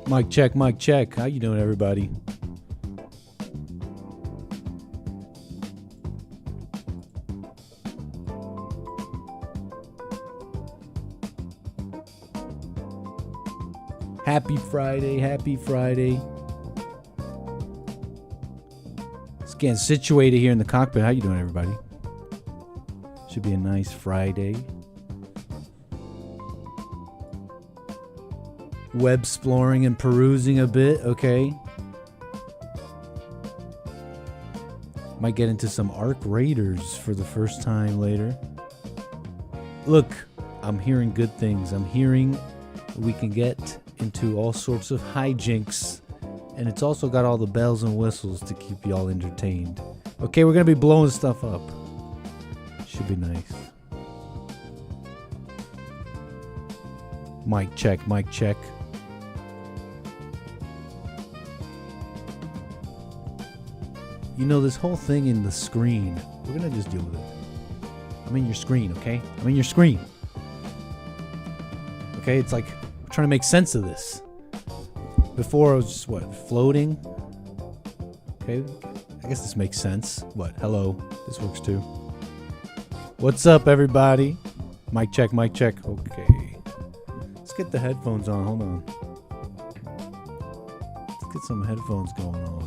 Mic check, mic check. How you doing, everybody? Happy Friday, happy Friday. Just getting situated here in the cockpit. How you doing, everybody? Should be a nice Friday. Web exploring and perusing a bit, okay. Might get into some Arc Raiders for the first time later. Look, I'm hearing good things. I'm hearing we can get into all sorts of hijinks, and it's also got all the bells and whistles to keep y'all entertained. Okay, we're gonna be blowing stuff up. Should be nice. Mic check, mic check. You know, this whole thing in the screen, we're gonna just deal with it. I'm in your screen, okay? I'm in your screen. Okay, it's like we're trying to make sense of this. Before I was just, what, floating? Okay, I guess this makes sense. What, hello, this works too. What's up, everybody? Mic check, mic check. Okay. Let's get the headphones on, hold on. Let's get some headphones going on.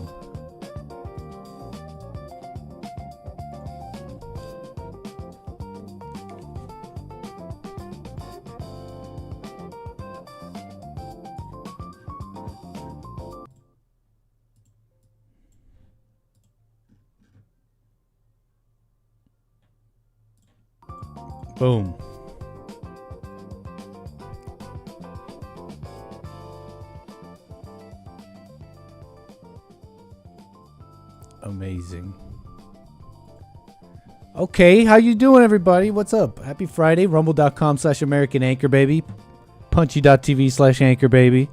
Boom. Amazing. Okay, how you doing, everybody? What's up? Happy Friday. Rumble.com/American Anchor Baby. Punchy.tv/Anchor Baby.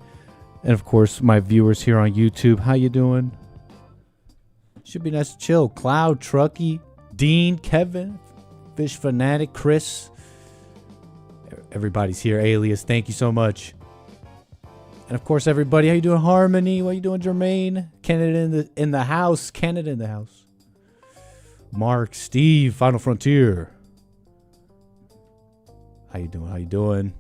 And of course, my viewers here on YouTube. How you doing? Should be nice to chill. Cloud, Trucky, Dean, Kevin, Fish Fanatic, Chris. Everybody's here. Alias, thank you so much. And of course, everybody, how you doing? Harmony, what you doing? Jermaine, Canada in the house. Canada in the house. Mark, Steve, Final Frontier. How you doing? How you doing?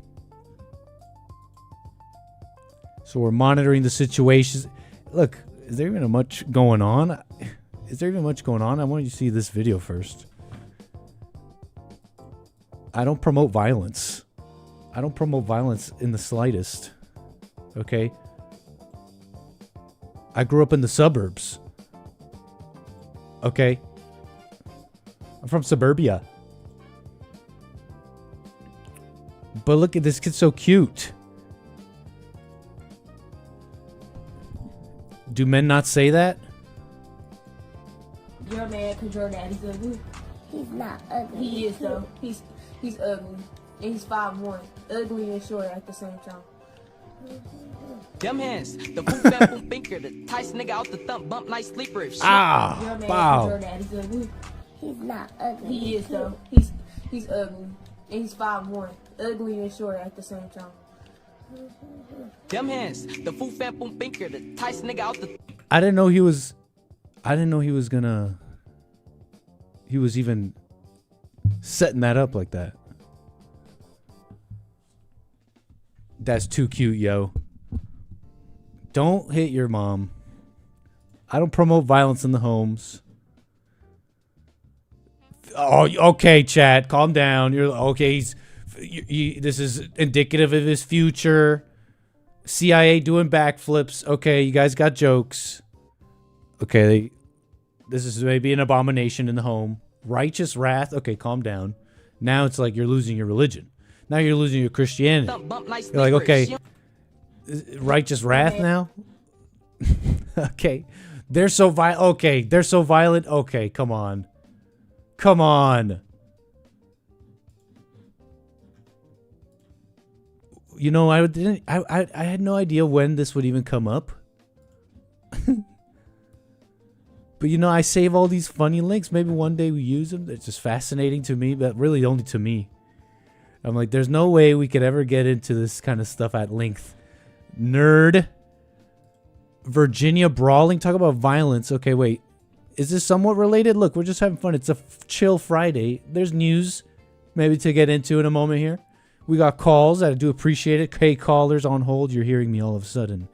So we're monitoring the situations. Look, is there even much going on? Is there even much going on? I want you to see this video first. I don't promote violence. I don't promote violence in the slightest. Okay? I grew up in the suburbs. Okay? I'm from suburbia. But look at this kid, so cute. Do men not say that? Your man, cause your daddy's ugly. He's not ugly. He is though. He's ugly. And he's 5'1". Ugly and short at the same time. Them hands, the boom bam boom binker, the Tyson nigga out the thump, bump nice sleeper. If Ah, Your man, wow. cause your daddy's ugly. He's not ugly. He is though. He's ugly. And he's 5'1". Ugly and short at the same time. them hands, the boom bam boom binker, the Tyson nigga out the. I didn't know he was gonna. He was even setting that up like that. That's too cute, yo. Don't hit your mom. I don't promote violence in the homes. Oh, okay, Chad, calm down. You're okay. This is indicative of his future. CIA doing backflips. Okay, you guys got jokes. Okay, this is maybe an abomination in the home. Righteous wrath. Okay, calm down. Now it's like you're losing your religion. Now you're losing your Christianity. You're like, okay, righteous wrath now? Okay. They're so violent. Okay, they're so violent. Okay, come on. Come on. You know, I had no idea when this would even come up. But you know, I save all these funny links. Maybe one day we use them. It's just fascinating to me, but really only to me. I'm like, there's no way we could ever get into this kind of stuff at length. Nerd. Virginia brawling. Talk about violence. Okay, wait. Is this somewhat related? Look, we're just having fun. It's a chill Friday. There's news maybe to get into in a moment here. We got calls. I do appreciate it. Hey, callers on hold. You're hearing me all of a sudden.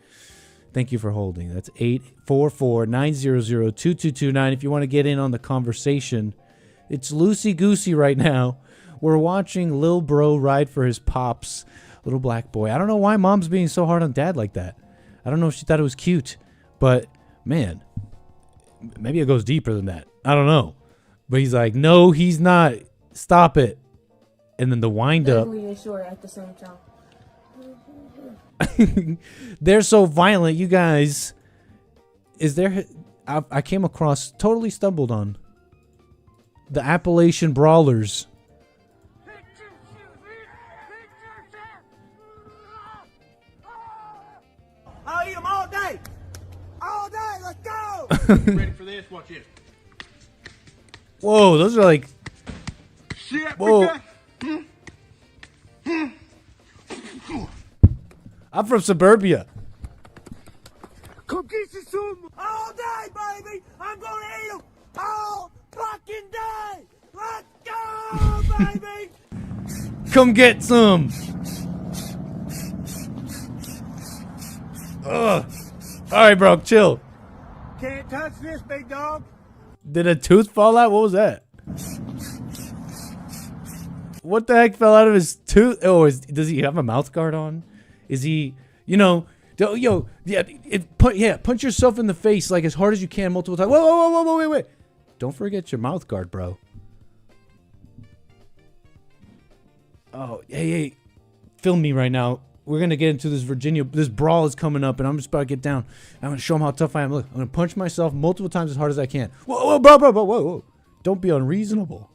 Thank you for holding. That's 844-900-2229. If you want to get in on the conversation, it's loosey-goosey right now. We're watching Lil Bro ride for his pops, little black boy. I don't know why mom's being so hard on dad like that. I don't know if she thought it was cute, but man, maybe it goes deeper than that. I don't know. But he's like, no, he's not. Stop it. And then the wind up. Ugly and short at the same time. They're so violent, you guys. Is there? I came across, totally stumbled on the Appalachian Brawlers. I'll eat them all day. All day. Let's go. Ready for this? Watch this. Whoa, those are like. Shit. Whoa. I'm from suburbia. Come get you some. All day, baby. I'm gonna eat them all fucking day. Let's go, baby. Come get some. Ugh. All right, bro, chill. Can't touch this, big dog. Did a tooth fall out? What was that? What the heck fell out of his tooth? Oh, does he have a mouth guard on? Is he, punch yourself in the face like as hard as you can multiple times. Whoa, wait. Don't forget your mouth guard, bro. Oh, hey, film me right now. We're going to get into this brawl is coming up, and I'm just about to get down. I'm going to show him how tough I am. Look, I'm going to punch myself multiple times as hard as I can. Whoa, bro. Don't be unreasonable.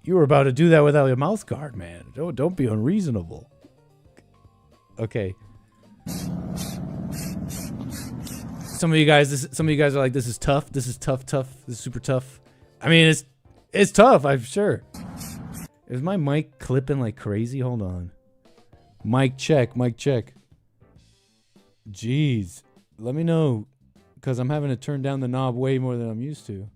You were about to do that without your mouth guard, man. Don't be unreasonable. Okay. Some of you guys are like, this is tough. This is tough. This is super tough. I mean, it's tough, I'm sure. Is my mic clipping like crazy? Hold on. Mic check. Jeez. Let me know, because I'm having to turn down the knob way more than I'm used to.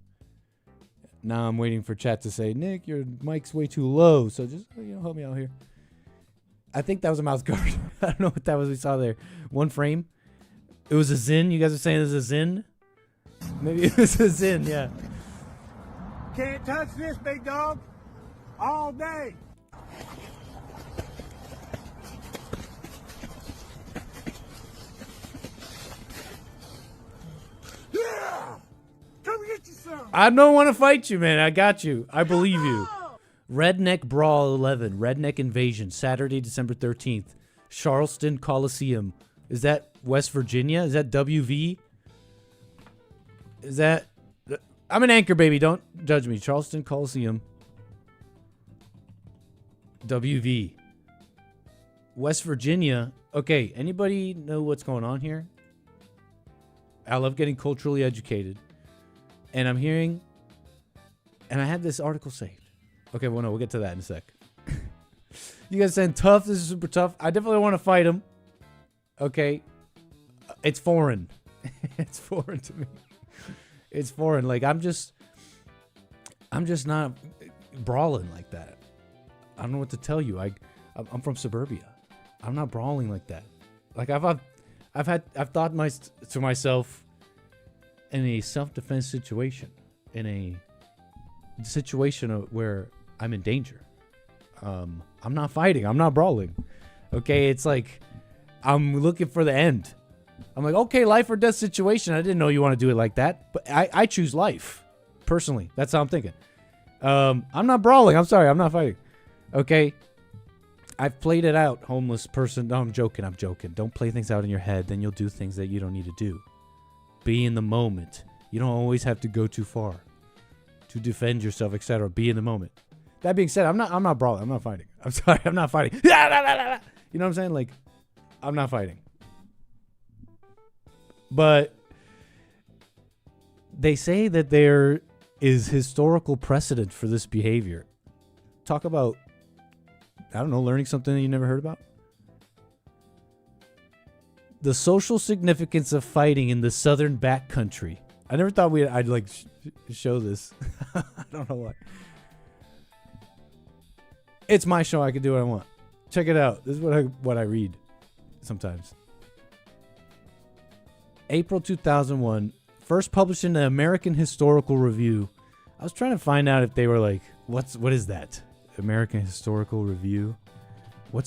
Now I'm waiting for chat to say, Nick, your mic's way too low. So just, help me out here. I think that was a mouth guard. I don't know what that was we saw there. One frame. It was a Zin. You guys are saying it was a Zin? Maybe it was a Zin, yeah. Can't touch this, big dog. All day. Yeah! Come get you some. I don't want to fight you, man. I got you. I believe you. Redneck Brawl 11. Redneck Invasion. Saturday, December 13th. Charleston Coliseum. Is that West Virginia? Is that WV? Is that... I'm an anchor, baby. Don't judge me. Charleston Coliseum. WV. West Virginia. Okay, anybody know what's going on here? I love getting culturally educated. And I'm hearing... And I had this article saved. Okay, well, no, we'll get to that in a sec. You guys saying tough? This is super tough. I definitely want to fight him. Okay. It's foreign. It's foreign to me. It's foreign. Like, I'm just not brawling like that. I don't know what to tell you. I'm from suburbia. I'm not brawling like that. Like, I've thought to myself, in a self-defense situation, in a situation where I'm in danger, I'm not fighting. I'm not brawling. Okay, it's like I'm looking for the end. I'm like, okay, life or death situation. I didn't know you want to do it like that, but I choose life. Personally, that's how I'm thinking. I'm not brawling. I'm sorry. I'm not fighting. Okay. I've played it out, homeless person. No, I'm joking. Don't play things out in your head. Then you'll do things that you don't need to do. Be in the moment. You don't always have to go too far to defend yourself, etc. Be in the moment. That being said, I'm not brawling. I'm not fighting. I'm sorry. I'm not fighting. You know what I'm saying? Like, I'm not fighting. But they say that there is historical precedent for this behavior. Talk about, I don't know, learning something that you never heard about. The social significance of fighting in the southern backcountry. I never thought I'd like show this. I don't know why. It's my show. I can do what I want. Check it out. This is what I read sometimes. April 2001, first published in the American Historical Review. I was trying to find out if they were like, what is that? American Historical Review? What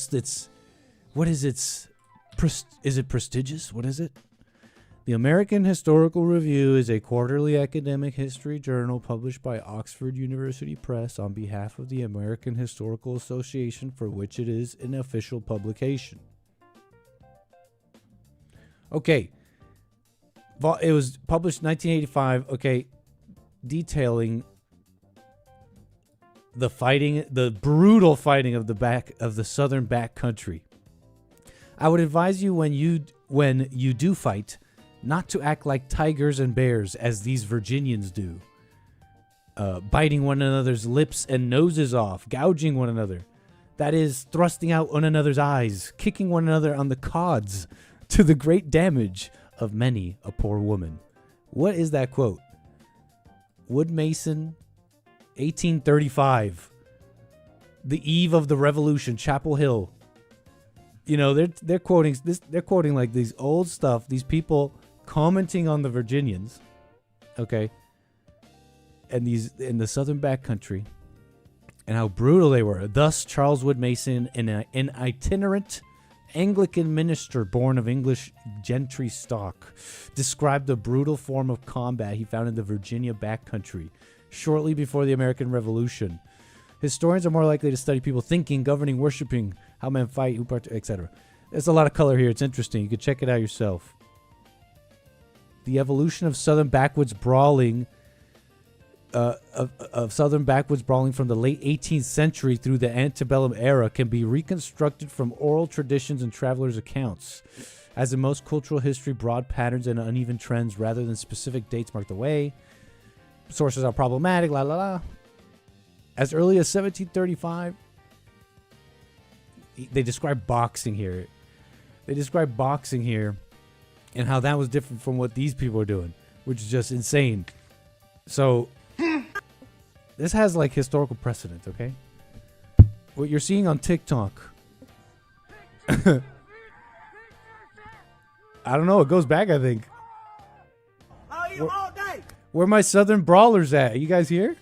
is its is it prestigious? What is it? The American Historical Review is a quarterly academic history journal published by Oxford University Press on behalf of the American Historical Association, for which it is an official publication. Okay. It was published in 1985, okay, detailing the fighting, the brutal fighting of the southern backcountry. I would advise you when you do fight, not to act like tigers and bears as these Virginians do, biting one another's lips and noses off, gouging one another. That is, thrusting out one another's eyes, kicking one another on the cods, to the great damage of many a poor woman. What is that quote? Wood Mason, 1835. The eve of the Revolution, Chapel Hill. You know, they're quoting this. They're quoting like these old stuff. These people commenting on the Virginians, okay, and these in the southern backcountry, and how brutal they were. Thus, Charles Wood Mason, an itinerant Anglican minister born of English gentry stock, described the brutal form of combat he found in the Virginia backcountry shortly before the American Revolution. Historians are more likely to study people thinking, governing, worshiping, how men fight, etc. There's a lot of color here. It's interesting. You can check it out yourself. The evolution of southern backwoods brawling, of southern backwoods brawling from the late 18th century through the antebellum era can be reconstructed from oral traditions and travelers' accounts. As in most cultural history, broad patterns and uneven trends rather than specific dates mark the way. Sources are problematic, la la la. As early as 1735, they describe boxing here. And how that was different from what these people are doing, which is just insane. So, this has like historical precedent, okay? What you're seeing on TikTok, I don't know, it goes back, I think. Are you all day? Where my southern brawlers at? You guys here?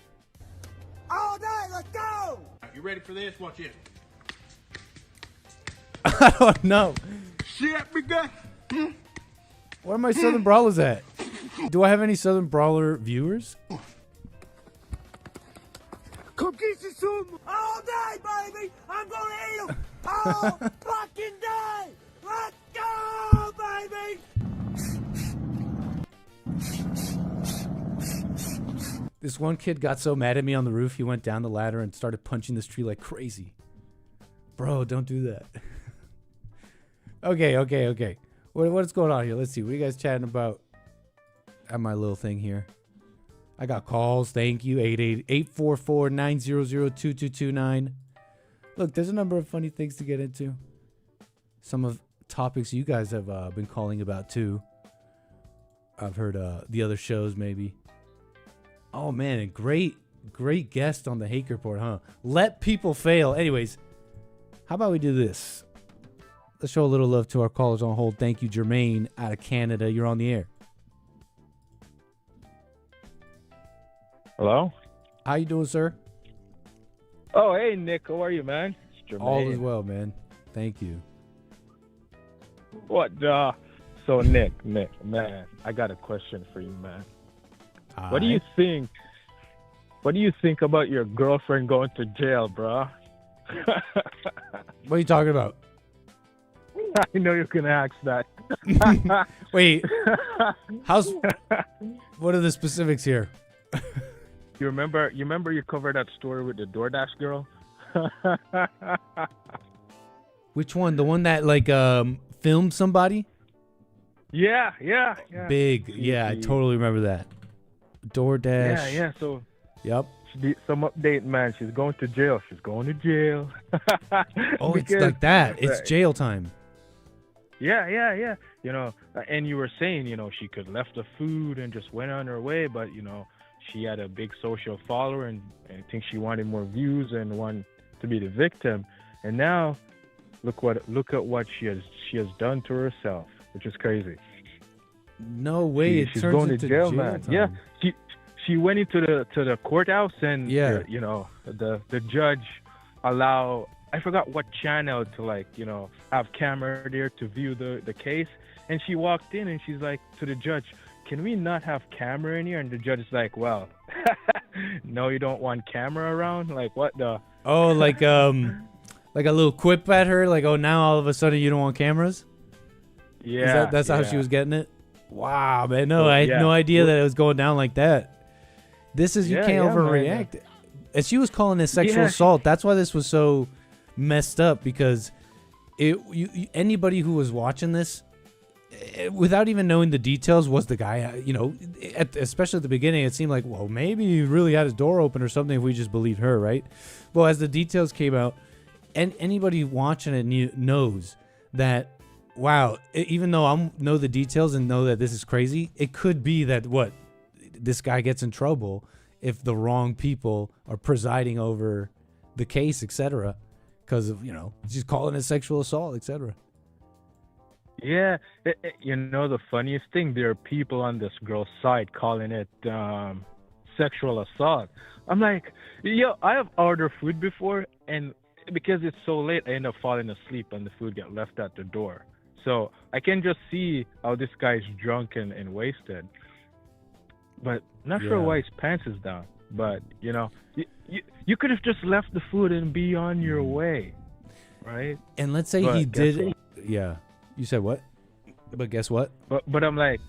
All day, let's go! You ready for this? Watch it. I don't know. Shit, we got. Where are my southern brawlers at? Do I have any southern brawler viewers? Come get you some! All day, baby! I'm gonna eat them all fucking day! Let's go, baby! This one kid got so mad at me on the roof, he went down the ladder and started punching this tree like crazy. Bro, don't do that. Okay. What's going on here? Let's see. What are you guys chatting about? I have my little thing here. I got calls. Thank you. 844-900-2229. Look, there's a number of funny things to get into. Some of topics you guys have been calling about too. I've heard the other shows maybe. Oh man, a great guest on the Hake Report, huh? Let people fail. Anyways, how about we do this? Let's show a little love to our callers on hold. Thank you, Jermaine, out of Canada. You're on the air. Hello? How you doing, sir? Oh, hey, Nick. How are you, man? It's Jermaine. All is well, man. Thank you. What? So, Nick, man, I got a question for you, man. What do you think? What do you think about your girlfriend going to jail, bro? What are you talking about? I know you can ask that. Wait, what are the specifics here? You remember you covered that story with the DoorDash girl? Which one? The one that like filmed somebody? Yeah. Big. Yeah, I totally remember that. DoorDash. Yeah. So. Yep. Some update, man. She's going to jail. Oh, it's like that. It's jail time. Yeah. And you were saying, she could left the food and just went on her way, but she had a big social follower, and I think she wanted more views and wanted to be the victim. And now, look at what she has done to herself, which is crazy. No way, she's going to jail, man. time. Yeah, she went into the courthouse, and Yeah. the judge allow, I forgot what channel, to have camera there to view the case, and she walked in and she's like to the judge, "Can we not have camera in here?" And the judge is like, "Well, no, you don't want camera around? Like what the?" Oh, like a little quip at her, like, "Oh, now all of a sudden you don't want cameras?" Yeah, That's how she was getting it. Wow, man, no, I had yeah. no idea that it was going down like that. This is, you Yeah, can't yeah, man, overreact. And she was calling this sexual assault. That's why this was so messed up, because anybody who was watching this, without even knowing the details, was the guy. Especially at the beginning, it seemed like, well, maybe he really had his door open or something if we just believed her, right? Well, as the details came out, and anybody watching it knows that, wow, even though I know the details and know that this is crazy, it could be that this guy gets in trouble if the wrong people are presiding over the case, etc., because of she's calling it sexual assault, etc. Yeah, the funniest thing, there are people on this girl's side calling it sexual assault. I'm like, I have ordered food before, and because it's so late, I end up falling asleep and the food get left at the door. So I can just see how this guy's drunk and wasted. But not sure why his pants is down. But, you could have just left the food and be on your way, right? And let's say he did. Yeah. You said what? But guess what? But I'm like,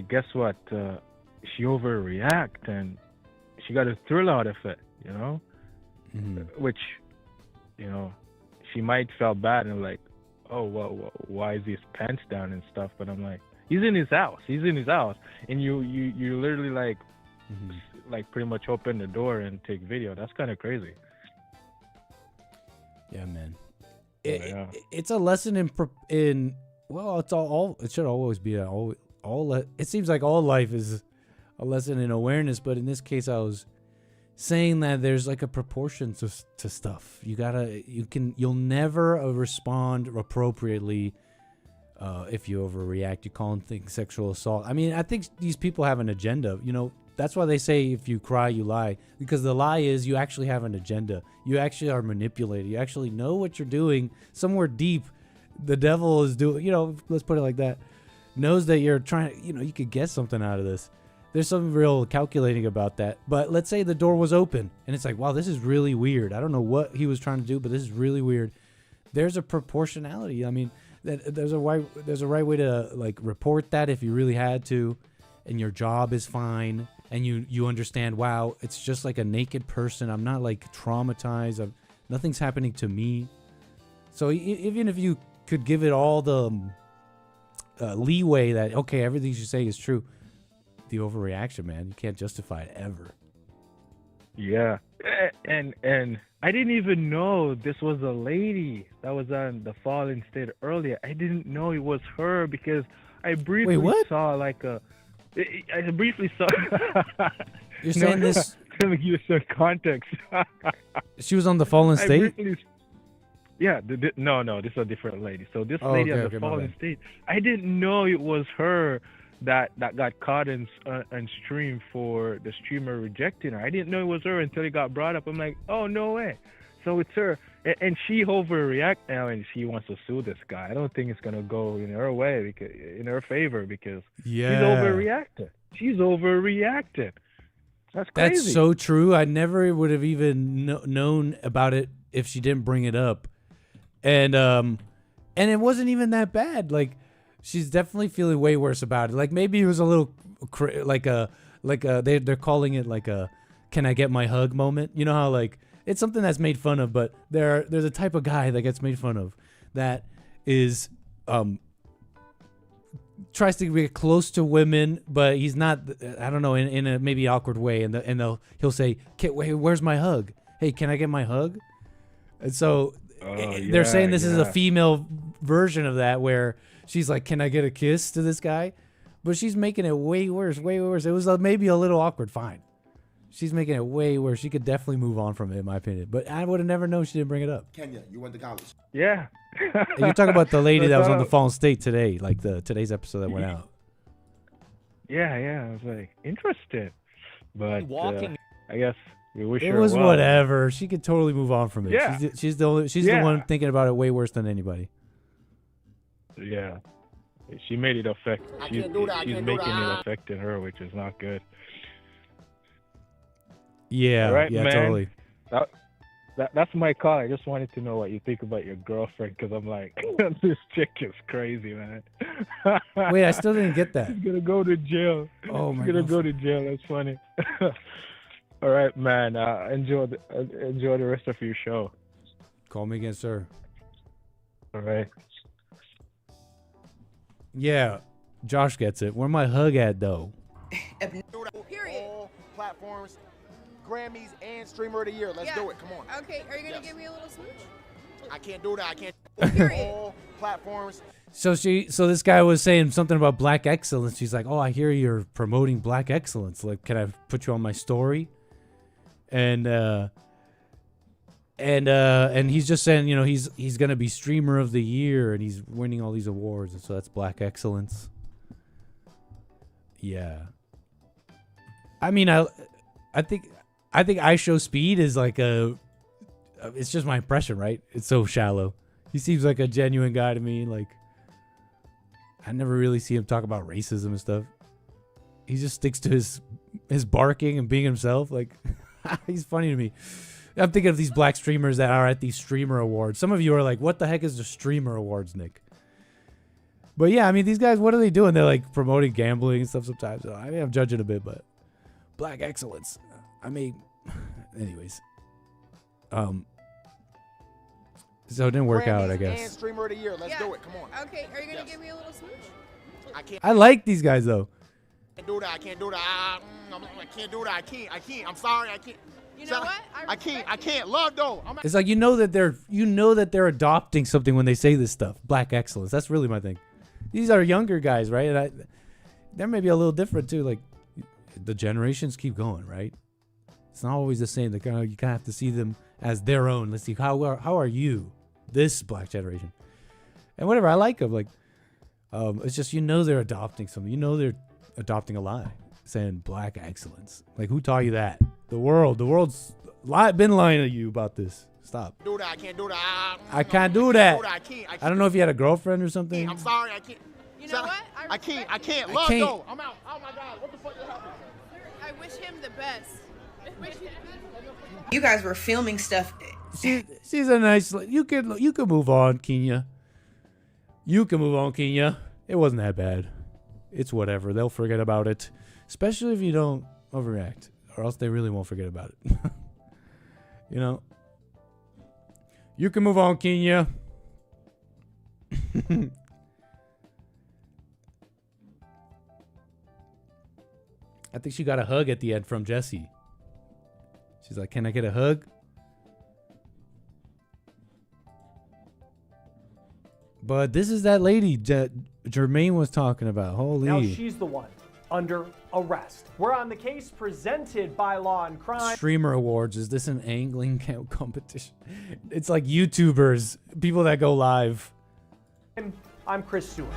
guess what? She overreact, and she got a thrill out of it, which, she might feel bad and like, oh, well, why is his pants down and stuff? But I'm like, he's in his house, and you literally like pretty much open the door and take video. That's kind of crazy. Yeah, man. It's a lesson in well, it's all it should always be it seems like all life is a lesson in awareness, but in this case I was saying that there's like a proportion to stuff. You'll never respond appropriately if you overreact. You call things sexual assault. I mean, I think these people have an agenda. That's why they say if you cry, you lie. Because the lie is you actually have an agenda. You actually are manipulated. You actually know what you're doing. Somewhere deep, the devil is doing, let's put it like that, knows that you're trying, you could get something out of this. There's something real calculating about that. But let's say the door was open and it's like, wow, this is really weird. I don't know what he was trying to do, but this is really weird. There's a proportionality. I mean, there's a right way to like report that if you really had to, and your job is fine. And you understand, wow, it's just like a naked person. I'm not like traumatized. Nothing's happening to me. So even if you could give it all the leeway that, okay, everything you say is true, the overreaction, man, you can't justify it ever. Yeah. And I didn't even know this was a lady that was on the Fallen State earlier. I didn't know it was her because I briefly saw like a... I briefly saw... You're saying this... Let me give you some context. She was on the Fallen State? No, this is a different lady. So this lady on the Fallen State, I didn't know it was her that got caught and stream for the streamer rejecting her. I didn't know it was her until it got brought up. I'm like, oh, no way. So it's her. And she overreact now, and she wants to sue this guy. I don't think it's going to go in her way, in her favor, because she's overreacted. That's crazy. That's so true. I never would have even known about it if she didn't bring it up. And it wasn't even that bad. Like, she's definitely feeling way worse about it. Like, maybe it was a little they're calling it like a "can I get my hug" moment. You know how like it's something that's made fun of, but there's a type of guy that gets made fun of that is tries to get close to women, but he's not. I don't know, in a maybe awkward way, and he'll say, "Wait, where's my hug? Hey, can I get my hug?" And so they're saying this is a female version of that where she's like, "Can I get a kiss?" to this guy, but she's making it way worse, way worse. It was maybe a little awkward. Fine, she's making it way worse. She could definitely move on from it, in my opinion. But I would have never known she didn't bring it up. Kenya, you went to college. Yeah. And you're talking about the lady that was on the That's Fallen State today, like today's episode that went out. Yeah, yeah. I was like, interesting. But I guess we wish It her was well. whatever. She could totally move on from it. Yeah. She's the one thinking about it way worse than anybody. Yeah. She made it affect. She's making it affecting her, which is not good. Yeah, All right, yeah, man. totally. That's my call. I just wanted to know what you think about your girlfriend, because I'm like, this chick is crazy, man. Wait, I still didn't get that. She's gonna go to jail. Oh my She's gonna God. go to jail. That's funny. All right, man. Enjoy the rest of your show. Call me again, sir. All right. Yeah, Josh gets it. Where my hug at, though? Period. All platforms, Grammys, and Streamer of the Year. Let's do it. Come on. Okay, are you gonna give me a little smooch? I can't do that. I can't. Period. All platforms. So this guy was saying something about black excellence. She's like, "Oh, I hear you're promoting black excellence. Like, can I put you on my story?" And he's just saying, you know, he's gonna be Streamer of the Year and he's winning all these awards, and so that's black excellence. Yeah. I mean, I think I Show Speed is like it's just my impression, right? It's so shallow. He seems like a genuine guy to me. Like, I never really see him talk about racism and stuff. He just sticks to his barking and being himself. Like, he's funny to me. I'm thinking of these black streamers that are at these streamer awards. Some of you are like, what the heck is the streamer awards, Nick? But yeah, I mean, these guys, what are they doing? They're like promoting gambling and stuff sometimes. So, I mean, I'm judging a bit, but black excellence. I mean, anyways. So it didn't work out, I Grammys guess. And Streamer of the Year. Let's do it. Come on. Okay, are you gonna give me a little smooch? I can't I like these guys, though. do that. I can't do that. I can't do that. I can't. I'm sorry. I can't. You know what? I can't. Love though. It's like you know that they're adopting something when they say this stuff. Black excellence. That's really my thing. These are younger guys, right? And they're maybe a little different too. Like the generations keep going, right? It's not always the same. Like, you kind of have to see them as their own. Let's see how are you, this black generation, and whatever. I like them. Like, it's just they're adopting something. They're adopting a lie, saying black excellence. Like, who taught you that? The world's been lying to you about this. Stop. Do that. I can't do that. I can't do that. I can't. I don't know if you had a girlfriend or something. I'm sorry. I can't. You know what? I can't. I Love can't. though. I'm out. Oh my God. What the fuck is happening? I wish him the best. You guys were filming stuff. She's a nice. You could move on, Kenya. You can move on, Kenya. It wasn't that bad. It's whatever. They'll forget about it, especially if you don't overreact, or else they really won't forget about it. You can move on, Kenya. I think she got a hug at the end from Jesse. She's like, "Can I get a hug?" But this is that lady Jermaine was talking about. Holy. Now she's the one under arrest. We're on the case presented by Law and Crime. Streamer Awards. Is this an angling competition? It's like YouTubers, people that go live. I'm Chris Stewart.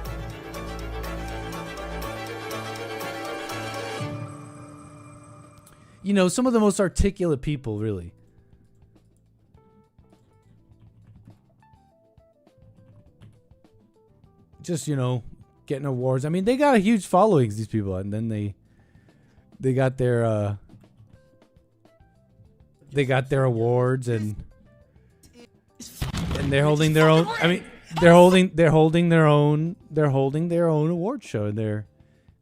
Some of the most articulate people, really. Just, getting awards. I mean, they got a huge followings, these people, and then they got their awards, and they're holding their own. I mean, they're holding their own award show, and they're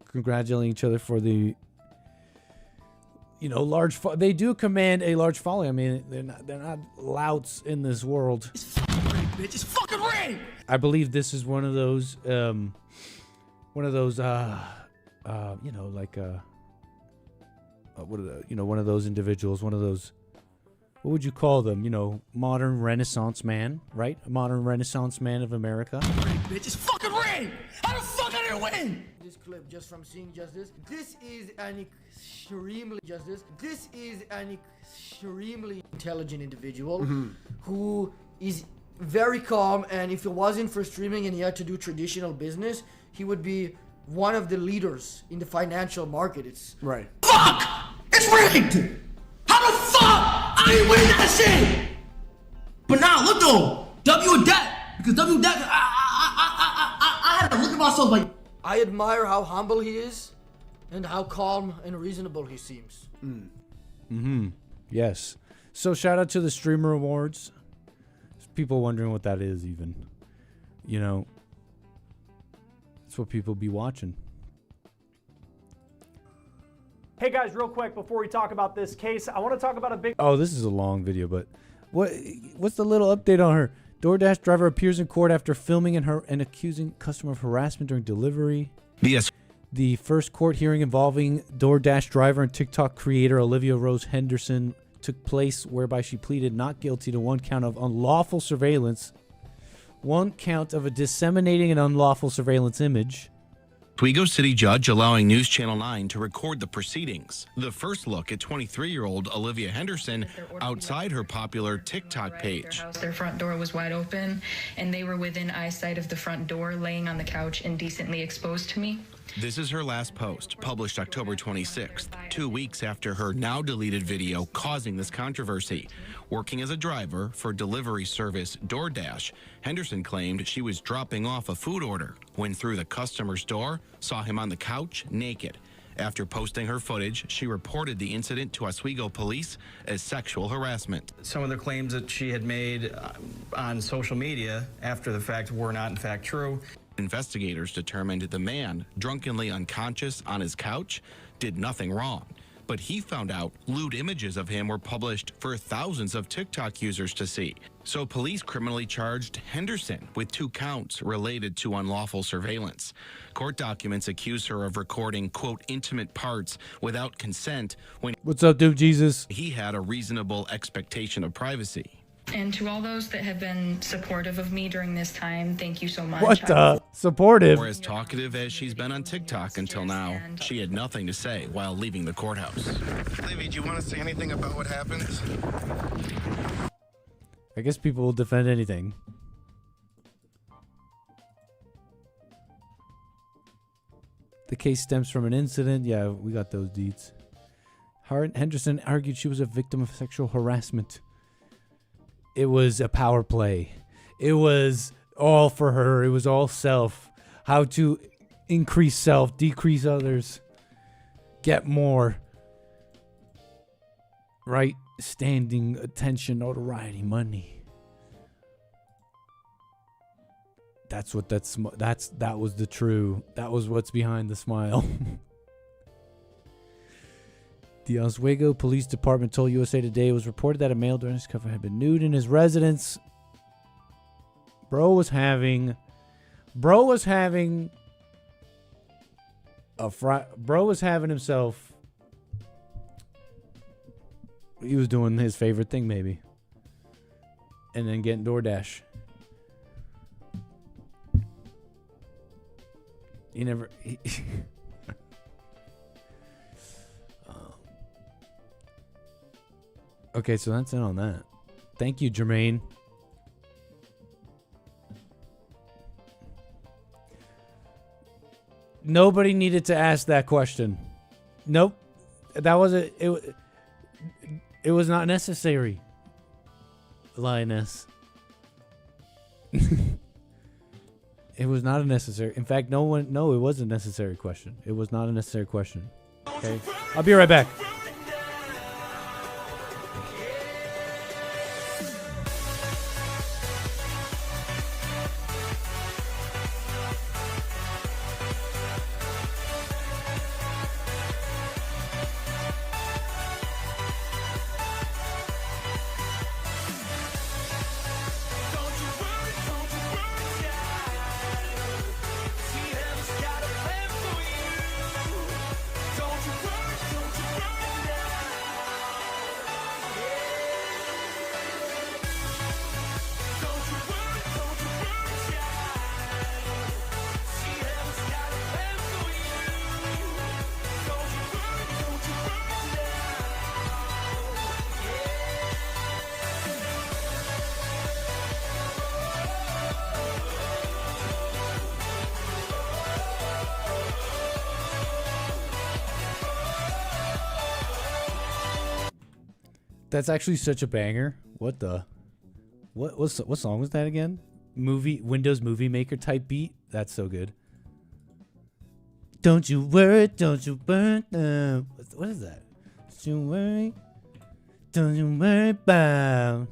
congratulating each other for the large. They do command a large following. I mean, they're not louts in this world. It's fucking rain. I believe this is one of those one of those one of those individuals, one of those what would you call them? You know, modern Renaissance man, right? A modern Renaissance man of America. Bitch, it's fucking rain! How the fuck I didn't win? This clip, just from seeing Justice, this is an extremely intelligent individual who is very calm, and if it wasn't for streaming and he had to do traditional business, he would be one of the leaders in the financial market. It's Right. fuck! It's rigged! How the fuck I ain't winning that shit? But now look though, W debt, because W debt, I had to look at myself like, I admire how humble he is and how calm and reasonable he seems. Yes. So shout out to the Streamer Awards. There's people wondering what that is even. You know, that's what people be watching. Hey guys, real quick before we talk about this case, I want to talk about a big. Oh, this is a long video, but what's the little update on her? DoorDash driver appears in court after filming and accusing customer of harassment during delivery. Yes. The first court hearing involving DoorDash driver and TikTok creator Olivia Rose Henderson took place, whereby she pleaded not guilty to one count of unlawful surveillance, one count of disseminating an unlawful surveillance image. Oswego City judge allowing News Channel 9 to record the proceedings. The first look at 23-year-old Olivia Henderson outside her popular TikTok page. Their front door was wide open, and they were within eyesight of the front door, laying on the couch indecently exposed to me. This is her last post, published October 26th, 2 weeks after her now-deleted video causing this controversy. Working as a driver for delivery service DoorDash, Henderson claimed she was dropping off a food order when through the customer's door, saw him on the couch naked. After posting her footage, she reported the incident to Oswego police as sexual harassment. Some of the claims that she had made on social media after the fact were not in fact true. Investigators determined the man, drunkenly unconscious on his couch, did nothing wrong. But he found out lewd images of him were published for thousands of TikTok users to see. So police criminally charged Henderson with 2 counts related to unlawful surveillance. Court documents accuse her of recording, quote, intimate parts without consent when What's up, dude, Jesus? he had a reasonable expectation of privacy. And to all those that have been supportive of me during this time, thank you so much. What the? Supportive? Or as talkative as she's been on TikTok until now, she had nothing to say while leaving the courthouse. Livy, do you want to say anything about what happened? I guess people will defend anything. The case stems from an incident. Yeah, we got those deeds. Henderson argued she was a victim of sexual harassment. It was a power play. It was all for her. It was all self. How to increase self, decrease others, get more. Right? Standing, attention, notoriety, money. That was the true. That was what's behind the smile. The Oswego Police Department told USA Today it was reported that a male during his cover had been nude in his residence. Bro was having himself. He was doing his favorite thing, maybe. And then getting DoorDash. Okay, so that's it on that. Thank you, Jermaine. Nobody needed to ask that question. Nope. That was it was not necessary. Lioness. It was not a necessary. In fact, it was a necessary question. It was not a necessary question. Okay. I'll be right back. That's actually such a banger. What the? What song was that again? Windows Movie Maker type beat. That's so good. Don't you worry, don't you burn. What is that? Don't you worry, don't you worry about.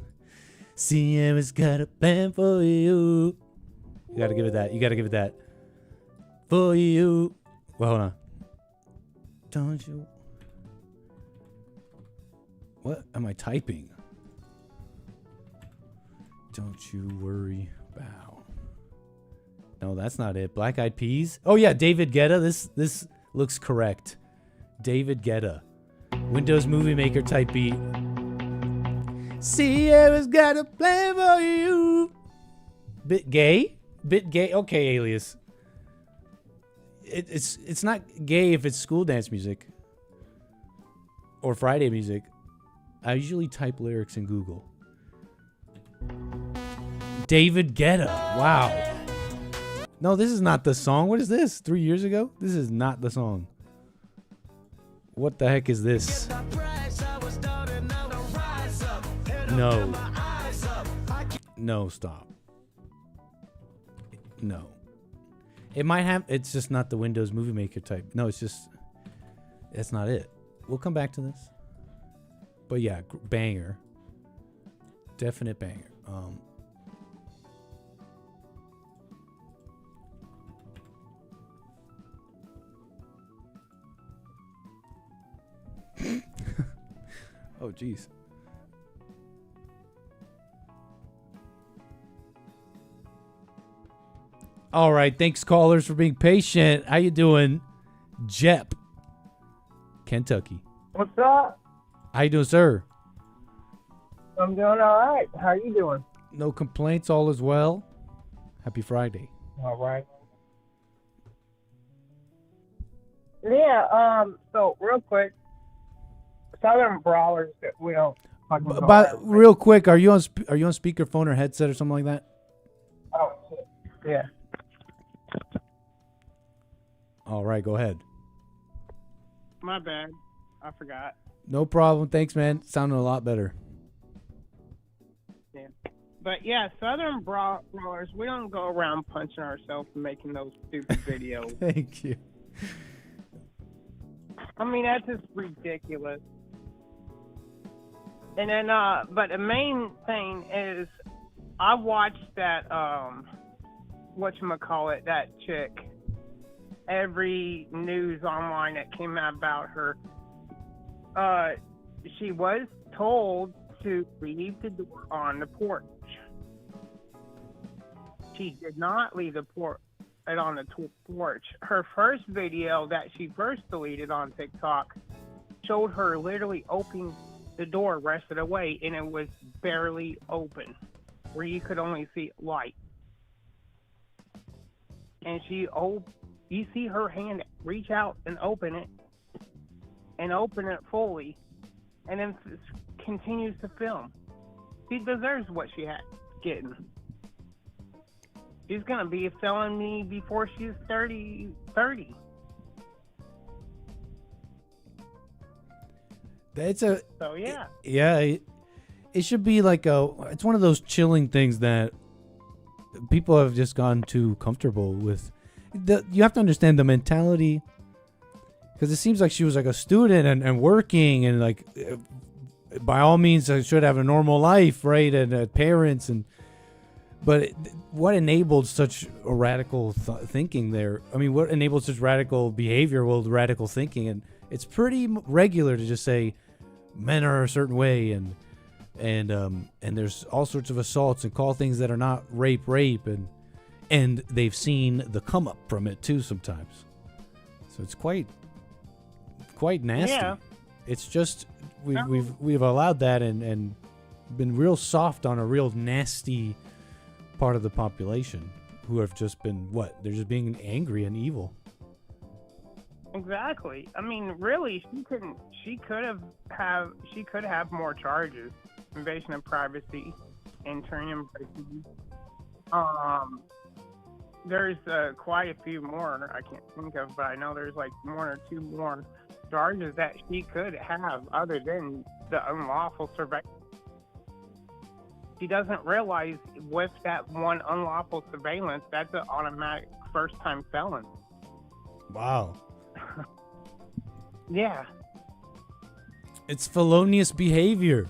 Sierra's got a plan for you. You gotta give it that. You gotta give it that. For you. Well, hold on. Don't you? What am I typing? Don't you worry about. No, that's not it. Black Eyed Peas. Oh yeah, David Guetta. This looks correct. David Guetta. Windows Movie Maker type beat. Sierra's got a plan for you. Bit gay? Bit gay? Okay, Alias. It's not gay if it's school dance music. Or Friday music. I usually type lyrics in Google. David Guetta. Wow. No, this is not the song. What is this? 3 years ago? This is not the song. What the heck is this? No. No, stop. No. It might have... It's just not the Windows Movie Maker type. No, it's just... That's not it. We'll come back to this. But yeah, banger. Definite banger. Oh, jeez. All right, thanks callers for being patient. How you doing? Jep, Kentucky. What's up? How you doing, sir? I'm doing all right. How are you doing? No complaints, all is well. Happy Friday. All right. Yeah, so real quick, Southern Brawlers that we don't fucking go But around. real quick, are you on speakerphone or headset or something like that? Oh, shit. Yeah. All right, go ahead. My bad. I forgot. No problem. Thanks, man. Sounding a lot better. Yeah. But yeah, Southern Brawlers, we don't go around punching ourselves and making those stupid videos. Thank you. I mean, that's just ridiculous. And then, but the main thing is, I watched that, whatchamacallit, that chick, every news online that came out about her. She was told to leave the door on the porch. She did not leave the porch on the porch. Her first video that she first deleted on TikTok showed her literally opening the door rest of the way, and it was barely open, where you could only see light. And you see her hand reach out and open it fully, and then continues to film. She deserves what she had getting. She's gonna be a felony before she's 30. So yeah. It should be like it's one of those chilling things that people have just gotten too comfortable with. You have to understand the mentality, because it seems like she was like a student and working and like by all means should have a normal life, right? And parents but what enabled such a radical thinking there? I mean, what enabled such radical behavior? Well, radical thinking, and it's pretty regular to just say men are a certain way, and there's all sorts of assaults, and call things that are not rape, and they've seen the come up from it too sometimes. So it's quite nasty. Yeah. It's just we've allowed that and been real soft on a real nasty part of the population who have just been they're just being angry and evil. Exactly. I mean, really, she could have more charges: invasion of privacy, entering prison. There's quite a few more I can't think of, but I know there's like one or two more charges that she could have other than the unlawful surveillance. She doesn't realize with that one unlawful surveillance, that's an automatic first-time felon. Wow. Yeah. It's felonious behavior,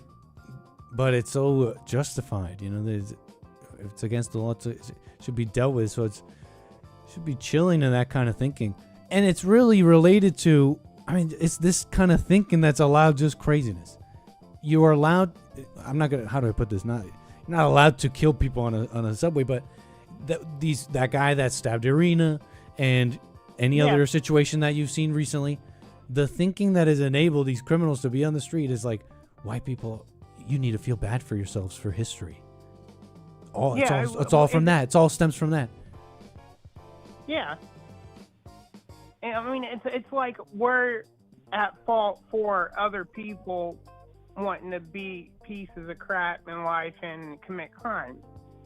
but it's so justified. You know, it's against the law. It should be dealt with, so it should be chilling in that kind of thinking. And it's really related to, I mean, it's this kind of thinking that's allowed just craziness. You are allowed, I'm not going to, how do I put this? You're not allowed to kill people on a subway, but that guy that stabbed Irina and any other situation that you've seen recently, the thinking that has enabled these criminals to be on the street is like, white people, you need to feel bad for yourselves for history. It's all from that. It all stems from that. Yeah. And I mean, it's like we're at fault for other people wanting to be pieces of crap in life and commit crimes.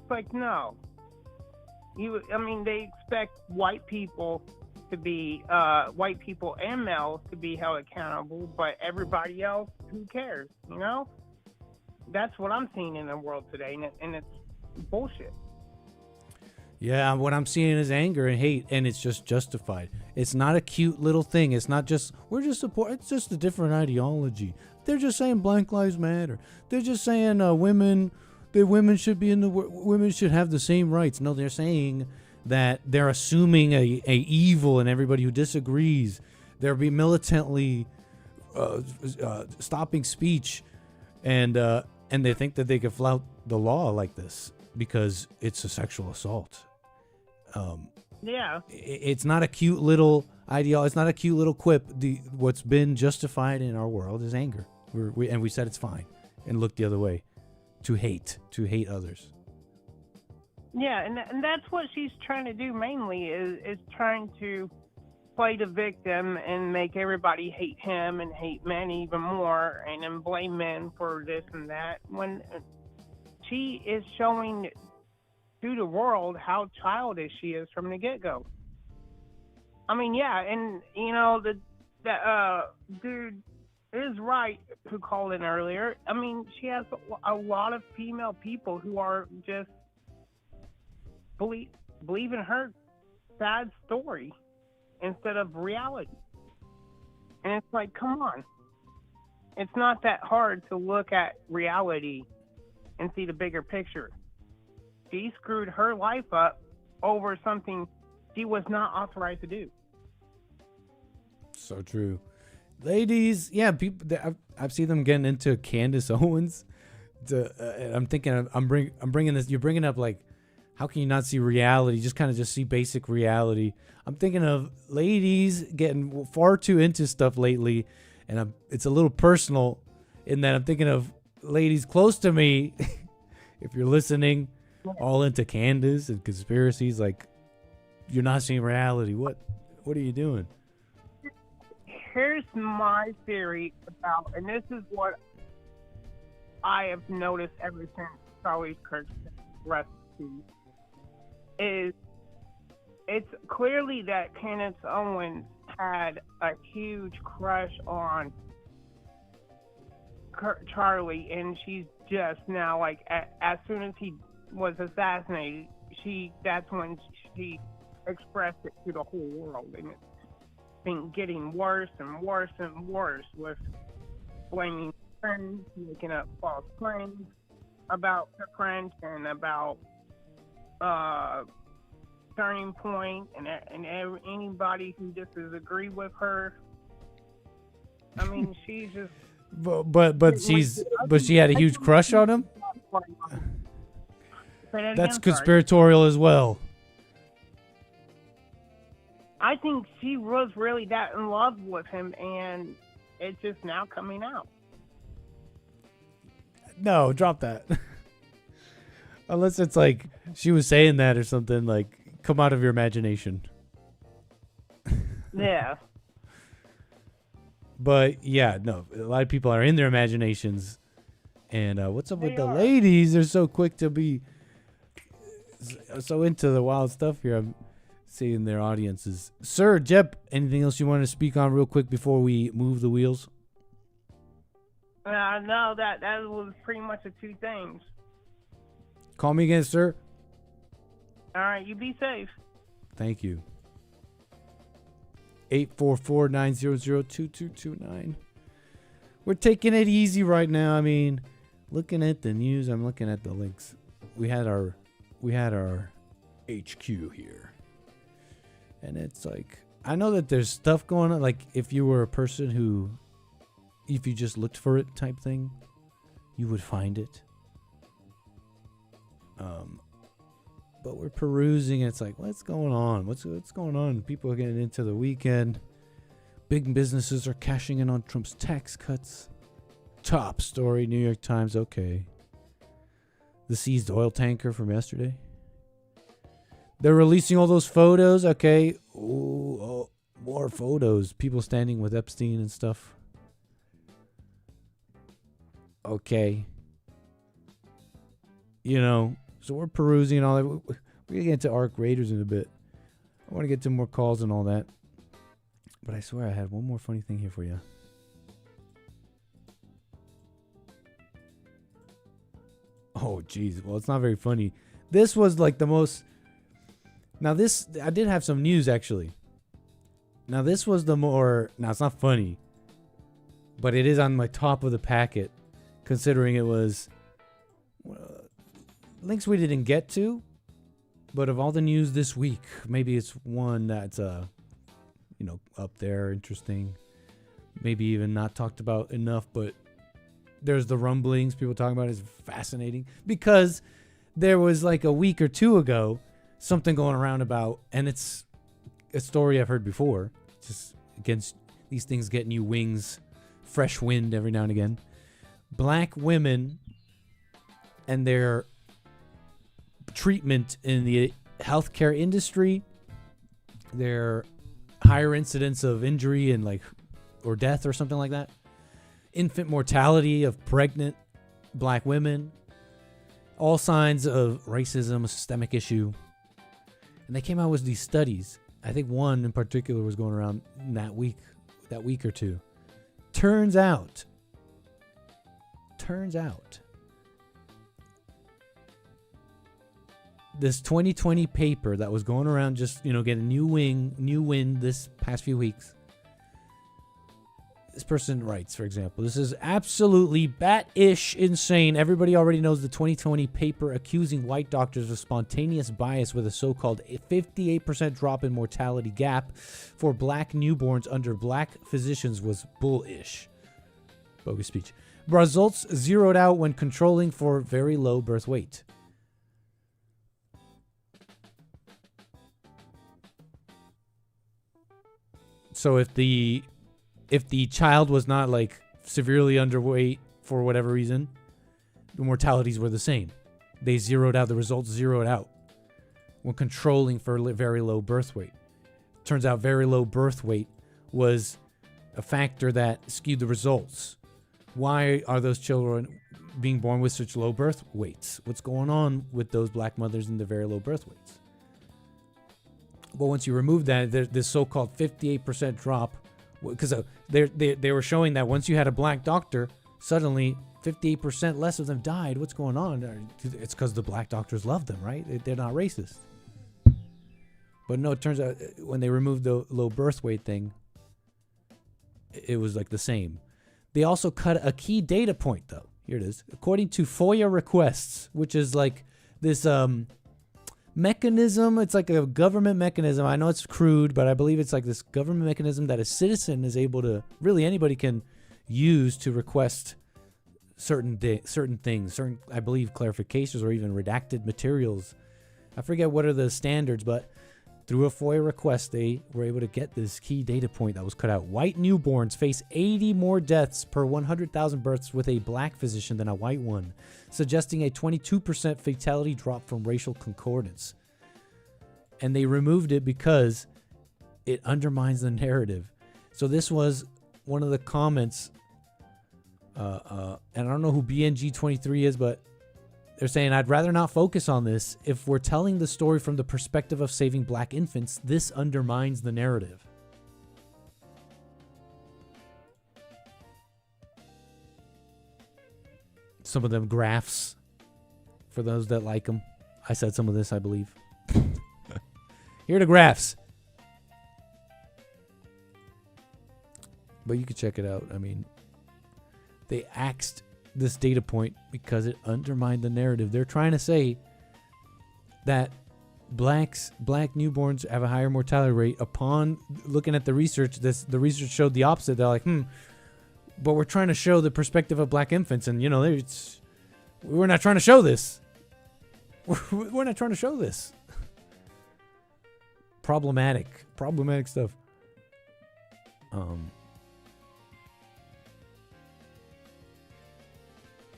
It's like, no. They expect white people and males to be held accountable, but everybody else, who cares? You know? That's what I'm seeing in the world today, and it's bullshit. Yeah, what I'm seeing is anger and hate, and it's just justified. It's not a cute little thing. It's not just, it's just a different ideology. They're just saying Black Lives Matter. They're just saying women should be women should have the same rights. No, they're saying that they're assuming a evil in everybody who disagrees. They're be militantly stopping speech, and they think that they can flout the law like this because it's a sexual assault. Yeah. It's not a cute little ideology. It's not a cute little quip. What's been justified in our world is anger. We said it's fine and look the other way to hate others. Yeah, and that's what she's trying to do mainly is trying to play the victim and make everybody hate him and hate men even more and then blame men for this and that, when she is showing to the world how childish she is from the get-go. I mean, yeah, and you know, the dude is right who called in earlier. I mean, she has a lot of female people who are just believe in her sad story instead of reality. And it's like, come on. It's not that hard to look at reality and see the bigger picture. She screwed her life up over something she was not authorized to do. So true. Ladies, yeah, people. I've seen them getting into Candace Owens. I'm thinking, I'm bringing this. You're bringing up like, how can you not see reality? Just see basic reality. I'm thinking of ladies getting far too into stuff lately, and it's a little personal in that I'm thinking of ladies close to me. If you're listening, all into Candace and conspiracies, like you're not seeing reality. What are you doing? Here's my theory about, and this is what I have noticed ever since Charlie Kirk's recipe, is it's clearly that Candace Owens had a huge crush on Charlie, and she's just now, like, as soon as he was assassinated, that's when she expressed it to the whole world, and it's been getting worse and worse and worse, with blaming friends, making up false claims about her friends and about Turning Point and anybody who just disagree with her. I mean, she's just. But she had a huge crush on him. That's conspiratorial as well. I think she was really that in love with him, and it's just now coming out. No, drop that. Unless it's like she was saying that or something, like, come out of your imagination. Yeah. But yeah, no, a lot of people are in their imaginations. And what's up with the ladies? They're so quick to be so into the wild stuff here. I'm Saying their audiences. Sir, Jep, anything else you want to speak on real quick before we move the wheels? No, that was pretty much the two things. Call me again, sir. All right, you be safe. Thank you. 844-900-2229. We're taking it easy right now. I mean, looking at the news, I'm looking at the links. We had our HQ here. And it's like, I know that there's stuff going on. Like, if you were a person who, if you just looked for it type thing, you would find it. But we're perusing. It's like, what's going on? What's going on? People are getting into the weekend. Big businesses are cashing in on Trump's tax cuts. Top story, New York Times. Okay. The seized oil tanker from yesterday. They're releasing all those photos. Okay. Ooh, oh, more photos. People standing with Epstein and stuff. Okay. You know, so we're perusing and all that. We're going to get into Arc Raiders in a bit. I want to get to more calls and all that. But I swear I had one more funny thing here for you. Oh, jeez. Well, it's not very funny. This was like the most... Now, this... I did have some news, actually. Now, this was the more... Now, it's not funny. But it is on my top of the packet. Considering it was... links we didn't get to. But of all the news this week, maybe it's one that's... you know, up there, interesting. Maybe even not talked about enough, but there's the rumblings people talking about is fascinating because there was like a week or two ago something going around about, and it's a story I've heard before, just against these things getting you wings, fresh wind every now and again. Black women and their treatment in the healthcare industry, their higher incidence of injury and like or death or something like that, infant mortality of pregnant black women, all signs of racism, a systemic issue. And they came out with these studies. I think one in particular was going around that week or two. Turns out this 2020 paper that was going around just, you know, getting new wind this past few weeks. This person writes, for example, this is absolutely bat-ish insane. Everybody already knows the 2020 paper accusing white doctors of spontaneous bias with a so-called 58% drop in mortality gap for black newborns under black physicians was bullish. Bogus speech. Results zeroed out when controlling for very low birth weight. So if the child was not like severely underweight for whatever reason, the mortalities were the same. They zeroed out, the results zeroed out when controlling for very low birth weight. Turns out very low birth weight was a factor that skewed the results. Why are those children being born with such low birth weights? What's going on with those black mothers and the very low birth weights? But once you remove that, there's this so-called 58% drop, because they were showing that once you had a black doctor, suddenly 58% less of them died. What's going on? It's because the black doctors love them, right? They're not racist. But no, it turns out when they removed the low birth weight thing, it was like the same. They also cut a key data point, though. Here it is. According to FOIA requests, which is like this mechanism. It's like a government mechanism. I know it's crude, but I believe it's like this government mechanism that a citizen is able to, really anybody can use to request certain things, I believe, clarifications or even redacted materials. I forget what are the standards, but through a FOIA request, they were able to get this key data point that was cut out. White newborns face 80 more deaths per 100,000 births with a black physician than a white one, suggesting a 22% fatality drop from racial concordance. And they removed it because it undermines the narrative. So this was one of the comments, and I don't know who BNG23 is, but They're saying, I'd rather not focus on this. If we're telling the story from the perspective of saving black infants, this undermines the narrative. Some of them graphs, for those that like them. I said some of this, I believe. Here are the graphs. But you can check it out. I mean, they axed this data point because it undermined the narrative. They're trying to say that black newborns have a higher mortality rate. Upon looking at the research, the research showed the opposite. They're like, but we're trying to show the perspective of black infants, and we're not trying to show this. We're not trying to show this. Problematic stuff.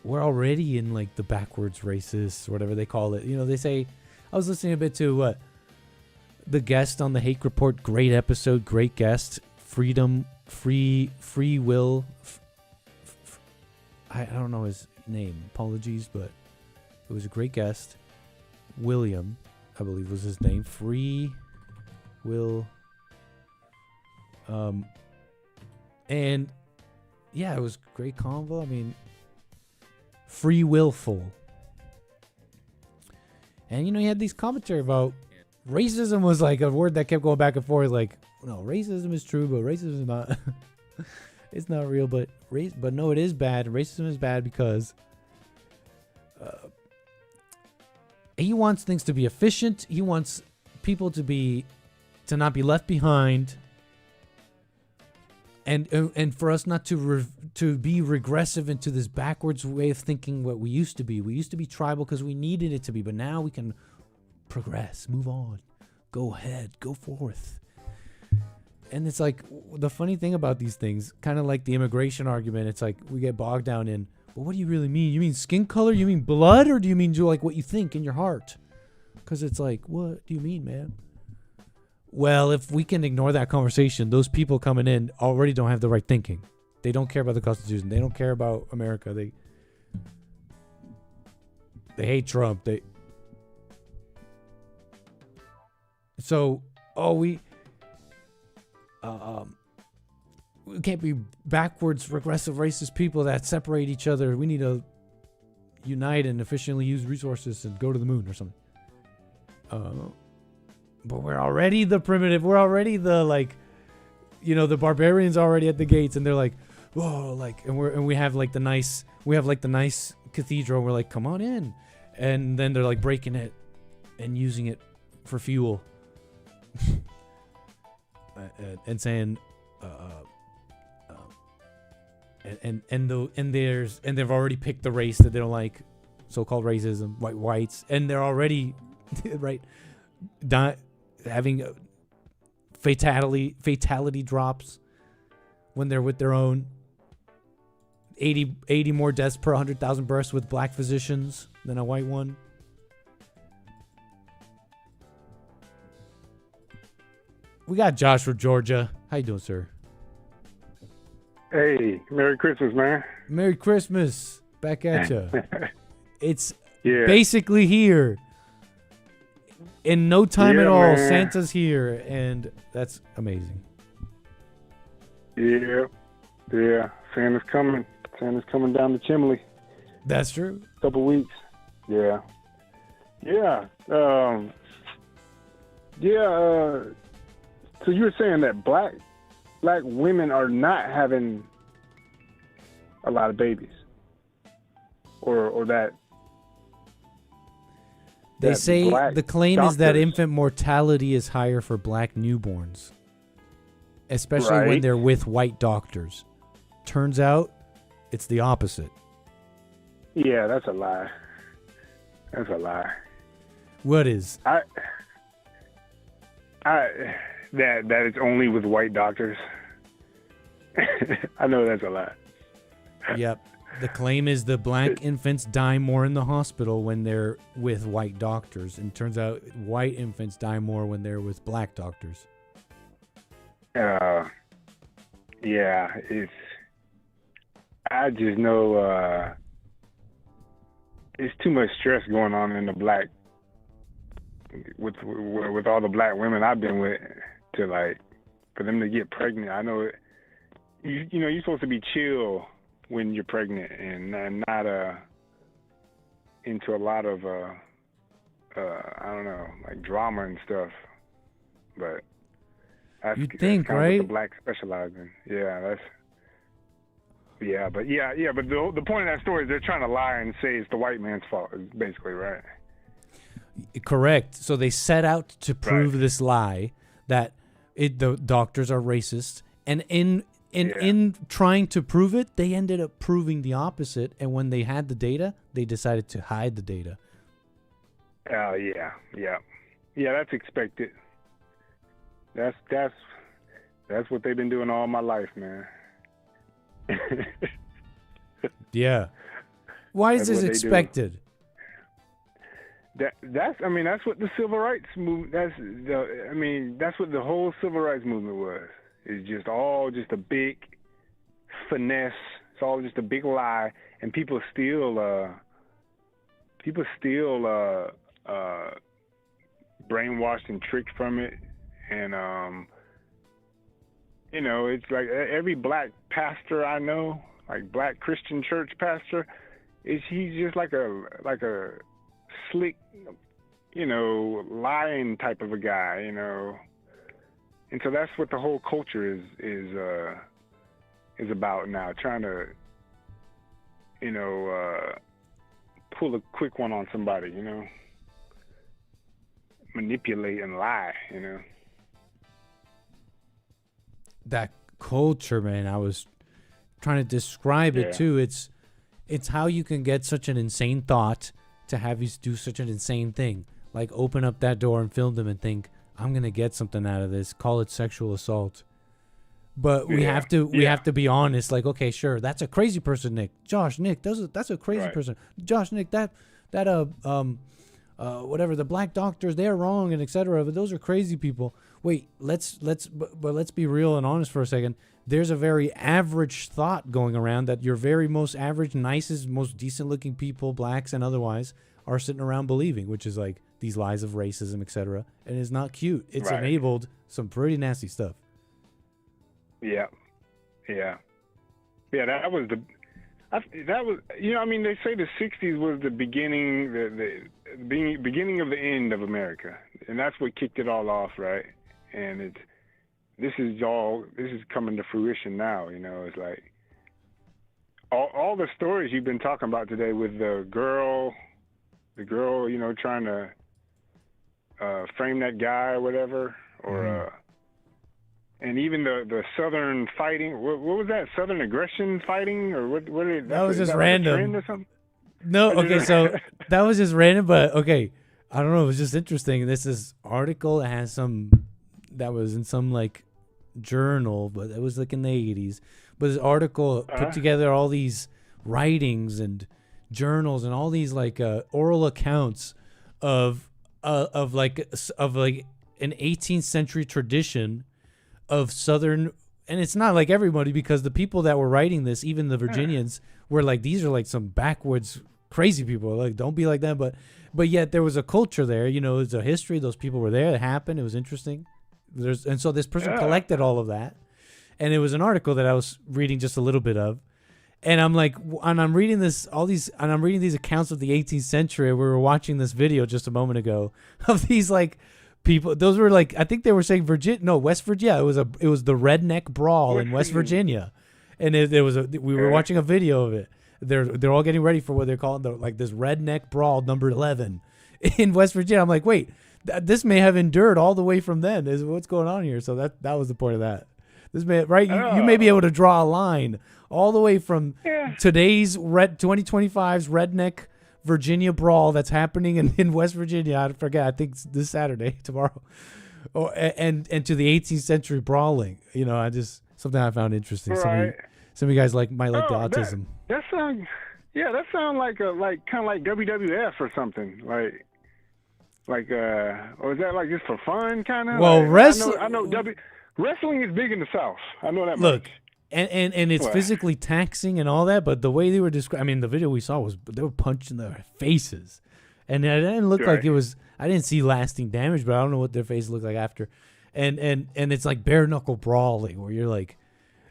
We're already in like the backwards racist, whatever they call it. They say, I was listening a bit to the guest on the Hake Report. Great episode, great guest. Freedom, free will. I don't know his name. Apologies, but it was a great guest. William, I believe was his name. Free will. And yeah, it was great convo. I mean, free willful. And he had these commentary about racism was like a word that kept going back and forth. Like, no, racism is true, but racism is not. It's not real, but no, it is bad. Racism is bad because he wants things to be efficient. He wants people to not be left behind. And for us not to be regressive into this backwards way of thinking what we used to be. We used to be tribal because we needed it to be, but now we can progress, move on, go ahead, go forth. And it's like the funny thing about these things, kind of like the immigration argument, it's like we get bogged down in, well, what do you really mean? You mean skin color? You mean blood? Or do you mean like what you think in your heart? Because it's like, what do you mean, man? Well, if we can ignore that conversation, those people coming in already don't have the right thinking. They don't care about the Constitution. They don't care about America. They hate Trump. We can't be backwards, regressive, racist people that separate each other. We need to unite and efficiently use resources and go to the moon or something. But we're already the primitive. We're already the the barbarians already at the gates, and they're like, whoa, and we have the nice cathedral. We're like, come on in, and then they're like breaking it and using it for fuel, and saying, and they've already picked the race that they don't like, so-called racism, whites, and they're already right, having fatality drops when they're with their own. 80 more deaths per 100,000 births with black physicians than a white one. We got Josh from Georgia. How you doing, sir? Hey, Merry Christmas, man. Merry Christmas. Back at you. It's basically here. In no time at all, man. Santa's here, and that's amazing. Yeah. Santa's coming. Santa's coming down the chimney. That's true. Couple weeks. Yeah. So you were saying that black women are not having a lot of babies, or that. They say the claim is that infant mortality is higher for black newborns, especially when they're with white doctors. Turns out it's the opposite. Yeah, that's a lie. What is? That it's only with white doctors. I know that's a lie. Yep. The claim is the black infants die more in the hospital when they're with white doctors. And it turns out white infants die more when they're with black doctors. I just know it's too much stress going on in the black with all the black women I've been with to like for them to get pregnant. I know you know you're supposed to be chill when you're pregnant and not into a lot of I don't know, like drama and stuff. But that's, You think, kind of right? what the blacks specialize in. But the point of that story is they're trying to lie and say it's the white man's fault, is basically, right? Correct. So they set out to prove this lie that the doctors are racist, and in trying to prove it, they ended up proving the opposite. And when they had the data, they decided to hide the data. Yeah. That's expected. That's what they've been doing all my life, man. Yeah. Why is this expected? That's what the civil rights movement. That's what the whole civil rights movement was. It's just all just a big finesse. It's all just a big lie, and people still brainwashed and tricked from it. And it's like every black pastor I know, like black Christian church pastor, he's just like a slick, lying type of a guy, And so that's what the whole culture is about now, trying to, pull a quick one on somebody, manipulate and lie, That culture, man, I was trying to describe it too. It's how you can get such an insane thought to have you do such an insane thing, like open up that door and film them and think, I'm gonna get something out of this. Call it sexual assault. But we have to be honest. Like, okay, sure, that's a crazy person, Nick. Josh, Nick, that's a crazy person. Josh, Nick, whatever, the black doctors, they're wrong and etc. But those are crazy people. Wait, let's be real and honest for a second. There's a very average thought going around that your very most average, nicest, most decent looking people, blacks and otherwise, are sitting around believing, which is like these lies of racism, etc. And it's not cute. It's enabled some pretty nasty stuff. Yeah. That was they say the '60s was the beginning, the beginning of the end of America, and that's what kicked it all off, right? And this is coming to fruition now. It's like all the stories you've been talking about today with the girl, trying to frame that guy or whatever, or and even the Southern fighting. What was that? Southern aggression fighting, or what? That was just random. Or something? No, okay, so that was just random, but okay, I don't know. It was just interesting. This is article that has that was in some like journal, but it was like in the 80s. But this article put together all these writings and journals and all these like oral accounts of like an 18th century tradition of Southern, and it's not like everybody, because the people that were writing this, even the Virginians, were like, these are like some backwoods crazy people, like don't be like them, but yet there was a culture there, it's a history, those people were there, it happened, it was interesting. And so this person collected all of that, and it was an article that I was reading just a little bit of, and I'm like, and I'm reading these accounts of the 18th century. We were watching this video just a moment ago of these like people. Those were like, I think they were saying West Virginia. It was the redneck brawl in West Virginia, and we were watching a video of it. They're all getting ready for what they're calling this redneck brawl number 11 in West Virginia. I'm like, wait, this may have endured all the way from then. Is what's going on here? So that was the point of that. This may you may be able to draw a line all the way from today's 2025's redneck Virginia brawl that's happening in West Virginia. I forget. I think it's this Saturday, tomorrow. Oh, and to the 18th century brawling. Something I found interesting. Right. Some of you guys might like the autism. That sounds like kind of like WWF or something. Or is that like just for fun kind of? Well, wrestling. I know wrestling is big in the South. I know that. Look, and it's What? physically taxing and all that, but the way they were describing, I mean, the video we saw was they were punching their faces, and it didn't look like it was. I didn't see lasting damage, but I don't know what their face looked like after, and it's like bare knuckle brawling where you're like,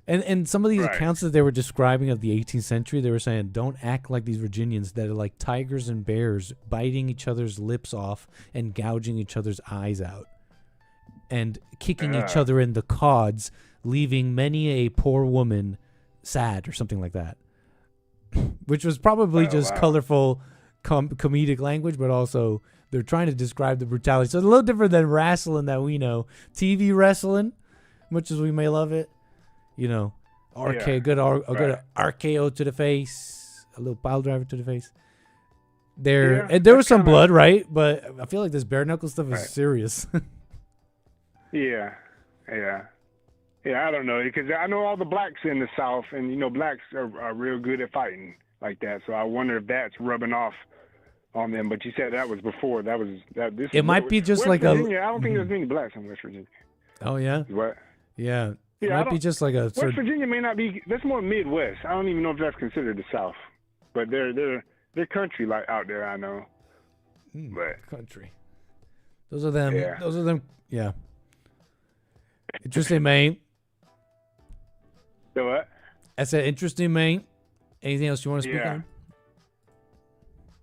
and some of these accounts that they were describing of the 18th century, they were saying don't act like these Virginians that are like tigers and bears biting each other's lips off and gouging each other's eyes out, and kicking each other in the cods, leaving many a poor woman sad or something like that, which was probably just colorful comedic language, but also they're trying to describe the brutality. So it's a little different than wrestling that we know. TV wrestling, much as we may love it, you know, good RKO to the face, a little pile driver to the face. And there was some blood, right? But I feel like this bare knuckle stuff is serious. Yeah. I don't know, because I know all the blacks in the South, and you know, blacks are real good at fighting like that. So I wonder if that's rubbing off on them. But you said that was before. This might be just West like Virginia, I don't think there's many blacks in West Virginia. Oh yeah. What? Yeah. It might be just like a. West Virginia may not be. That's more Midwest. I don't even know if that's considered the South, but they're country like out there. I know. But country. Those are them. Yeah. Those are them. Yeah. Interesting, man. So what? I said interesting, man. Anything else you want to speak on?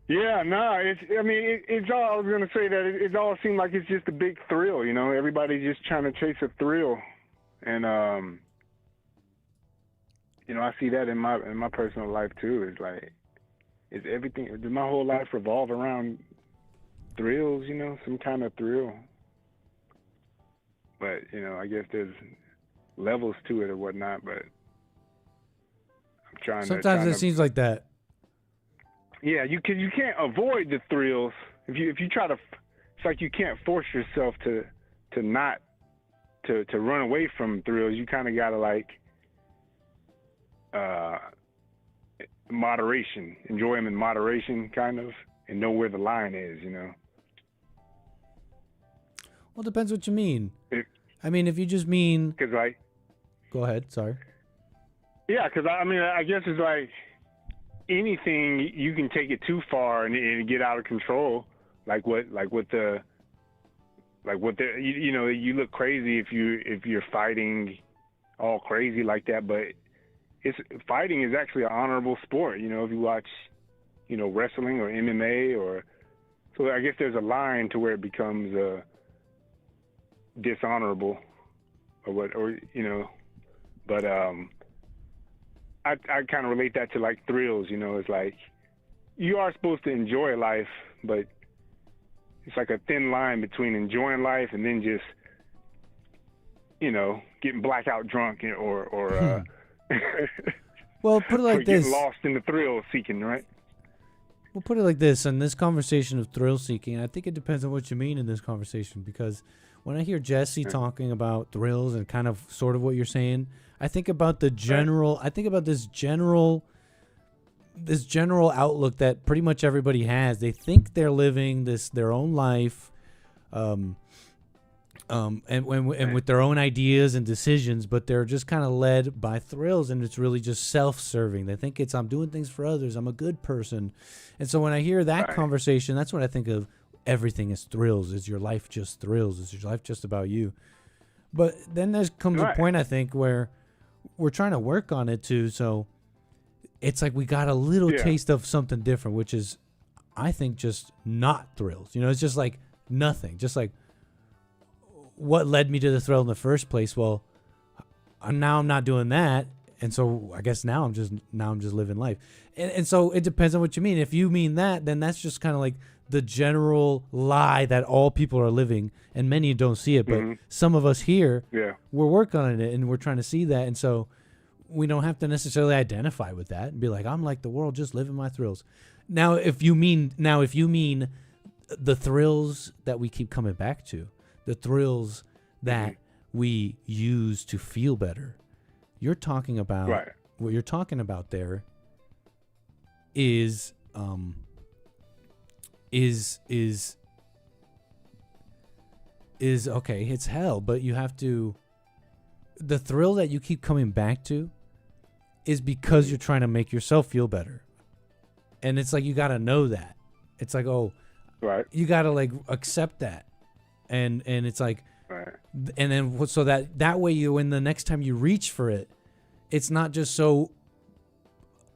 Yeah, no, it's all, I was going to say that it all seemed like it's just a big thrill, you know, everybody's just trying to chase a thrill. And, you know, I see that in my personal life too. It's like, is everything, does my whole life revolve around thrills, you know, some kind of thrill? But, you know, I guess there's levels to it or whatnot, but I'm trying Sometimes it seems like that. Yeah, you can't avoid the thrills. If you try to, it's like you can't force yourself to not to run away from thrills. You kind of gotta like moderation, enjoy them in moderation, kind of, and know where the line is. You know. Well, it depends what you mean. I mean, if you just mean, because like, go ahead. Sorry. Yeah, because I mean, I guess it's like anything you can take it too far and get out of control. You know, you look crazy if you're fighting all crazy like that. But fighting is actually an honorable sport. You know, if you watch, you know, wrestling or MMA so I guess there's a line to where it becomes dishonorable or you know, but I kind of relate that to like thrills, you know. It's like you are supposed to enjoy life, but it's like a thin line between enjoying life and then just, you know, getting blackout drunk or well, put it like or this. Getting lost in the thrill seeking, right? We'll put it like this. In this conversation of thrill seeking, I think it depends on what you mean in this conversation, because when I hear Jesse talking about thrills and kind of sort of what you're saying, I think about the general. I think about this general outlook that pretty much everybody has. They think they're living their own life, and with their own ideas and decisions, but they're just kind of led by thrills, and it's really just self-serving. They think I'm doing things for others. I'm a good person, and so when I hear that conversation, that's what I think of. Everything is thrills. Is your life just thrills? Is your life just about you? But then there comes a point, I think, where we're trying to work on it too. So it's like we got a little taste of something different, which is, I think, just not thrills. You know, it's just like nothing. Just like what led me to the thrill in the first place. Well, now I'm not doing that, and so I guess now I'm just living life. And so it depends on what you mean. If you mean that, then that's just kind of like the general lie that all people are living, and many don't see it, but some of us here, we're working on it and we're trying to see that, and so we don't have to necessarily identify with that and be like, I'm like the world, just living my thrills. Now, if you mean the thrills that we keep coming back to, the thrills that we use to feel better, you're talking about what you're talking about there is okay, it's hell, but you have to, the thrill that you keep coming back to, is because you're trying to make yourself feel better. And it's like, you got to know that. It's like, oh, right. You got to like accept that. And it's like, right. And then so that way you, when the next time you reach for it, it's not just so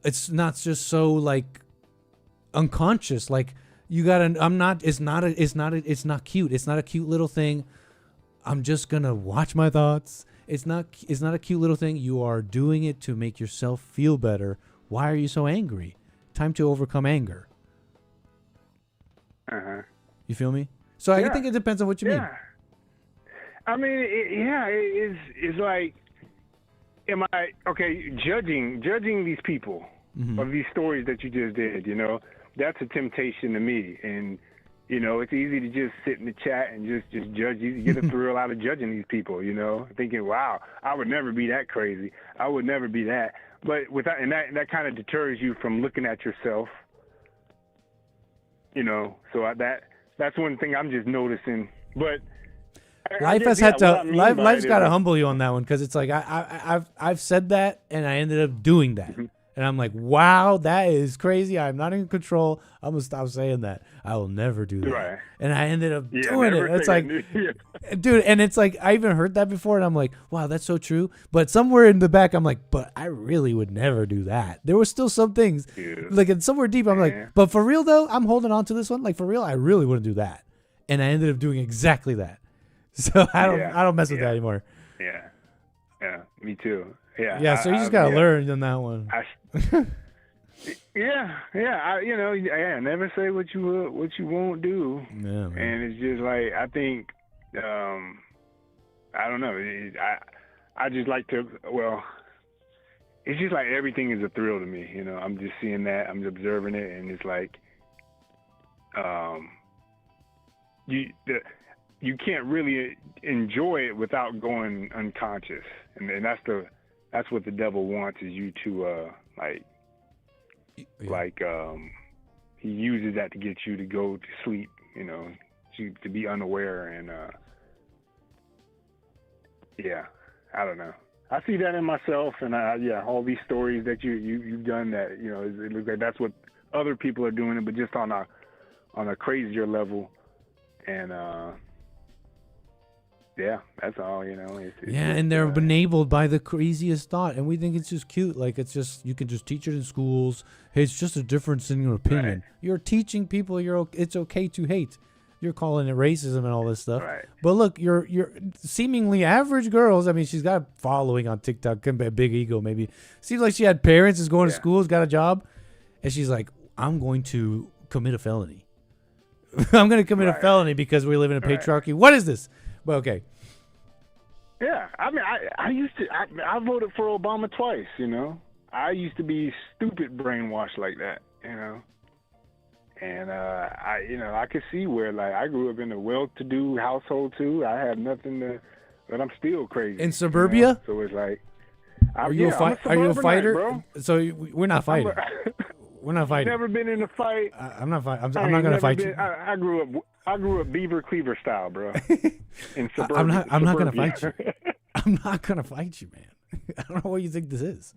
like unconscious. Like you gotta, it's not cute. It's not a cute little thing. I'm just gonna watch my thoughts. It's not a cute little thing. You are doing it to make yourself feel better. Why are you so angry? Time to overcome anger. You feel me? So I think it depends on what you mean. I mean, it's like, am I okay? Judging these people of these stories that you just did, you know, that's a temptation to me. And you know, it's easy to just sit in the chat and just judge. You get a thrill out of judging these people, you know, thinking, wow, I would never be that crazy. I would never be that. But without, and that kind of deters you from looking at yourself, you know. So that's one thing I'm just noticing. But Life has had to. Life's got to humble you on that one, because it's like I've said that and I ended up doing that, and I'm like, wow, that is crazy. I'm not in control. I'm gonna stop saying that. I will never do that. Right. And I ended up doing it. It's like, dude, and it's like I even heard that before, and I'm like, wow, that's so true. But somewhere in the back, I'm like, but I really would never do that. There were still some things, like, and somewhere deep, I'm like, but for real though, I'm holding on to this one. Like for real, I really wouldn't do that, and I ended up doing exactly that. So I don't mess with that anymore. Yeah, me too. Yeah. So you just gotta learn on that one. Never say what you won't do. Yeah, man. And it's just like, I think, I don't know. I just like to. Well, it's just like everything is a thrill to me. You know, I'm just seeing that. I'm observing it, and it's like, you can't really enjoy it without going unconscious, and that's what the devil wants, is you to he uses that to get you to go to sleep, you know, to be unaware, and I don't know. I see that in myself, and all these stories that you've done, that, you know, it looks like that's what other people are doing, but just on a crazier level, and that's all, you know. And they're enabled by the craziest thought, and we think it's just cute. Like, it's just, you can just teach it in schools. It's just a difference in your opinion. Right. You're teaching people it's okay to hate. You're calling it racism and all this stuff. Right. But look, you're seemingly average girls. I mean, she's got a following on TikTok, a big ego maybe. Seems like she had parents, is going to school, has got a job, and she's like, I'm going to commit a felony. I'm going to commit a felony because we live in a patriarchy. What is this? But okay. Yeah, I mean, I voted for Obama twice, you know. I used to be stupid brainwashed like that, you know. And I could see where, like, I grew up in a well-to-do household too. I have nothing but I'm still crazy. In suburbia? You know? So it's like, are you a fighter? Bro. So we're not fighting. We're not fighting. Never been in a fight. I'm not fighting. I'm not gonna fight you. I grew up Beaver Cleaver style, bro. In suburbia. I'm not gonna fight you. I'm not gonna fight you, man. I don't know what you think this is.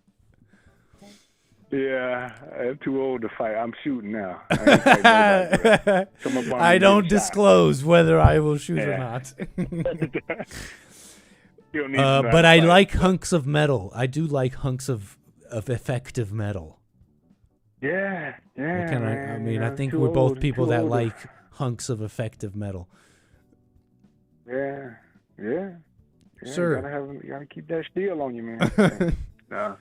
Yeah, I'm too old to fight. I'm shooting now. I don't disclose whether I will shoot or not. But I like hunks of metal. I do like hunks of effective metal. Yeah. I mean, I think we're both people that like hunks of effective metal. Yeah. Sir. You gotta keep that steel on you, man. No.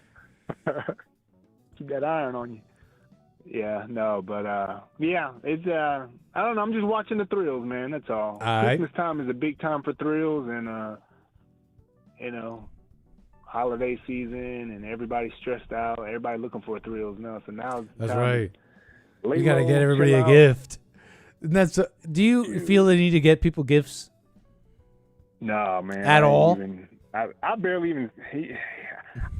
Keep that iron on you. Yeah, no, but it's I don't know. I'm just watching the thrills, man. That's all. Christmas time is a big time for thrills, and you know, holiday season, and everybody's stressed out. Everybody looking for thrills now. So now that's right. You gotta get everybody a gift. And do you feel the need to get people gifts? No, man. At all? I barely even.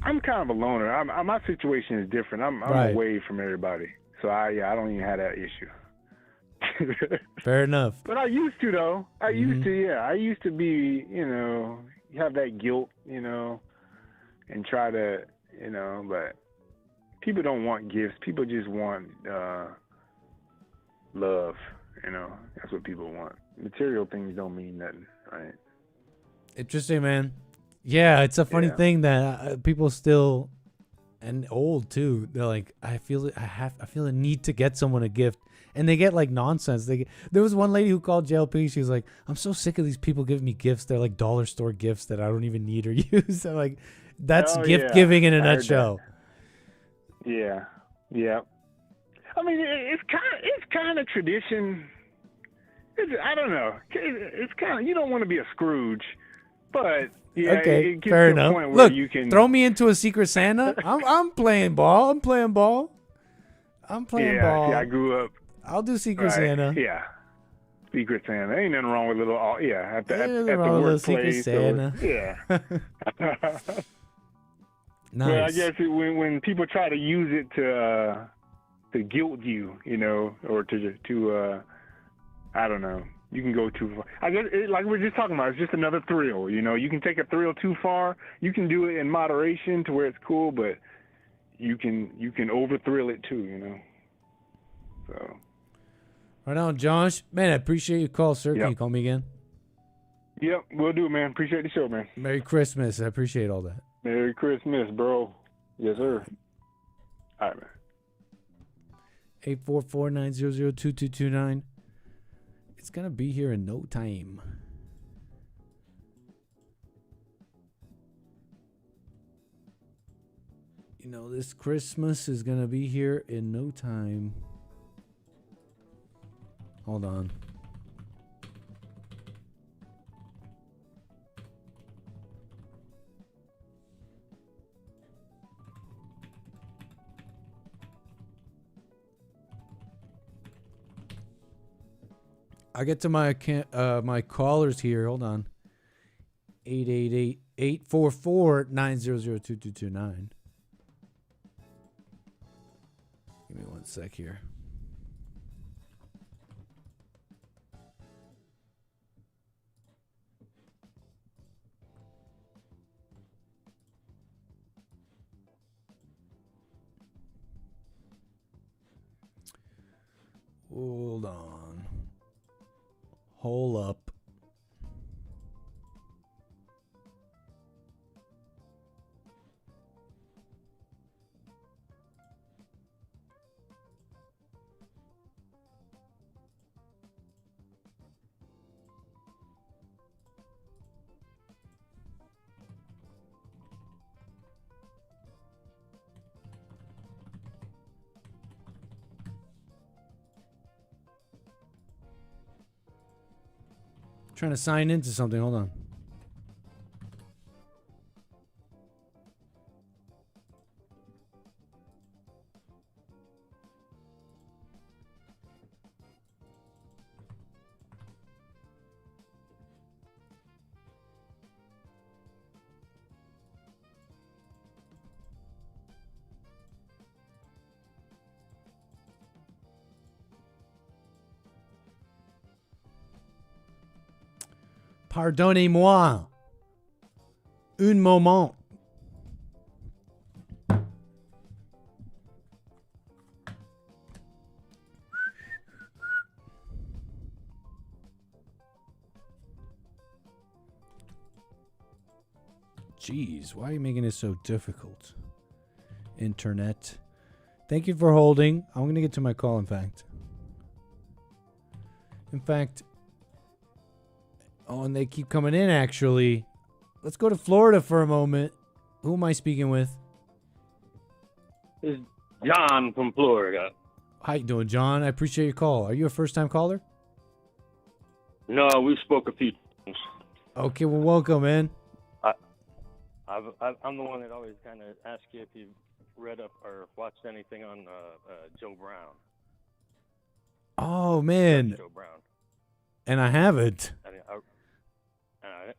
I'm kind of a loner. My situation is different. I'm away from everybody, so I don't even have that issue. Fair enough. But I used to, though. I used to be, you know, have that guilt, you know, and try to, you know, but people don't want gifts. People just want love. You know, that's what people want. Material things don't mean nothing, right? Interesting, man. Yeah, it's a funny thing that people still, and old too. They're like, I feel a need to get someone a gift, and they get like nonsense. There was one lady who called JLP. She was like, I'm so sick of these people giving me gifts. They're like dollar store gifts that I don't even need or use. I'm like, that's gift giving in a nutshell. Yeah, yeah. I mean, it's kind of tradition. I don't know. It's kind of, you don't want to be a Scrooge, but yeah, Okay, it gets fair to enough. a point where Look, you can throw me into a Secret Santa. I'm playing ball. I'm playing ball. Yeah, I grew up. I'll do Secret Right, Santa. Yeah, Secret Santa. Ain't nothing wrong with little. At the Ain't nothing wrong with little workplace. Secret Santa. Yeah. Nice. Well, I guess when people try to use it to guilt you, you know, or to I don't know. You can go too far. I guess, like we were just talking about, it's just another thrill. You know, you can take a thrill too far. You can do it in moderation to where it's cool, but you can over thrill it too. You know. So. Right on, Josh. Man, I appreciate your call, sir. Yep. Can you call me again? Yep, we'll do, man. Appreciate the show, man. Merry Christmas. I appreciate all that. Merry Christmas, bro. Yes, sir. All right, man. 844-900-2229. It's going to be here in no time. You know, this Christmas is going to be here in no time. Hold on. I get to my my callers here. Hold on. 888-844-900-2229. Give me one sec here. Hold on. Hold up. Trying to sign into something. Hold on. Pardonnez-moi. Un moment. Jeez, why are you making it so difficult? Internet. Thank you for holding. I'm going to get to my call, in fact. Oh, and they keep coming in, actually. Let's go to Florida for a moment. Who am I speaking with? It's John from Florida. How you doing, John? I appreciate your call. Are you a first-time caller? No, we spoke a few times. Okay, well, welcome, man. I'm the one that always kind of asks you if you've read up or watched anything on Joe Brown. Oh, man. Joe Brown. And I haven't.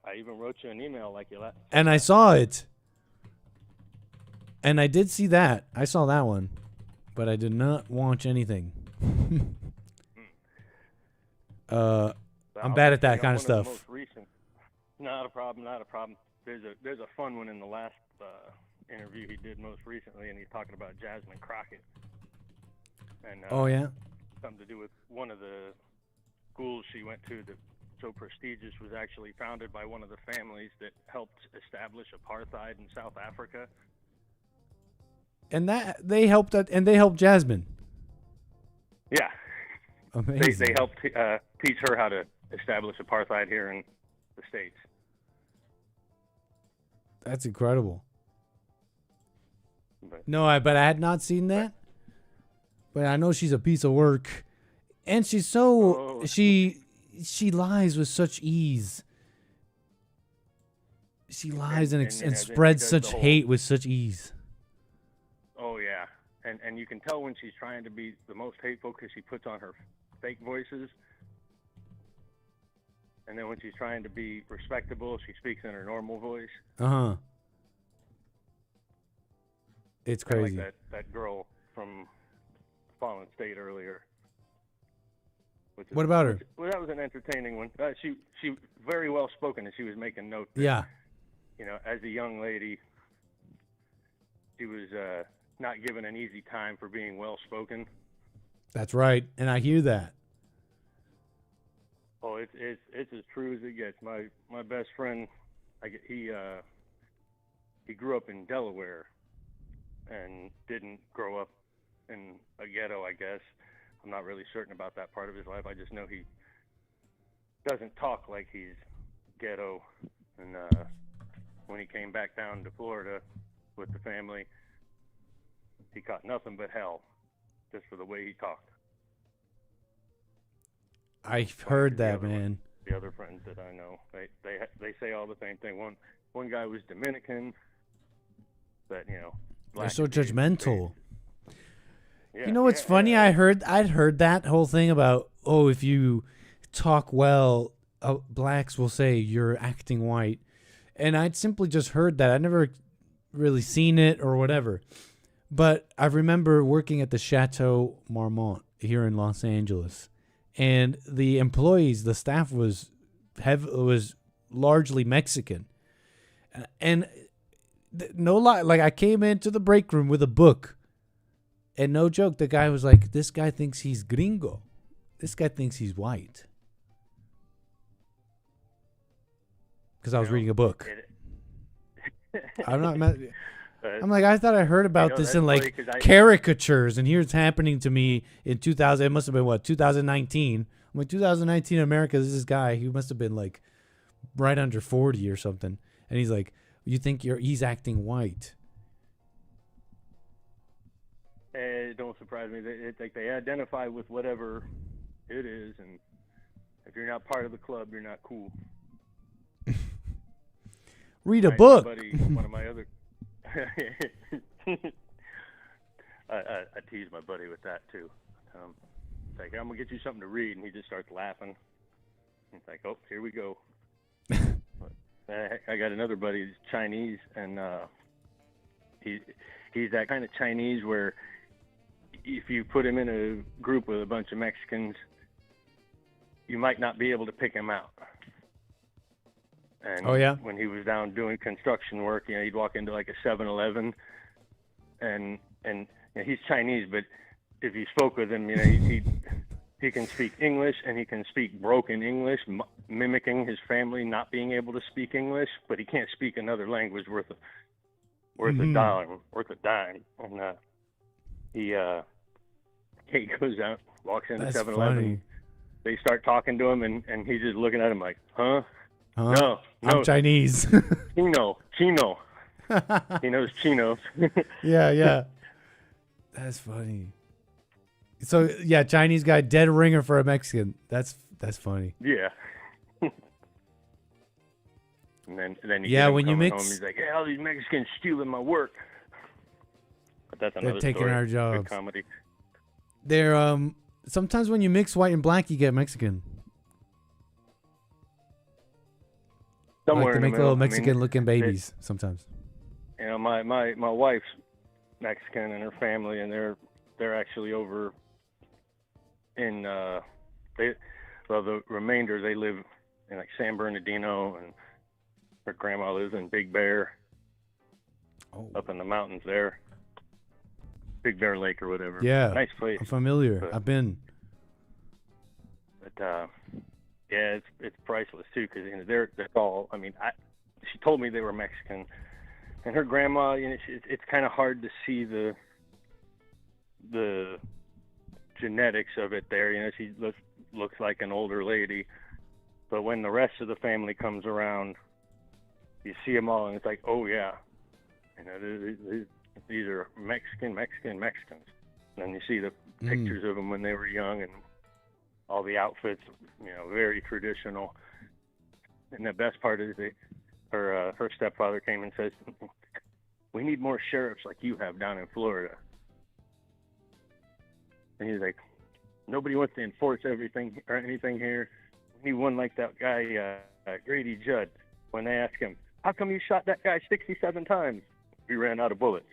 I even wrote you an email like you last. And I saw it. And I did see that. I saw that one. But I did not watch anything. I'm bad at that kind of stuff. Not a problem. There's a fun one in the last interview he did most recently, and he's talking about Jasmine Crockett. And Oh yeah. something to do with one of the schools she went to that so prestigious was actually founded by one of the families that helped establish apartheid in South Africa. And they helped Jasmine. Yeah. Amazing. They helped teach her how to establish apartheid here in the States. That's incredible. But But I had not seen that. But I know she's a piece of work, and she's so she lies with such ease. She lies and spreads such hate with such ease. Oh yeah, and you can tell when she's trying to be the most hateful because she puts on her fake voices, and then when she's trying to be respectable, she speaks in her normal voice. It's Kinda crazy. like that girl from Fallen State earlier. What about her? Well, that was an entertaining one. She very well spoken, and she was making note that, Yeah. you know, as a young lady, she was not given an easy time for being well spoken. That's right, and I hear that. Oh, it's as true as it gets. My best friend, he grew up in Delaware, and didn't grow up in a ghetto, I guess. I'm not really certain about that part of his life. I just know he doesn't talk like he's ghetto. And when he came back down to Florida with the family, he caught nothing but hell just for the way he talked. I've heard that, man. The other friends that I know, they say all the same thing. One guy was Dominican, but you know, They're so judgmental. Yeah, You know what's funny? I'd heard that whole thing about, if you talk well, blacks will say you're acting white. And I'd simply just heard that. I'd never really seen it or whatever. But I remember working at the Chateau Marmont here in Los Angeles. And the employees, the staff was largely Mexican. And no lie, like I came into the break room with a book. And no joke, the guy was like, this guy thinks he's gringo. This guy thinks he's white. Because I was reading a book. I'm like, I thought I heard about this in like caricatures, and here it's happening to me in 2000. It must have been 2019. I'm like, 2019 in America, this is this guy. He must have been like right under 40 or something. And he's like, you think he's acting white. It don't surprise me. They identify with whatever it is, and if you're not part of the club, you're not cool. Read a book. One of my other, I tease my buddy with that too. It's like, I'm gonna get you something to read, and he just starts laughing. It's like, oh, here we go. I got another buddy who's Chinese, and he's that kind of Chinese where if you put him in a group with a bunch of Mexicans, you might not be able to pick him out. And when he was down doing construction work, you know, he'd walk into like a 7-Eleven, and you know, he's Chinese, but if you spoke with him, you know, he can speak English, and he can speak broken English, mimicking his family not being able to speak English, but he can't speak another language worth a dime. And he goes out, walks into 7-Eleven. They start talking to him, and he's just looking at him like, huh? No, I'm Chinese. Chino. He knows Chino. Yeah. That's funny. So yeah, Chinese guy, dead ringer for a Mexican. That's funny. Yeah. and then when you mix, home, he's like, all these Mexicans stealing my work. But that's another they're taking story. our Good jobs. comedy. They're sometimes when you mix white and black, you get Mexican. Somewhere like they in make the little middle. Mexican-looking babies sometimes. You know, my wife's Mexican and her family, and they're actually over in the remainder they live in like San Bernardino, and her grandma lives in Big Bear. up in the mountains there. Big Bear Lake or whatever. Yeah. Nice place. I'm familiar. But, I've been. But yeah, it's priceless too, because you know they're all. I mean, she told me they were Mexican, and her grandma. You know, it's kind of hard to see the genetics of it there. You know, she looks like an older lady, but when the rest of the family comes around, you see them all, and it's like, oh yeah, you know, these are Mexicans. And then you see the pictures of them when they were young, and all the outfits, you know, very traditional. And the best part is her stepfather came and says, "We need more sheriffs like you have down in Florida." And he's like, "Nobody wants to enforce everything or anything here. We need one like that guy, Grady Judd." When they ask him, "How come you shot that guy 67 times?" "We ran out of bullets."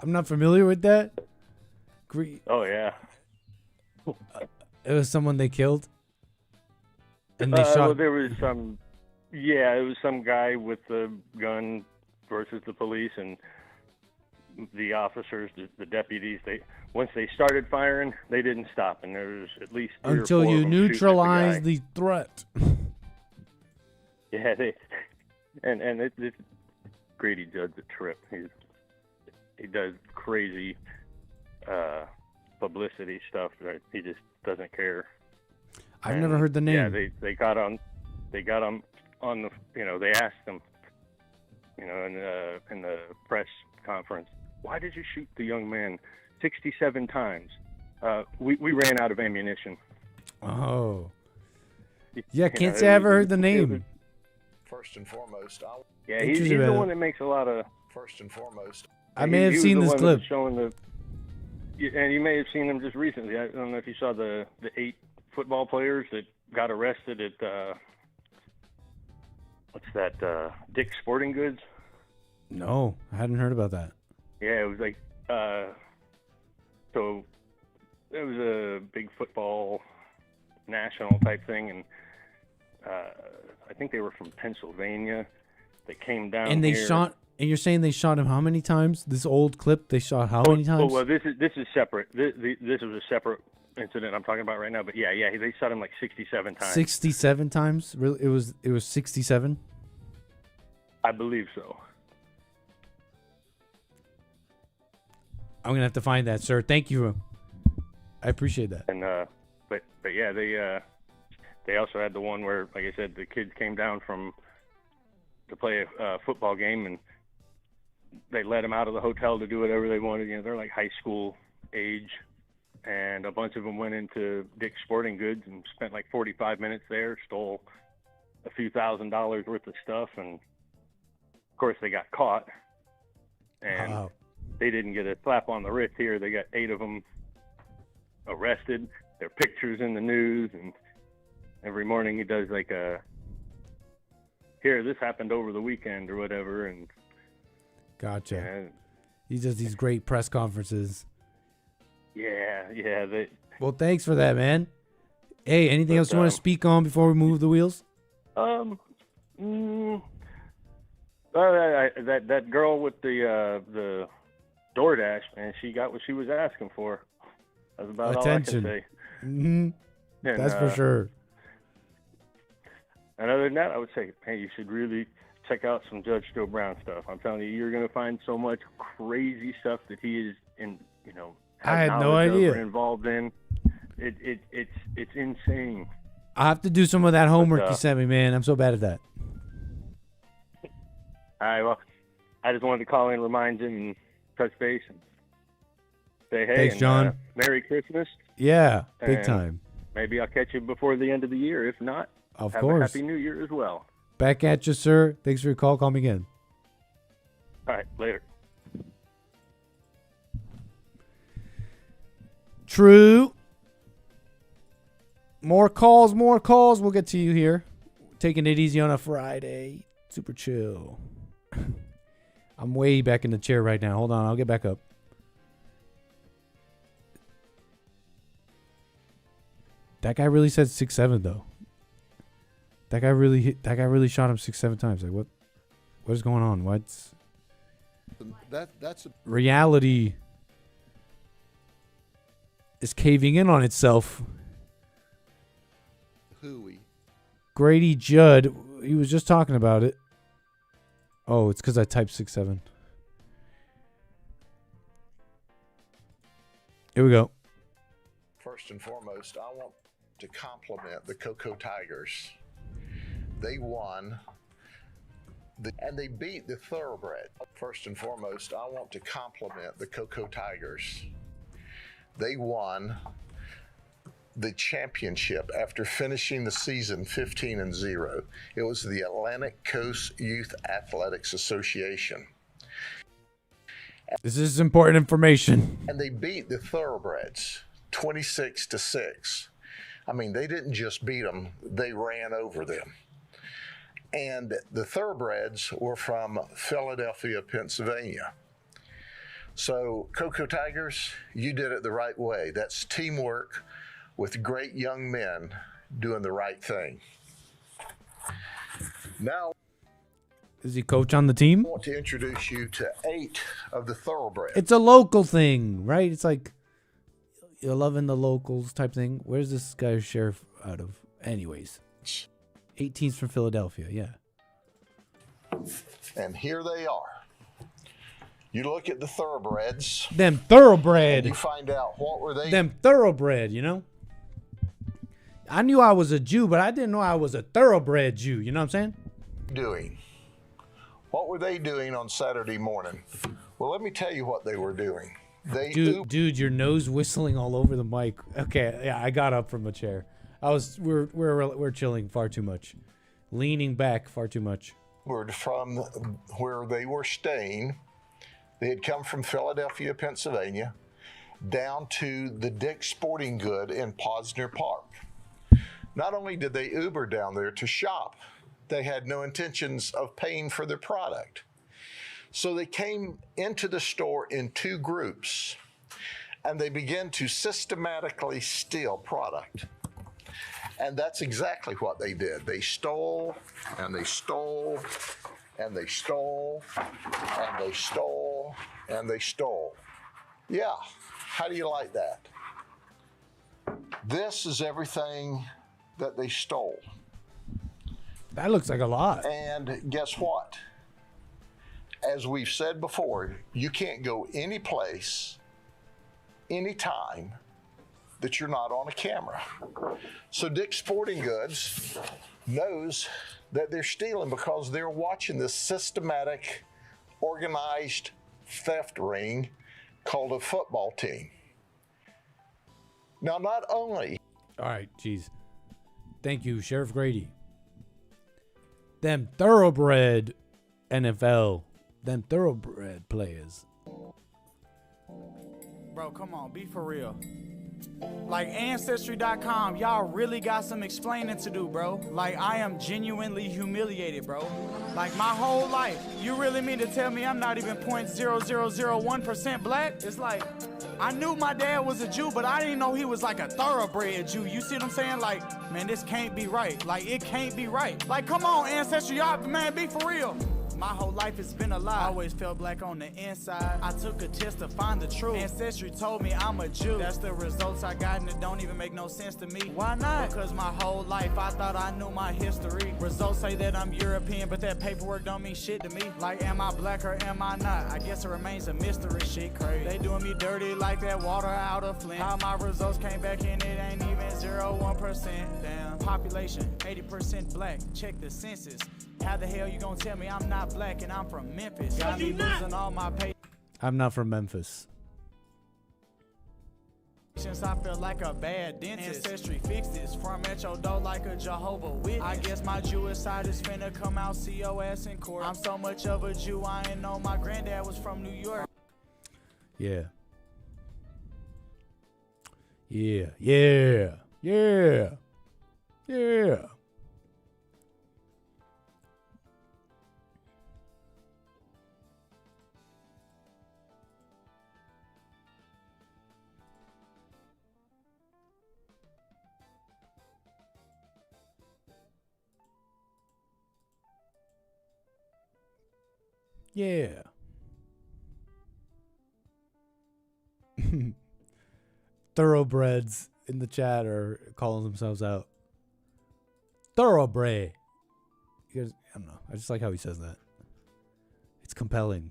I'm not familiar with that. Oh yeah. It was someone they killed, and they shot. Well, there was some. Yeah, it was some guy with a gun versus the police, and the officers, the deputies. Once they started firing, they didn't stop, and there was at least 3 until or 4 you of them neutralize the threat. Yeah, and it's Grady Judd's a trip. He does crazy publicity stuff. Right? He just doesn't care. I've never heard the name. Yeah, they got on on the, you know, they asked him, you know, in the press conference, "Why did you shoot the young man 67 times?" We ran out of ammunition. Oh. Yeah, can't say I ever heard the name. First and foremost, yeah, he's the one that makes a lot of. First and foremost, I may have seen this clip. Showing and you may have seen them just recently. I don't know if you saw the 8 football players that got arrested at what's that? Dick's Sporting Goods. No, I hadn't heard about that. Yeah, it was like so. It was a big football national type thing, and I think they were from Pennsylvania. They came down and they here. shot. And you're saying they shot him how many times? This old clip, they shot how many times? Well, this is separate. This was a separate incident I'm talking about right now. But yeah, they shot him like 67 times. 67 times? Really? It was 67? I believe so. I'm gonna have to find that, sir. Thank you. I appreciate that. And but yeah, they also had the one where, like I said, the kids came down to play a football game, and they let them out of the hotel to do whatever they wanted. You know, they're like high school age, and a bunch of them went into Dick's Sporting Goods and spent like 45 minutes there, stole a few $1,000s worth of stuff, and of course they got caught. And they didn't get a slap on the wrist here. They got 8 of them arrested. Their pictures in the news, and every morning he does like here, this happened over the weekend or whatever, and gotcha. Yeah, He does these great press conferences. Yeah. Well, thanks for that, man. Hey, anything else you want to speak on before we move the wheels? That girl with the DoorDash, man, she got what she was asking for. That's about Attention. all I can say. Mm-hmm. That's for sure. And other than that, I would say, hey, you should really check out some Judge Joe Brown stuff. I'm telling you, you're going to find so much crazy stuff that he is I had no knowledge of idea. or involved in. It's insane. I have to do some of that homework you sent me, man. I'm so bad at that. All right, well, I just wanted to call in, remind him, and touch base, and say hey. Thanks, and, John. Merry Christmas. Yeah, big And time. Maybe I'll catch you before the end of the year. If not, Of have course. a Happy New Year as well. Back at you, sir. Thanks for your call. Call me again. All right, later. True. More calls. We'll get to you here. Taking it easy on a Friday. Super chill. I'm way back in the chair right now. Hold on. I'll get back up. That guy really said 6'7", though. That guy really shot him 6-7 times. Like, what is going on? That's a Reality is caving in on itself. hooey. Grady Judd, he was just talking about it. Oh, it's because I typed 6-7. Here we go. First and foremost, I want to compliment the Cocoa Tigers. They won, and they beat the Thoroughbred. First and foremost, I want to compliment the Cocoa Tigers. They won the championship after finishing the season 15-0. It was the Atlantic Coast Youth Athletics Association. This is important information. And they beat the Thoroughbreds 26-6. I mean, they didn't just beat them, they ran over them. And the Thoroughbreds were from Philadelphia, Pennsylvania. So, Cocoa Tigers, you did it the right way. That's teamwork with great young men doing the right thing. Now, is he coach on the team? I want to introduce you to 8 of the Thoroughbreds. It's a local thing, right? It's like you're loving the locals type thing. Where's this guy sheriff out of? Anyways, 18's from Philadelphia, yeah. And here they are. You look at the Thoroughbreds. Them thoroughbred. And you find out what were they. Them thoroughbred, you know? I knew I was a Jew, but I didn't know I was a thoroughbred Jew. You know what I'm saying? Doing. What were they doing on Saturday morning? Well, let me tell you what they were doing. Dude, your nose whistling all over the mic. Okay, yeah, I got up from a chair. We're chilling far too much, leaning back far too much. From where they were staying, they had come from Philadelphia, Pennsylvania, down to the Dick's Sporting Good in Posner Park. Not only did they Uber down there to shop, they had no intentions of paying for their product. So they came into the store in 2 groups, and they began to systematically steal product. And that's exactly what they did. They stole, and they stole, and they stole, and they stole, and they stole. Yeah, how do you like that? This is everything that they stole. That looks like a lot. And guess what? As we've said before, you can't go any place, anytime, that you're not on a camera. So Dick's Sporting Goods knows that they're stealing because they're watching this systematic, organized theft ring called a football team. Now, not only... All right, geez. Thank you, Sheriff Grady. Them thoroughbred NFL. Them thoroughbred players. Bro, come on, be for real. Like Ancestry.com, y'all really got some explaining to do, bro. Like, I am genuinely humiliated, bro. Like, my whole life, you really mean to tell me I'm not even 0.0001% black? It's like, I knew my dad was a Jew, but I didn't know he was like a thoroughbred Jew. You see what I'm saying? Like, man, this can't be right. Like, it can't be right. Like, come on, Ancestry, y'all, man, be for real. My whole life has been a lie. I always felt black on the inside. I took a test to find the truth. Ancestry told me I'm a Jew. That's the results I got, and it don't even make no sense to me. Why not? Because my whole life I thought I knew my history. Results say that I'm European, but that paperwork don't mean shit to me. Like, am I black or am I not? I guess it remains a mystery. Shit crazy. They doing me dirty like that water out of Flint. How my results came back and it ain't even 0.1%. Damn. Population 80% black. Check the census. How the hell you gonna tell me I'm not black and I'm from Memphis? Got me losing all my patience. I'm not from Memphis. Since I feel like a bad dentist. Ancestry fixed this. From at your door like a Jehovah Witness. I guess my Jewish side is finna come out, see your ass in court. I'm so much of a Jew, I ain't know my granddad was from New York. Yeah. Yeah. Yeah. Yeah. Yeah. Yeah. Thoroughbreds in the chat are calling themselves out. Thoroughbred. I don't know. I just like how he says that. It's compelling.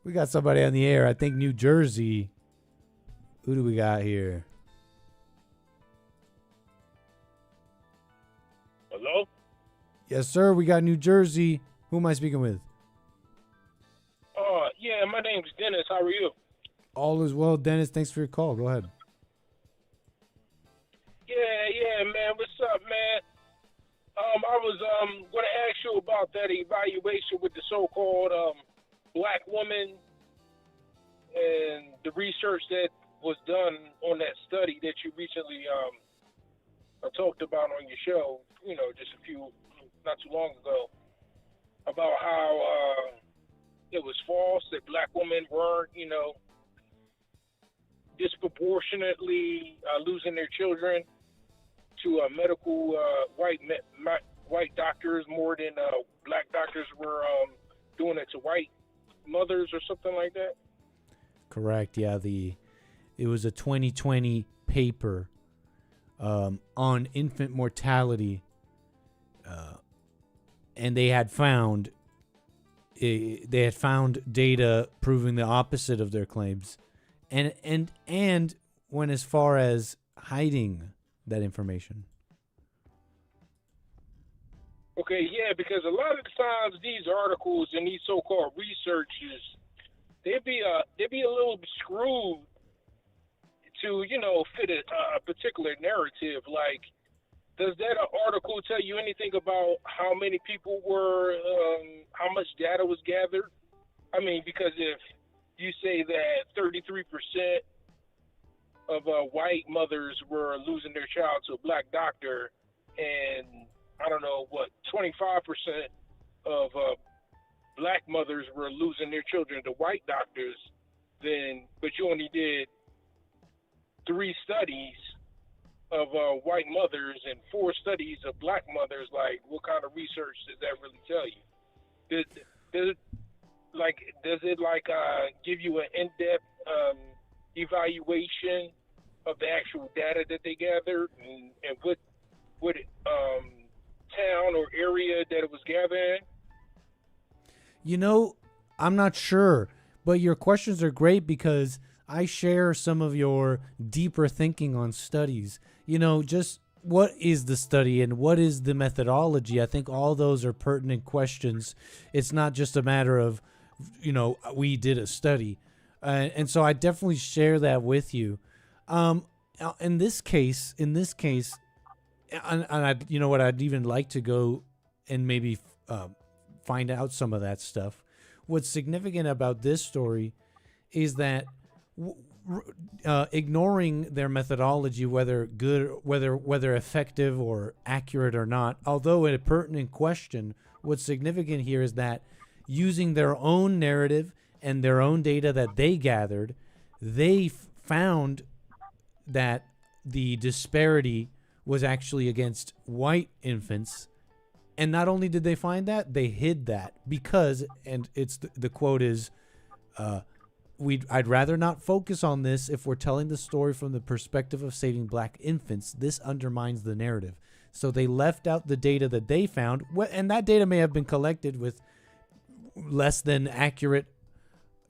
We got somebody on the air. I think New Jersey. Who do we got here? Hello? Yes, sir. We got New Jersey. Who am I speaking with? Yeah, my name's Dennis. How are you? All is well, Dennis. Thanks for your call. Go ahead. Yeah, man. What's up, man? I was going to ask you about that evaluation with the so-called black woman and the research that was done on that study that you recently talked about on your show, just not too long ago, about how it was false that black women weren't, disproportionately losing their children to medical white doctors more than black doctors were doing it to white mothers or something like that. Correct. Yeah, it was a 2020 paper on infant mortality, and they had found data proving the opposite of their claims, and went as far as hiding that information. Okay, yeah, because a lot of the times these articles and these so-called researches, they'd be a little screwed to fit a particular narrative. Like, does that article tell you anything about how many people were, how much data was gathered? I mean, because if you say that 33% of white mothers were losing their child to a black doctor, and I don't know what 25% of black mothers were losing their children to white doctors, but you only did 3 studies of white mothers and 4 studies of black mothers. Like, what kind of research does that really tell you? Does it give you an in-depth evaluation of the actual data that they gathered and what town or area that it was gathered in? I'm not sure, but your questions are great because I share some of your deeper thinking on studies. Just what is the study and what is the methodology? I think all those are pertinent questions. It's not just a matter of, we did a study. And so I definitely share that with you. In this case, and I'd even like to go and maybe find out some of that stuff. What's significant about this story is that ignoring their methodology, whether good, whether effective or accurate or not, although a pertinent question, what's significant here is that using their own narrative and their own data that they gathered, they found that the disparity was actually against white infants. And not only did they find that, they hid that because, and it's the quote is, I'd rather not focus on this if we're telling the story from the perspective of saving black infants. This undermines the narrative. So they left out the data that they found, and that data may have been collected with less than accurate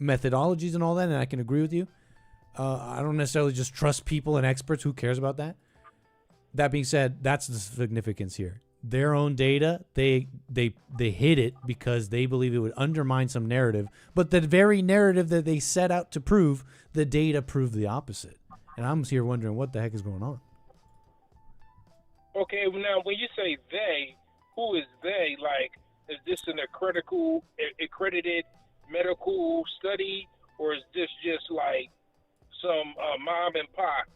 methodologies and all that, and I can agree with you. I don't necessarily just trust people and experts. Who cares about that? That being said, that's the significance here. Their own data, they hid it because they believe it would undermine some narrative. But the very narrative that they set out to prove, the data proved the opposite. And I'm here wondering what the heck is going on. Okay, now when you say they, who is they? Like, is this an accredited medical study, or is this just like some mom and pop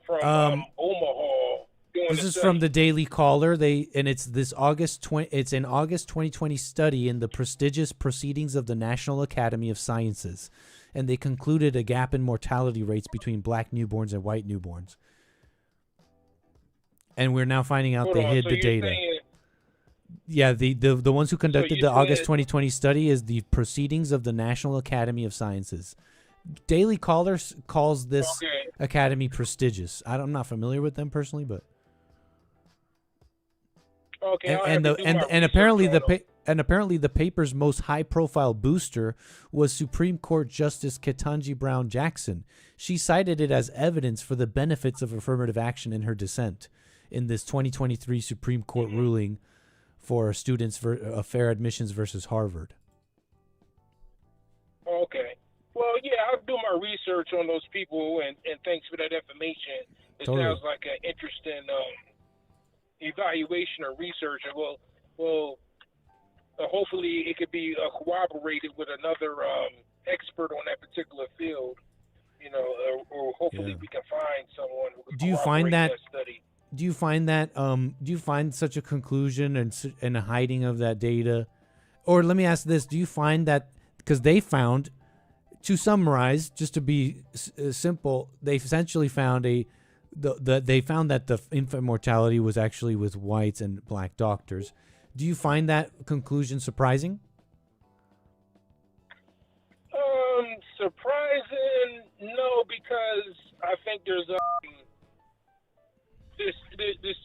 from Omaha? This is from the Daily Caller. It's an August 2020 study in the prestigious Proceedings of the National Academy of Sciences, and they concluded a gap in mortality rates between black newborns and white newborns. And we're now finding out they hid the data. Yeah, the ones who conducted you the August said- 2020 study is the Proceedings of the National Academy of Sciences. Daily Caller calls this Okay. academy prestigious. I'm not familiar with them personally, but Okay, I'll and have the to do my and research apparently on the them. and apparently the paper's most high-profile booster was Supreme Court Justice Ketanji Brown Jackson. She cited it as evidence for the benefits of affirmative action in her dissent in this 2023 Supreme Court ruling for students for fair admissions versus Harvard. Okay. Well, yeah, I'll do my research on those people, and thanks for that information. It Totally. sounds like an interesting evaluation or research. Well, hopefully it could be corroborated with another expert on that particular field, you know, or hopefully we can find someone who can Do you find corroborate that? study. Do you find that? Do you find such a conclusion and a hiding of that data? Or let me ask this: do you find that because they found, to summarize, just to be simple, they essentially found they found that the infant mortality was actually with whites and black doctors. Do you find that conclusion surprising? Surprising? No, because I think there's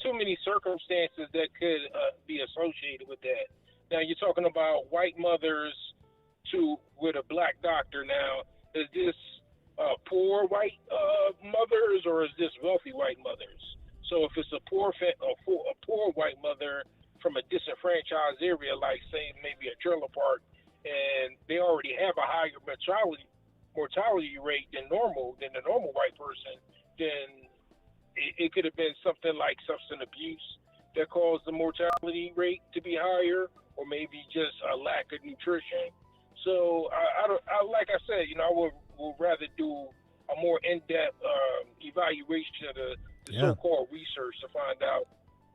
too many circumstances that could be associated with that. Now you're talking about white mothers with a black doctor. Now, is this poor white mothers or is this wealthy white mothers? So if it's a poor white mother from a disenfranchised area, like say maybe a trailer park, and they already have a higher mortality rate than the normal white person, then it could have been something like substance abuse that caused the mortality rate to be higher, or maybe just a lack of nutrition. So I like I said, you know, I would rather do a more in-depth evaluation of the so-called research to find out,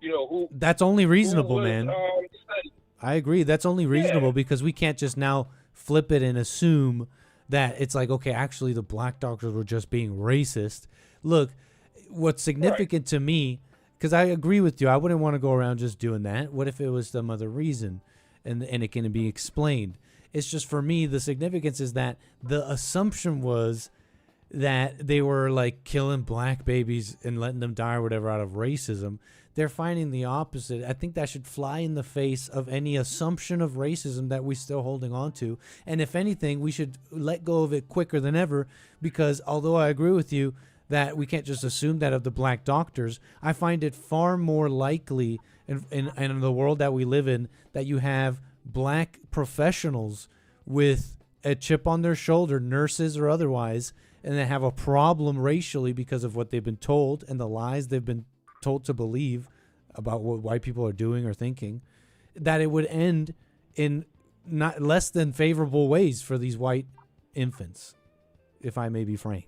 you know, who. That's only reasonable, who was, man. studied. I agree. That's only reasonable because we can't just now flip it and assume that it's like, okay, actually the black doctors were just being racist. Look, what's significant to me, because I agree with you, I wouldn't want to go around just doing that. What if it was some other reason and it can be explained? It's just, for me, the significance is that the assumption was that they were like killing black babies and letting them die or whatever out of racism. They're finding the opposite. I think that should fly in the face of any assumption of racism that we're still holding on to. And if anything, we should let go of it quicker than ever, because although I agree with you that we can't just assume that of the black doctors, I find it far more likely in the world that we live in that you have black professionals with a chip on their shoulder, nurses or otherwise, and they have a problem racially because of what they've been told and the lies they've been told to believe about what white people are doing or thinking, that it would end in not less than favorable ways for these white infants, if I may be frank.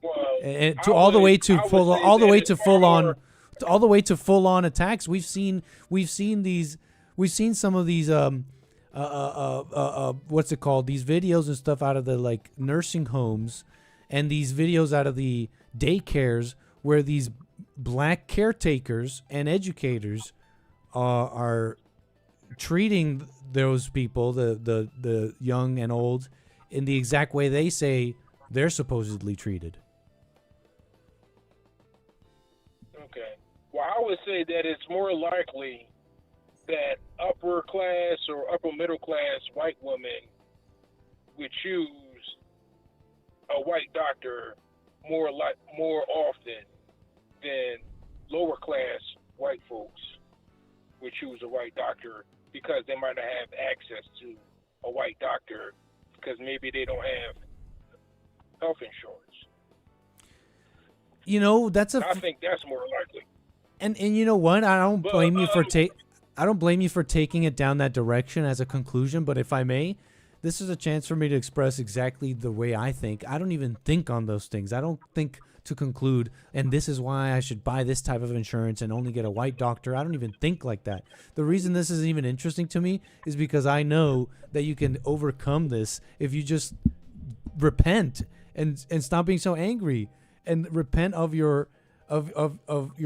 Well, And to all the way to full on attacks. We've seen some of these what's it called? These videos and stuff out of the like nursing homes, and these videos out of the daycares where these black caretakers and educators are treating those people, the young and old, in the exact way they say they're supposedly treated. Okay. Well, I would say that it's more likely that upper class or upper middle class white women would choose a white doctor more often than lower class white folks would choose a white doctor, because they might not have access to a white doctor because maybe they don't have health insurance. You know, I think that's more likely. And you know what? I don't blame you for taking it down that direction as a conclusion, but if I may, this is a chance for me to express exactly the way I think. I don't even think on those things. I don't think to conclude, and this is why I should buy this type of insurance and only get a white doctor. I don't even think like that. The reason this is even interesting to me is because I know that you can overcome this if you just repent and stop being so angry and repent of your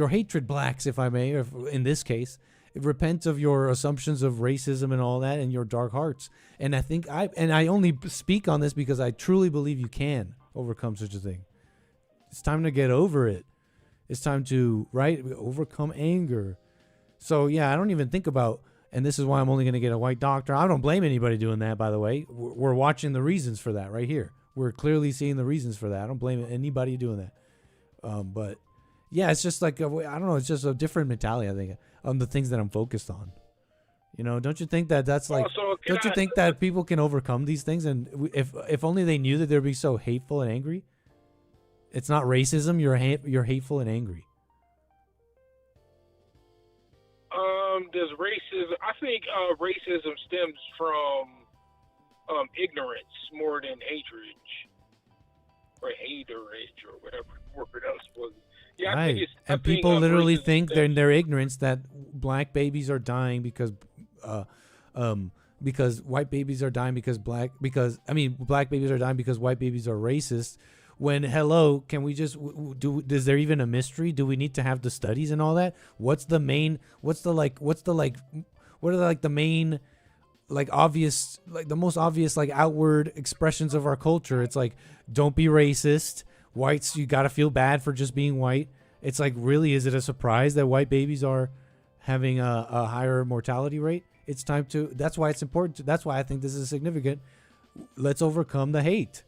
hatred, blacks, if I may, or in this case, repent of your assumptions of racism and all that and your dark hearts. And I think I only speak on this because I truly believe you can overcome such a thing. It's time to get over it. It's time to, right, overcome anger. So yeah, I don't even think about, and this is why I'm only going to get a white doctor. I don't blame anybody doing that, by the way. We're watching the reasons for that right here. We're clearly seeing the reasons for that. I don't blame anybody doing that. But yeah, it's just like, I don't know, it's just a different mentality, I think, on the things that I'm focused on. You know, don't you think that that's like, don't you think that people can overcome these things? And if only they knew that they'd be so hateful and angry. It's not racism, you're hateful and angry. Does racism, I think racism stems from ignorance more than hatred or haterage or whatever word else was. Yeah, I think it's, and people literally think they're in their ignorance that black babies are dying because white babies are dying because black babies are dying because white babies are racist. When hello, can we just is there even a mystery? Do we need to have the studies and all that? What are the main like obvious, like the most obvious like outward expressions of our culture? It's like, don't be racist. Whites, you got to feel bad for just being white. It's like, really, is it a surprise that white babies are having a higher mortality rate? It's time to, that's why it's important. That's why I think this is significant. Let's overcome the hate.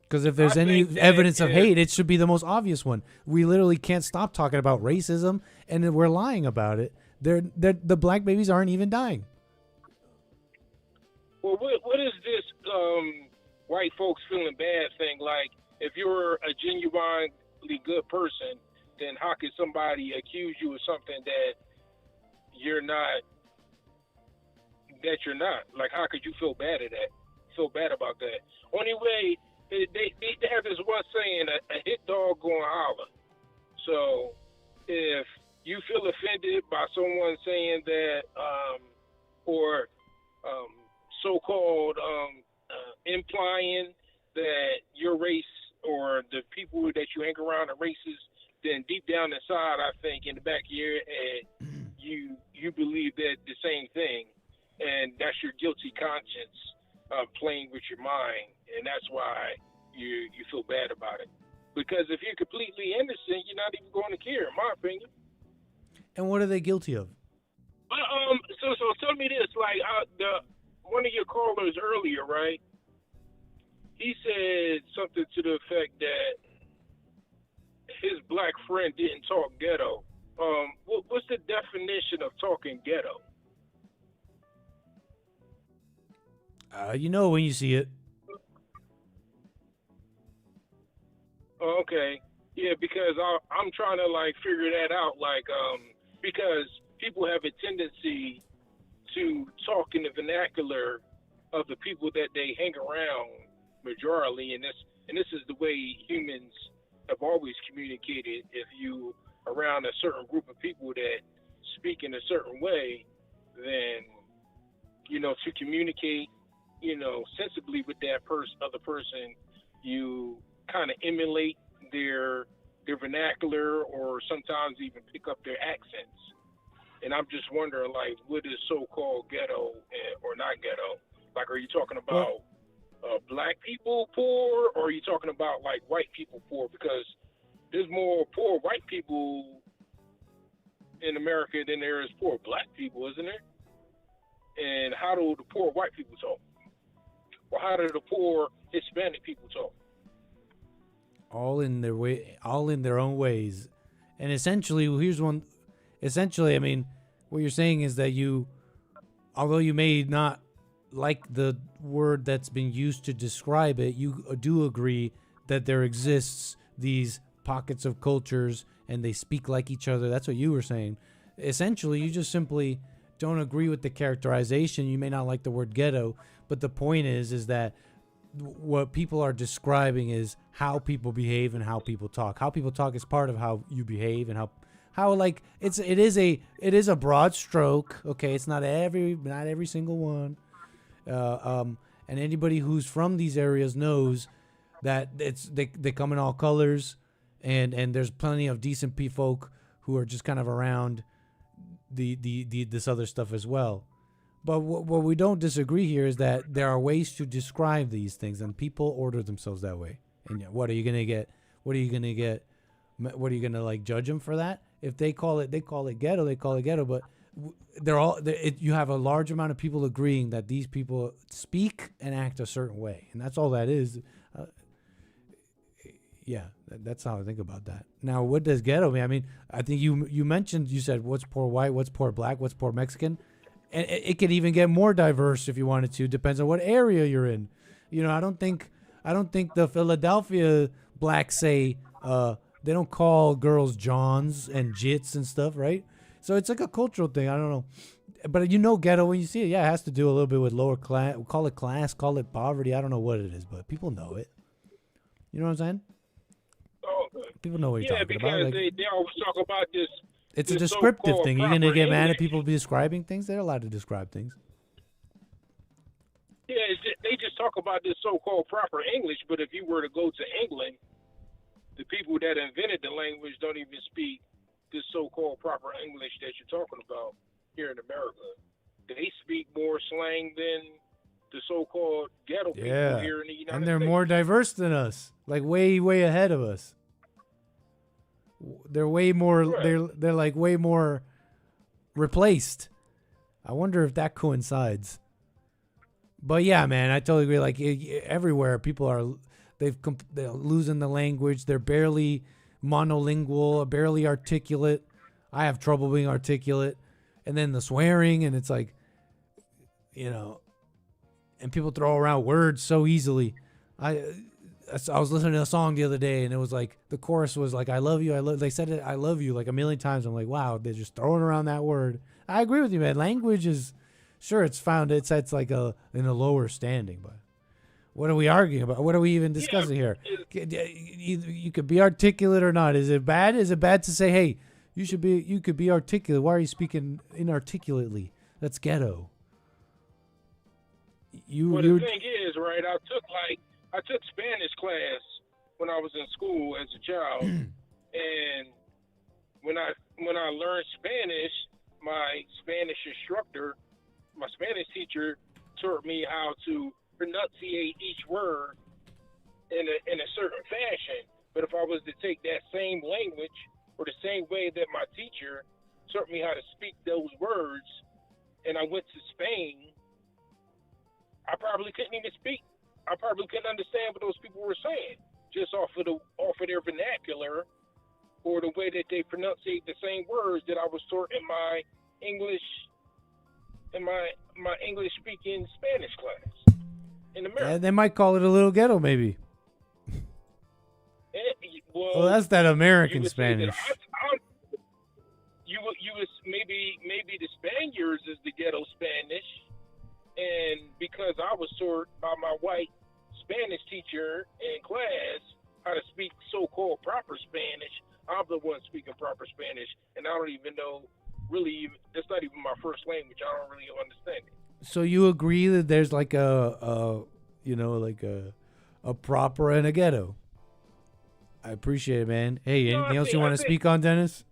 Because if there's any evidence of hate, it should be the most obvious one. We literally can't stop talking about racism, and we're lying about it. The black babies aren't even dying. Well, what is this white folks feeling bad thing? Like, if you're a genuinely good person, then how could somebody accuse you of something that you're not? Like, how could you feel bad at that? Feel bad about that? Only way. They have this one saying, a hit dog gonna holler. So if you feel offended by someone saying that, or so-called implying that your race or the people that you hang around are racist, then deep down inside, I think in the back of your head, you believe that the same thing, and that's your guilty conscience playing with your mind. And that's why you feel bad about it. Because if you're completely innocent, you're not even going to care, in my opinion. And what are they guilty of? But so tell me this, like one of your callers earlier, right? He said something to the effect that his black friend didn't talk ghetto. What's the definition of talking ghetto? You know when you see it. Okay. Yeah, because I'm trying to like figure that out, like because people have a tendency to talk in the vernacular of the people that they hang around majorly, and this is the way humans have always communicated. If you around a certain group of people that speak in a certain way, then to communicate sensibly with that other person, you kind of emulate their vernacular, or sometimes even pick up their accents. And I'm just wondering, like, what is so-called ghetto or not ghetto? Like, are you talking about black people poor, or are you talking about like white people poor? Because there's more poor white people in America than there is poor black people, isn't there? And how do the poor white people talk? Or how do the poor Hispanic people talk? All in their way, all in their own ways. And essentially, I mean, what you're saying is that although you may not like the word that's been used to describe it, you do agree that there exists these pockets of cultures and they speak like each other. That's what you were saying. Essentially, you just simply don't agree with the characterization. You may not like the word ghetto, but the point is that what people are describing is how people behave and how people talk. How people talk is part of how you behave, and how like it is a broad stroke. Okay, it's not every single one. And anybody who's from these areas knows that they come in all colors, and there's plenty of decent folk who are just kind of around this other stuff as well. But what we don't disagree here is that there are ways to describe these things, and people order themselves that way. And what are you gonna get? What are you gonna get? What are you gonna like judge them for that? If they call it ghetto, they call it ghetto. But you have a large amount of people agreeing that these people speak and act a certain way, and that's all that is. Yeah, that's how I think about that. Now, what does ghetto mean? I mean, I think you mentioned, you said what's poor white, what's poor black, what's poor Mexican, and it could even get more diverse if you wanted to. Depends on what area you're in. You know, I don't think the Philadelphia blacks say they don't call girls Johns and Jits and stuff, right? So it's like a cultural thing. I don't know, but ghetto when you see it. Yeah, it has to do a little bit with lower class. Call it class, call it poverty. I don't know what it is, but people know it. You know what I'm saying? People know what you're talking about. Yeah, because they always talk about this. It's a this descriptive so-called thing. You're gonna proper get mad at English. people describing things. They're allowed to describe things. Yeah, they just talk about this so-called proper English, but if you were to go to England, the people that invented the language don't even speak this so-called proper English that you're talking about here in America. They speak more slang than the so-called ghetto people Yeah, here in the United and they're States. more diverse than us. Like way ahead of us. They're way more. They're like way more replaced. I wonder if that coincides. But yeah, man, I totally agree. Like everywhere, people are they're losing the language. They're barely monolingual, barely articulate. I have trouble being articulate, and then the swearing, and it's like, and people throw around words so easily. I was listening to a song the other day, and it was like the chorus was like, "I love you." They said it, "I love you," like a million times. I'm like, wow, they're just throwing around that word. I agree with you, man. Language is, sure, it's like in a lower standing, but what are we arguing about? What are we even discussing here? You could be articulate or not. Is it bad? Is it bad to say, hey, you could be articulate? Why are you speaking inarticulately? That's ghetto. Well, the thing is, right? I took Spanish class when I was in school as a child, and when I learned Spanish, my Spanish instructor, my Spanish teacher, taught me how to pronunciate each word in a certain fashion. But if I was to take that same language or the same way that my teacher taught me how to speak those words, and I went to Spain, I probably couldn't even speak. I probably couldn't understand what those people were saying just off of their vernacular or the way that they pronunciate the same words that I was taught in my English speaking Spanish class in America. Yeah, they might call it a little ghetto, maybe. Well, that's that American Spanish. You was maybe the Spaniards is the ghetto Spanish, and because I was taught by my white Spanish teacher in class how to speak so-called proper Spanish, I'm the one speaking proper Spanish, and I don't even know that's not even my first language. I don't really understand it. So you agree that there's like a proper and a ghetto? I appreciate it, man. Hey, anything else you want to speak on, Dennis?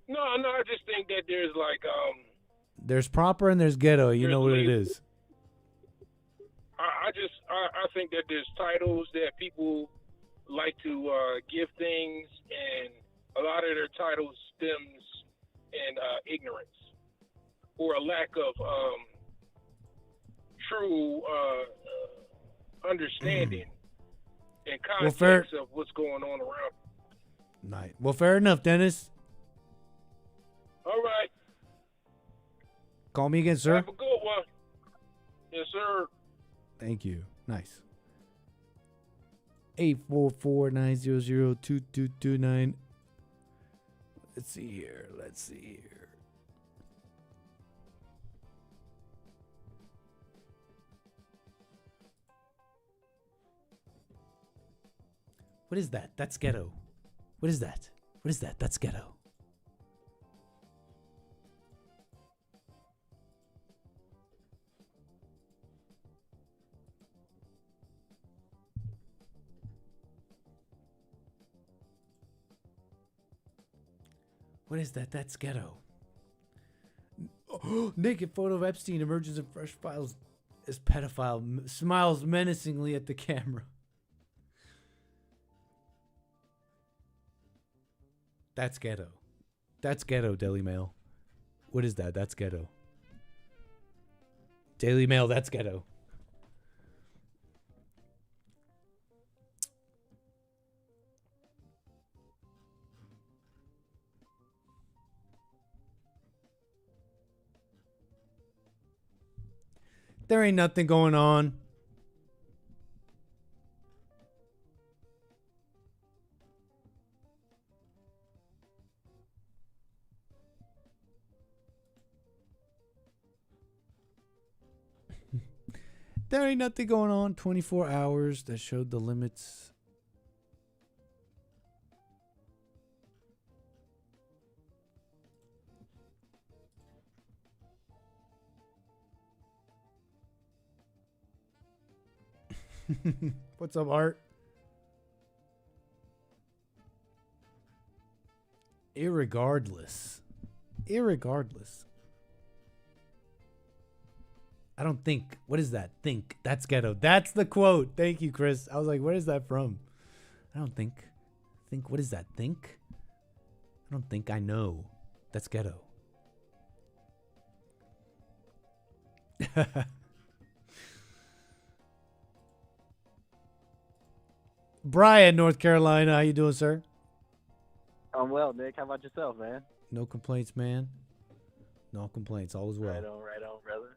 No, I just think that there's like There's proper and there's ghetto. You know what it is. I think that there's titles that people like to give things, and a lot of their titles stems in ignorance or a lack of true understanding and context of what's going on around. Nice. Well, fair enough, Dennis. All right. Call me again, sir. Have a good one. Yes, sir. Thank you. Nice. 844-900-2229. Let's see here. What is that? That's ghetto. What is that? That's ghetto. What is that? That's ghetto. Naked photo of Epstein emerges in fresh files as pedophile smiles menacingly at the camera. That's ghetto. That's ghetto, Daily Mail. What is that? That's ghetto. Daily Mail, that's ghetto. There ain't nothing going on. There ain't nothing going on. 24 hours that showed the limits. What's up, Art? Irregardless. I don't think. What is that? Think. That's ghetto. That's the quote. Thank you, Chris. I was like, where is that from? I don't think. Think. What is that? Think? I don't think I know. That's ghetto. Brian, North Carolina. How you doing, sir? I'm well, Nick. How about yourself, man? No complaints, man. No complaints. All is well. Right on, brother.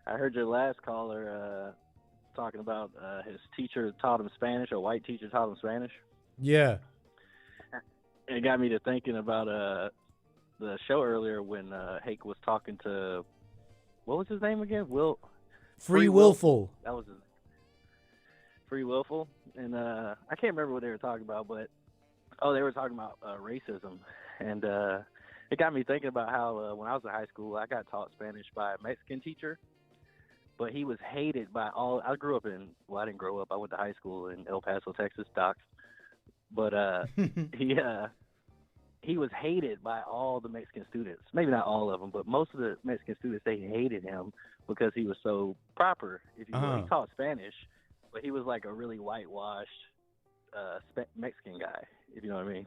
I heard your last caller talking about his teacher taught him Spanish, a white teacher taught him Spanish. Yeah. It got me to thinking about the show earlier when Hake was talking to, what was his name again? Free Willful. That was his Free Willful. And I can't remember what they were talking about, but they were talking about racism. And it got me thinking about how when I was in high school, I got taught Spanish by a Mexican teacher, but he was hated by all. I grew up in, well, I didn't grow up. I went to high school in El Paso, Texas, Doc. But he was hated by all the Mexican students. Maybe not all of them, but most of the Mexican students, they hated him because he was so proper. If you will. He taught Spanish, but he was like a really whitewashed Mexican guy, if you know what I mean.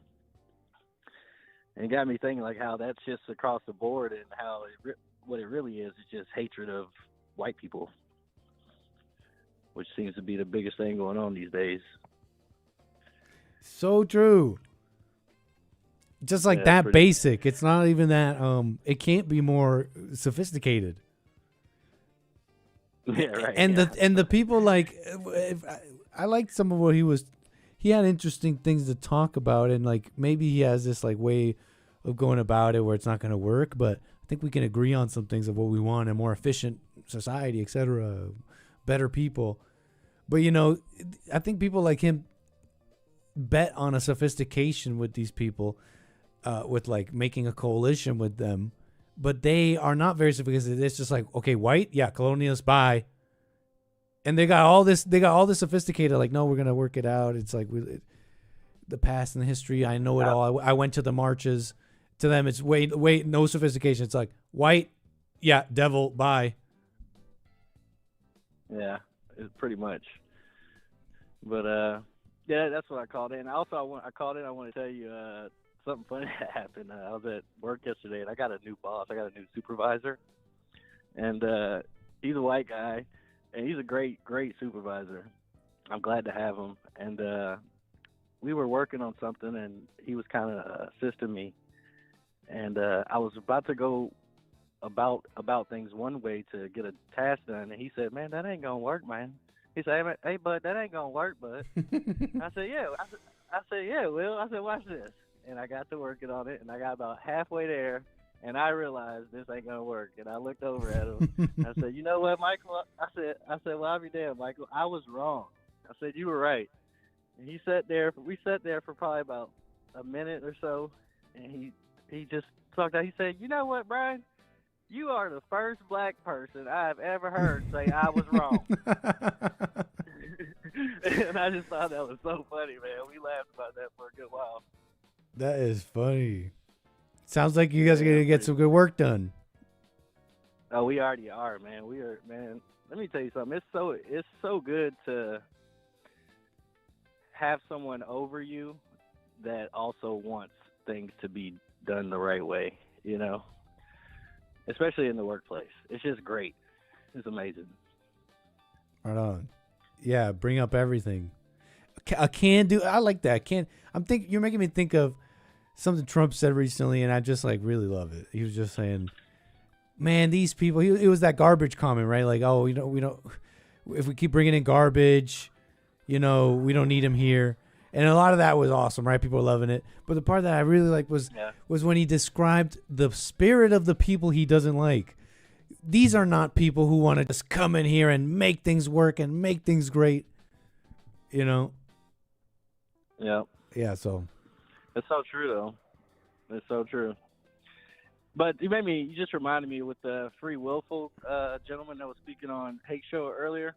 And it got me thinking like how that's just across the board, and how what it really is just hatred of white people, which seems to be the biggest thing going on these days. So true. Just like that basic. It's not even that it can't be more sophisticated. Yeah, right. And the people like I liked some of what he had interesting things to talk about, and like maybe he has this like way of going about it where it's not going to work, but I think we can agree on some things of what we want, a more efficient society, etc., better people. But you know, I think people like him bet on a sophistication with these people, with like making a coalition with them, but they are not very sophisticated. It's just like, okay, white, yeah, colonialists, bye. And they got all this sophisticated, like, no, we're going to work it out. It's like the past and the history. I know it all. I went to the marches. To them, it's wait, no sophistication. It's like, white, yeah, devil, bye. Yeah, it's pretty much. But, yeah, that's what I called in. Also, I called in, I want to tell you something funny that happened. I was at work yesterday, and I got a new boss. I got a new supervisor. And he's a white guy. And he's a great, great supervisor. I'm glad to have him. And we were working on something, and he was kind of assisting me. And I was about to go about things one way to get a task done, and he said, "Man, that ain't gonna work, man." He said, "Hey, bud, that ain't gonna work, bud." I said, "Yeah." I said, "Yeah, Will." I said, "Watch this." And I got to working on it, and I got about halfway there. And I realized this ain't gonna work. And I looked over at him. I said, "You know what, Michael?" I said, "Well, I'll be damned, Michael. I was wrong." I said, "You were right." And he sat there. We sat there for probably about a minute or so, and he just talked out. He said, "You know what, Brian? You are the first black person I've ever heard say I was wrong." And I just thought that was so funny, man. We laughed about that for a good while. That is funny. Sounds like you guys are gonna get some good work done. Oh, we already are, man. We are, man. Let me tell you something. It's so good to have someone over you that also wants things to be done the right way, you know, especially in the workplace. It's just great. It's amazing. Right on. Yeah, bring up everything. A can do. I like that. You're making me think of something Trump said recently, and I just like really love it. He was just saying, "Man, these people." It was that garbage comment, right? Like, oh, we don't. If we keep bringing in garbage, we don't need them here. And a lot of that was awesome, right? People were loving it. But the part that I really liked was when he described the spirit of the people he doesn't like. These are not people who want to just come in here and make things work and make things great. Yeah. Yeah, so. It's so true, though. It's so true. But you just reminded me with the free willful gentleman that was speaking on Hate Show earlier.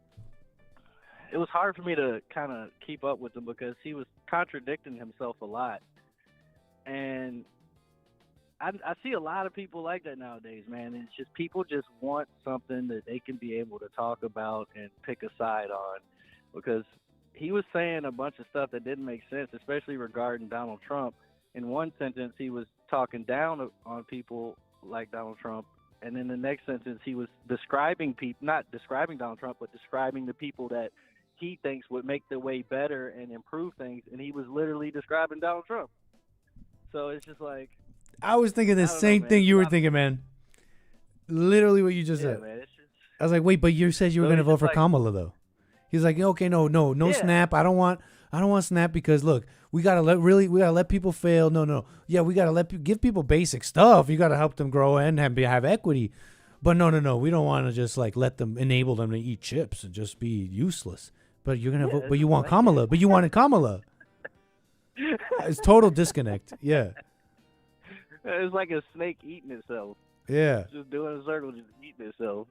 It was hard for me to kind of keep up with him because he was contradicting himself a lot. And I see a lot of people like that nowadays, man. It's just people just want something that they can be able to talk about and pick a side on, because he was saying a bunch of stuff that didn't make sense, especially regarding Donald Trump. In one sentence, he was talking down on people like Donald Trump, and in the next sentence, he was describing people, not describing Donald Trump, but describing the people that he thinks would make the way better and improve things, and he was literally describing Donald Trump. So it's just like, I was thinking the same thing you were thinking, man. Literally what you just said. Man, I was like, wait, but you said you were going to vote for Kamala, though. He's like, okay, no snap. I don't want snap because look, we gotta let people fail. No. Yeah, we gotta give people basic stuff. You gotta help them grow and have equity. But no. We don't want to just like enable them to eat chips and just be useless. But you're gonna vote. But you want Kamala. But you wanted Kamala. It's total disconnect. Yeah. It's like a snake eating itself. Yeah. Just doing a circle, just eating itself.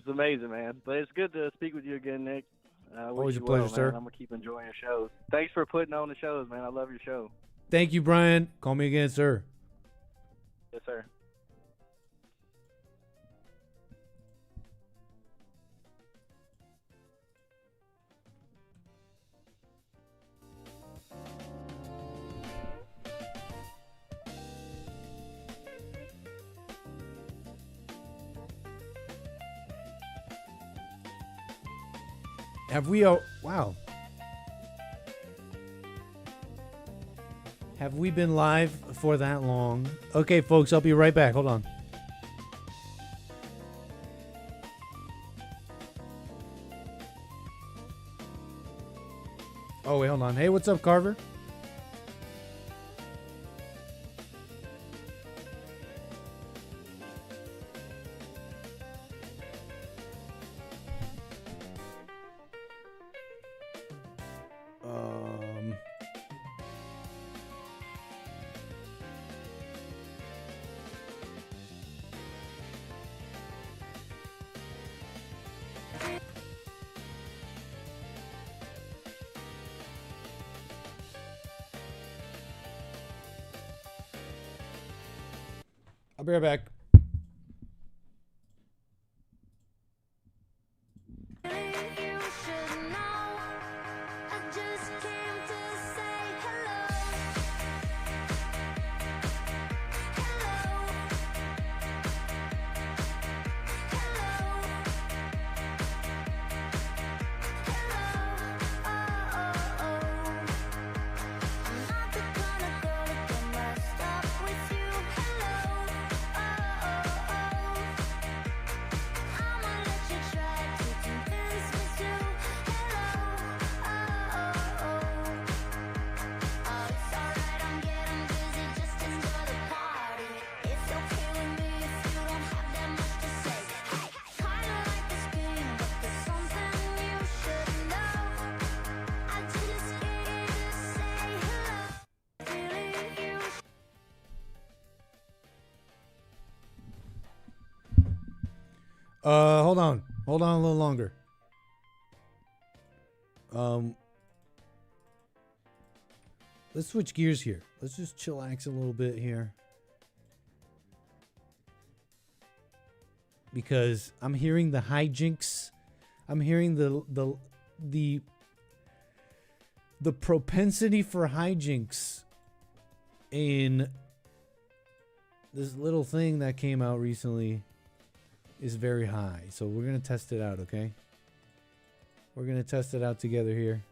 It's amazing, man. But it's good to speak with you again, Nick. Always a pleasure, sir. I'm going to keep enjoying your shows. Thanks for putting on the shows, man. I love your show. Thank you, Brian. Call me again, sir. Yes, sir. Have we? Wow. Have we been live for that long? Okay, folks, I'll be right back. Hold on. Oh, wait, hold on. Hey, what's up, Carver? I'll be right back. Hold on a little longer. Let's switch gears here. let's just chillax a little bit here. Because I'm hearing the hijinks. I'm hearing the propensity for hijinks in this little thing that came out recently is very high. So we're going to test it out, okay? We're going to test it out together here.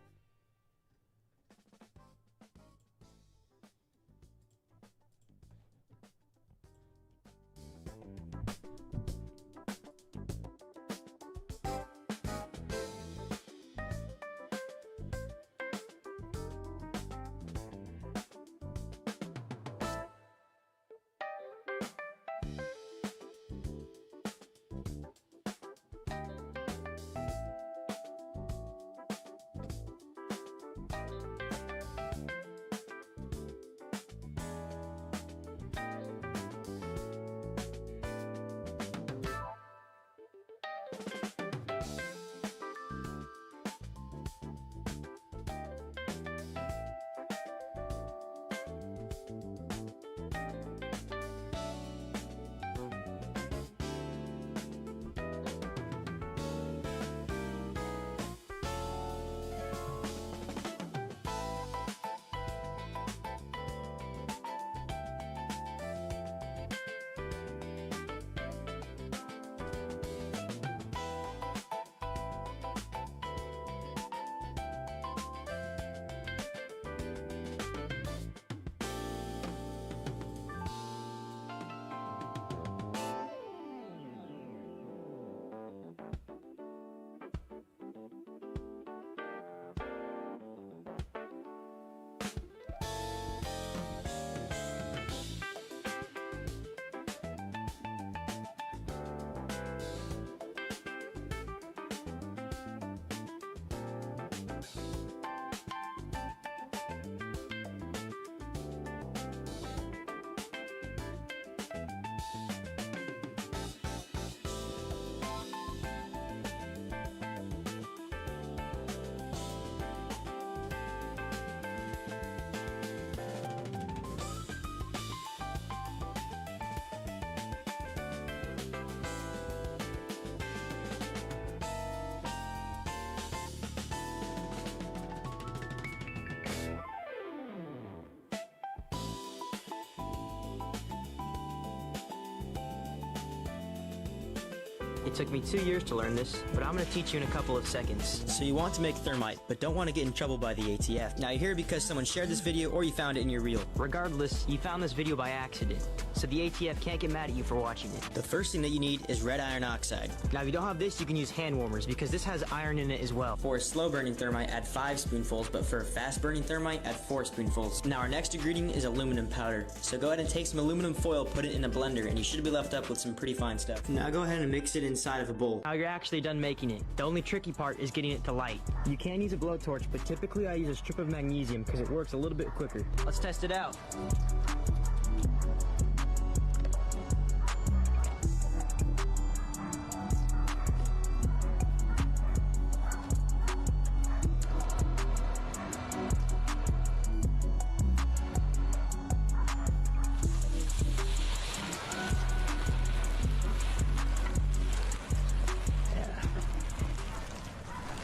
It took me 2 years to learn this, but I'm going to teach you in a couple of seconds. So you want to make thermite, but don't want to get in trouble by the ATF. Now you're here because someone shared this video or you found it in your reel. Regardless, you found this video by accident, so the ATF can't get mad at you for watching it. The first thing that you need is red iron oxide. Now if you don't have this, you can use hand warmers because this has iron in it as well. For a slow burning thermite, add 5 spoonfuls, but for a fast burning thermite, add 4 spoonfuls. Now our next ingredient is aluminum powder. So go ahead and take some aluminum foil, put it in a blender, and you should be left up with some pretty fine stuff. Now go ahead and mix it inside of a bowl. Now you're actually done making it. The only tricky part is getting it to light. You can use a blowtorch, but typically I use a strip of magnesium because it works a little bit quicker. Let's test it out.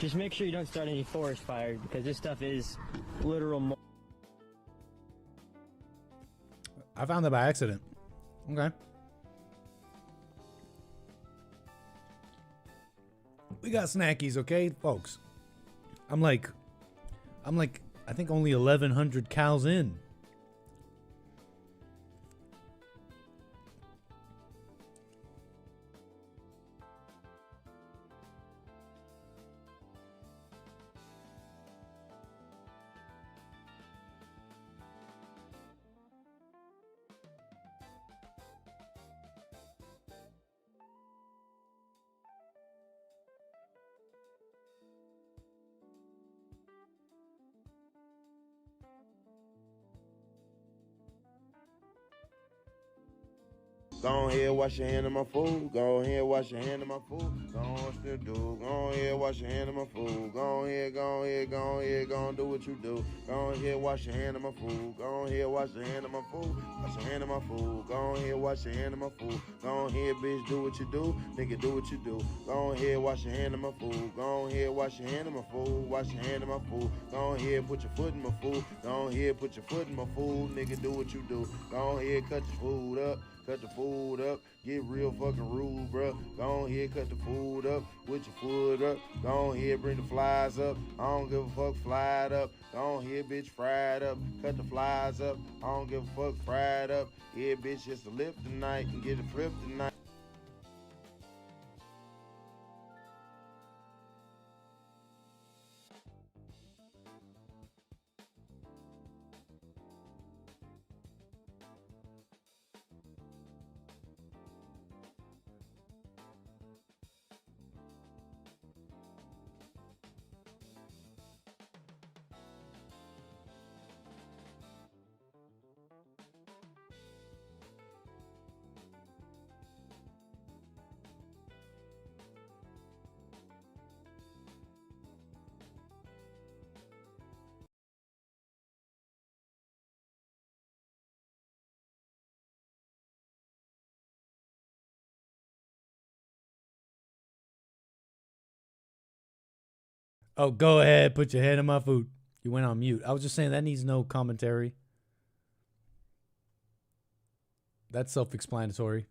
Just make sure you don't start any forest fires because this stuff is literal. I found that by accident. Okay. We got snackies, okay, folks. I'm like, I think only 1,100 cows in. Go ahead, wash your hand of my food. Go ahead, wash your hand of my food. Go on, still do. Go ahead, wash your hand of my food. Go ahead, go ahead, go ahead, go on, do what you do. Go ahead, wash your hand of my food. Go ahead, wash your hand of my food. Wash your hand of my food. Go ahead, wash your hand of my food. Go ahead, bitch, do what you do. Nigga, do what you do. Go ahead, wash your hand of my food. Go ahead, wash your hand of my food. Wash your hand of my food. Go ahead, put your foot in my food. Go ahead, put your foot in my food. Nigga, do what you do. Go ahead, cut your food up. Cut the food up, get real fucking rude, bruh. Go ahead, cut the food up, put your foot up. Go ahead, bring the flies up. I don't give a fuck, fried up. Go ahead, bitch, fried up. Cut the flies up. I don't give a fuck, fried up. Yeah, bitch, just a lip tonight and get a flip tonight. Oh, go ahead. Put your hand in my food. You went on mute. I was just saying that needs no commentary. That's self-explanatory.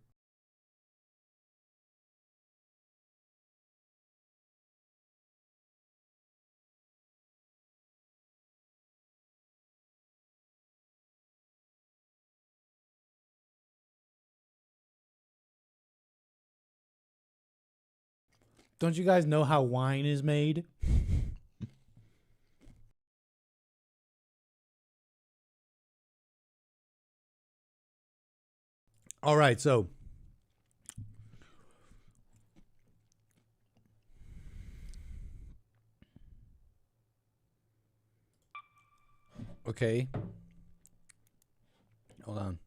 Don't you guys know how wine is made? All right, so okay. Hold on.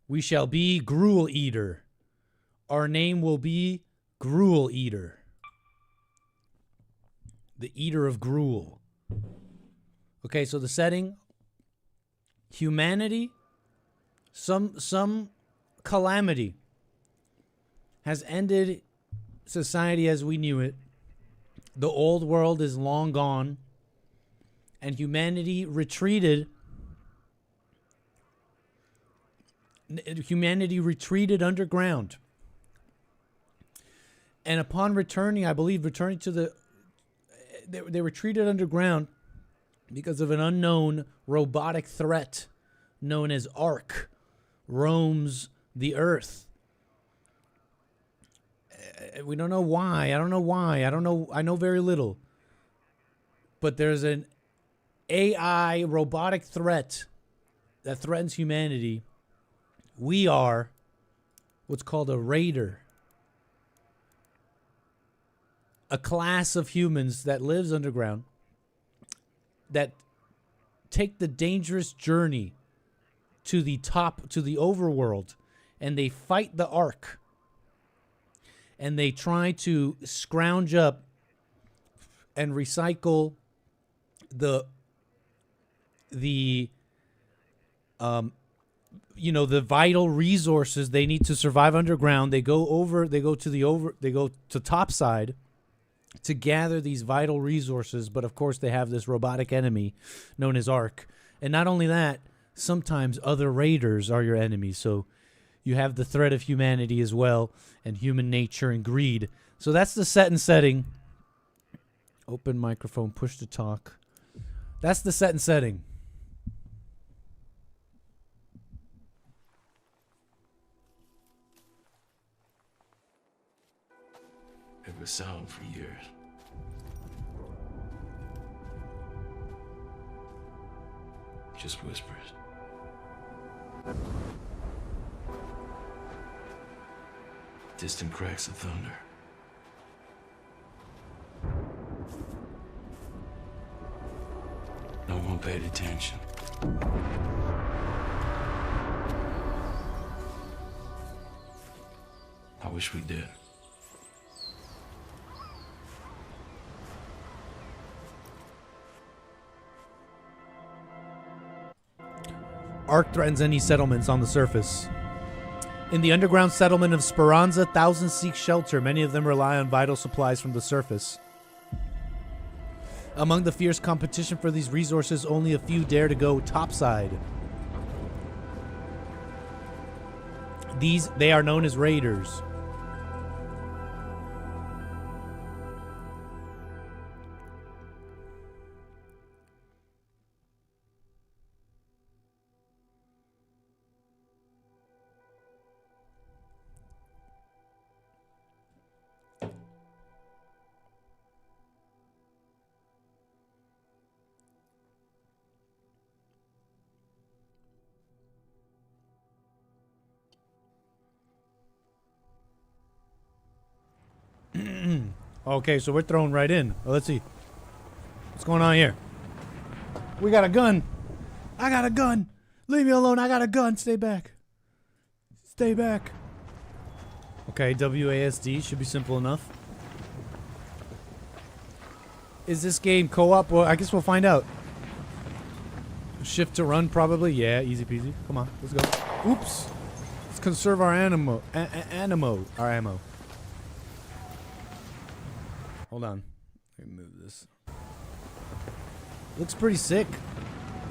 We shall be Gruel Eater. Our name will be Gruel Eater. The eater of gruel. Okay, so the setting, humanity, some calamity has ended society as we knew it. The old world is long gone, and humanity retreated. Humanity retreated underground. And upon returning, I believe, returning to the... They retreated underground because of an unknown robotic threat known as Ark roams the Earth. We don't know why. I don't know why. I know very little. But there's an AI robotic threat that threatens humanity. We are what's called a raider. A class of humans that lives underground that take the dangerous journey to the top, to the overworld, and they fight the Ark. And they try to scrounge up and recycle the vital resources they need to survive underground. They go to topside to gather these vital resources, but of course they have this robotic enemy known as Ark. And not only that, sometimes other raiders are your enemies. So you have the threat of humanity as well, and human nature and greed. So that's the set and setting. Open microphone, push to talk. That's the set and setting. a sound for years. Just whispers. Distant cracks of thunder. No one paid attention. I wish we did. Ark threatens any settlements on the surface. In the underground settlement of Speranza, thousands seek shelter. Many of them rely on vital supplies from the surface. Among the fierce competition for these resources, only a few dare to go topside. They are known as raiders. Okay, so we're thrown right in. Well, let's see. What's going on here? We got a gun. I got a gun. Leave me alone. I got a gun. Stay back. Stay back. Okay, WASD should be simple enough. Is this game co-op? Well, I guess we'll find out. Shift to run, probably. Yeah, easy peasy. Come on, let's go. Oops. Let's conserve our ammo. Our ammo. Hold on. Let me move this. Looks pretty sick.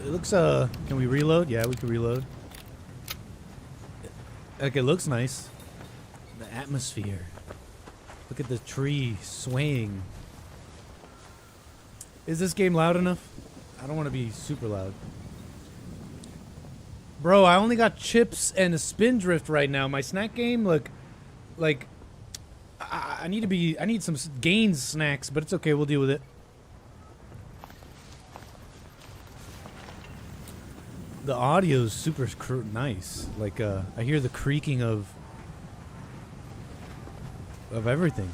It looks, can we reload? Yeah, we can reload. Like, it looks nice. The atmosphere. Look at the tree swaying. Is this game loud enough? I don't want to be super loud. Bro, I only got chips and a spindrift right now. My snack game, look, like... I need some gains snacks, but it's okay, we'll deal with it. The audio is super nice. Like, I hear the creaking of everything.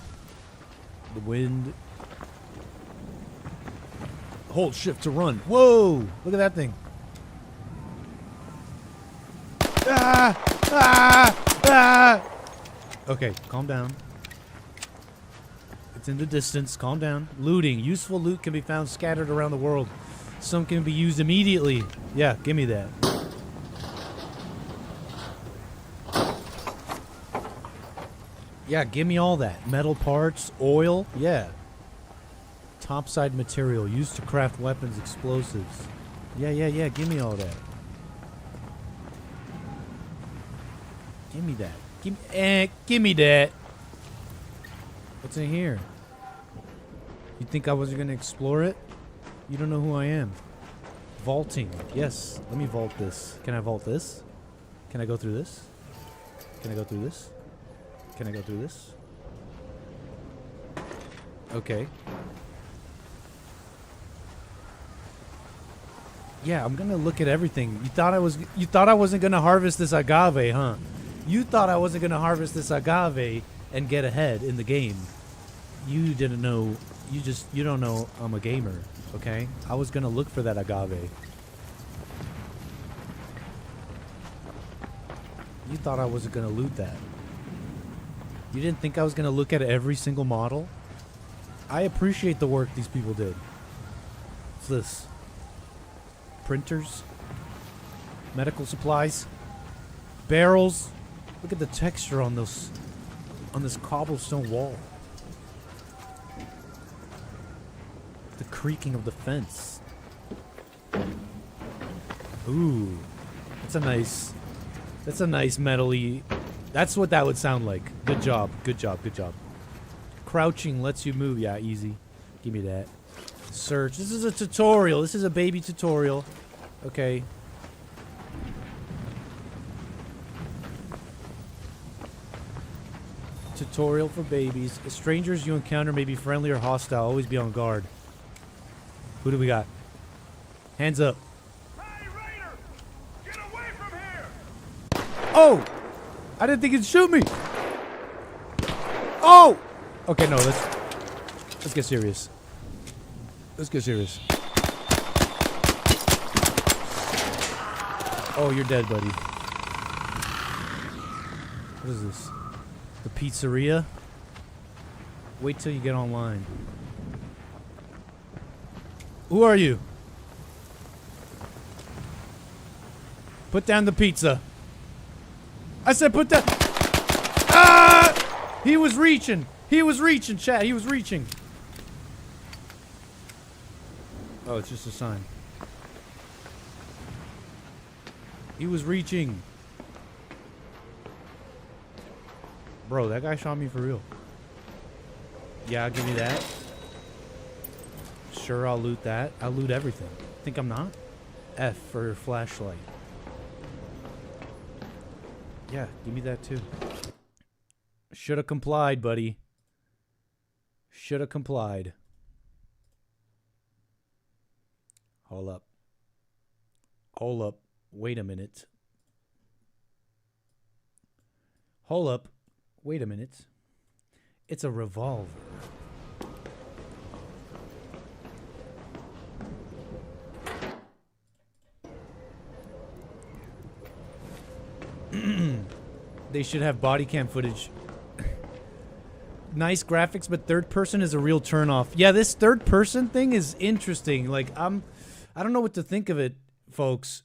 The wind. Hold shift to run. Whoa! Look at that thing. Ah! Ah! Ah! Okay, calm down. In the distance, calm down. Looting. Useful loot can be found scattered around the world. Some can be used immediately. Yeah, give me that. Yeah, give me all that. Metal parts, oil, yeah. Topside material used to craft weapons, explosives. Yeah, give me all that. Give me that. Give me that. What's in here? You think I wasn't going to explore it? You don't know who I am. Vaulting. Yes. Let me vault this. Can I vault this? Can I go through this? Can I go through this? Can I go through this? Okay. Yeah, I'm going to look at everything. You thought I wasn't going to harvest this agave, huh? You thought I wasn't going to harvest this agave and get ahead in the game. You didn't know. You don't know I'm a gamer, okay? I was gonna look for that agave. You thought I wasn't gonna loot that. You didn't think I was gonna look at every single model? I appreciate the work these people did. What's this? Printers? Medical supplies? Barrels? Look at the texture on this cobblestone wall. The creaking of the fence. Ooh. That's a nice metally. That's what that would sound like. Good job. Good job. Good job. Crouching lets you move. Yeah, easy. Give me that. Search. This is a tutorial. This is a baby tutorial. Okay. Tutorial for babies. Strangers you encounter may be friendly or hostile. Always be on guard. Who do we got? Hands up. Oh! I didn't think he'd shoot me. Oh! Okay, no, let's get serious. Let's get serious. Oh, you're dead, buddy. What is this? The pizzeria? Wait till you get online. Who are you? Put down the pizza. I said put down. Ah! He was reaching. He was reaching, chat. He was reaching. Oh, it's just a sign. He was reaching. Bro, that guy shot me for real. Yeah, I'll give you that. Sure, I'll loot that. I'll loot everything. Think I'm not? F for flashlight. Yeah, give me that too. Shoulda complied, buddy. Shoulda complied. Hold up. Hold up. Wait a minute. Hold up. Wait a minute. It's a revolver. They should have body cam footage. Nice graphics, but third person is a real turnoff. Yeah, this third person thing is interesting. Like I don't know what to think of it, folks.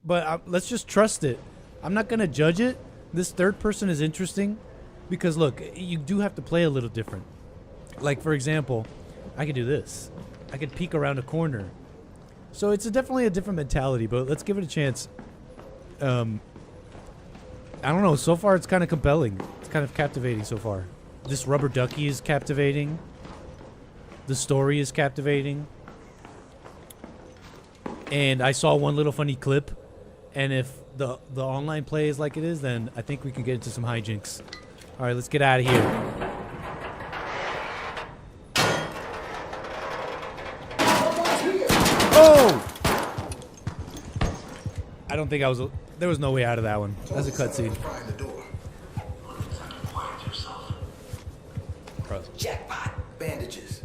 Let's just trust it. I'm not gonna judge it. This third person is interesting because look, you do have to play a little different. Like for example, I could do this. I could peek around a corner. So it's definitely a different mentality, but let's give it a chance. I don't know. So far, it's kind of compelling. It's kind of captivating so far. This rubber ducky is captivating. The story is captivating. And I saw one little funny clip. And if the online play is like it is, then I think we can get into some hijinks. All right, let's get out of here. Oh! I don't think I was... There was no way out of that one. That's a cutscene. Jackpot. Bandages.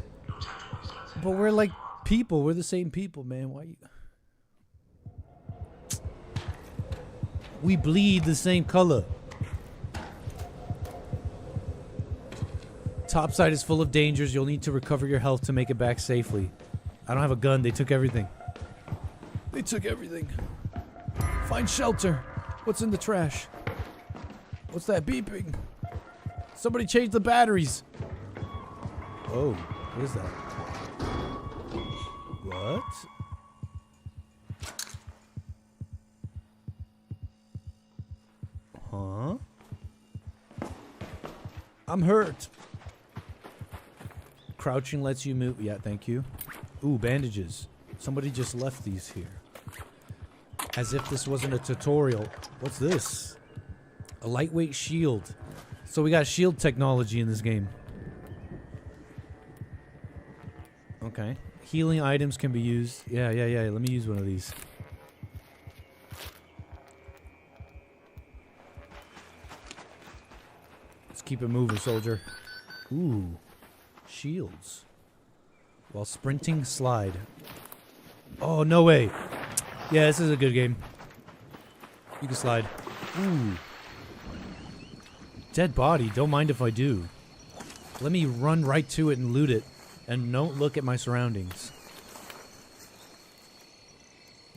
But we're like people. We're the same people, man. Why you... We bleed the same color. Topside is full of dangers. You'll need to recover your health to make it back safely. I don't have a gun. They took everything. They took everything. Find shelter. What's in the trash? What's that beeping? Somebody change the batteries. Oh, what is that? What? Huh? I'm hurt. Crouching lets you move. Yeah, thank you. Ooh, bandages. Somebody just left these here. As if this wasn't a tutorial. What's this? A lightweight shield. So we got shield technology in this game. Okay. Healing items can be used. Yeah. Let me use one of these. Let's keep it moving, soldier. Ooh. Shields. While sprinting, slide. Oh, no way. Yeah, this is a good game. You can slide. Ooh. Dead body. Don't mind if I do. Let me run right to it and loot it. And don't look at my surroundings.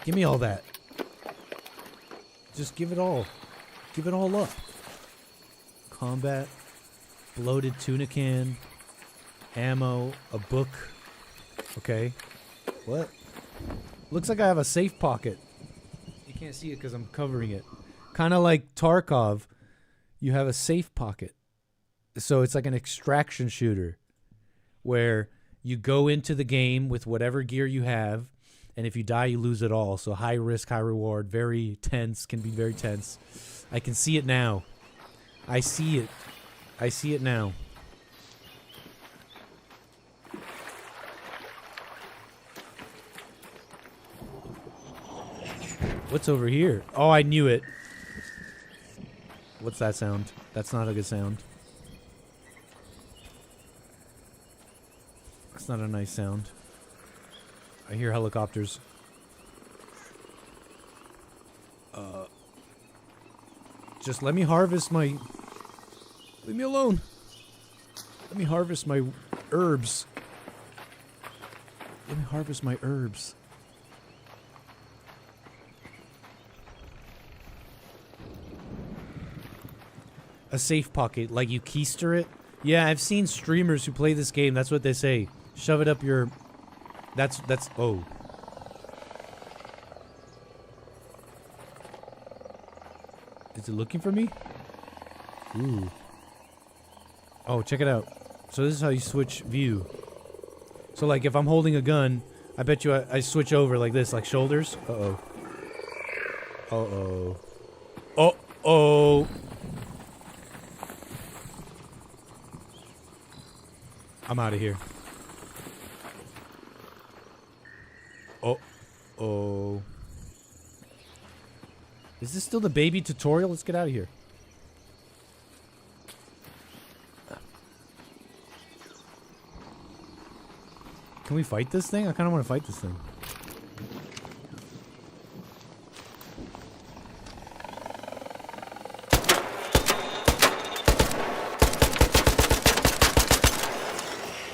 Give me all that. Just give it all. Give it all up. Combat. Bloated tuna can. Ammo. A book. Okay. What? Looks like I have a safe pocket. You can't see it because I'm covering it. Kind of like Tarkov. You have a safe pocket. So it's like an extraction shooter. Where you go into the game with whatever gear you have. And if you die, you lose it all. So high risk, high reward. Very tense. Can be very tense. I can see it now. I see it. I see it now. What's over here? Oh, I knew it. What's that sound? That's not a good sound. That's not a nice sound. I hear helicopters. Just let me harvest my... Leave me alone. Let me harvest my herbs. Let me harvest my herbs. A safe pocket, like you keister it? Yeah, I've seen streamers who play this game, that's what they say. Shove it up your... That's, oh. Is it looking for me? Ooh. Oh, check it out. So this is how you switch view. So like if I'm holding a gun, I bet you I switch over like this, like shoulders. Uh-oh. Uh-oh. Uh-oh. I'm out of here. Oh. Is this still the baby tutorial? Let's get out of here. Can we fight this thing? I kind of want to fight this thing.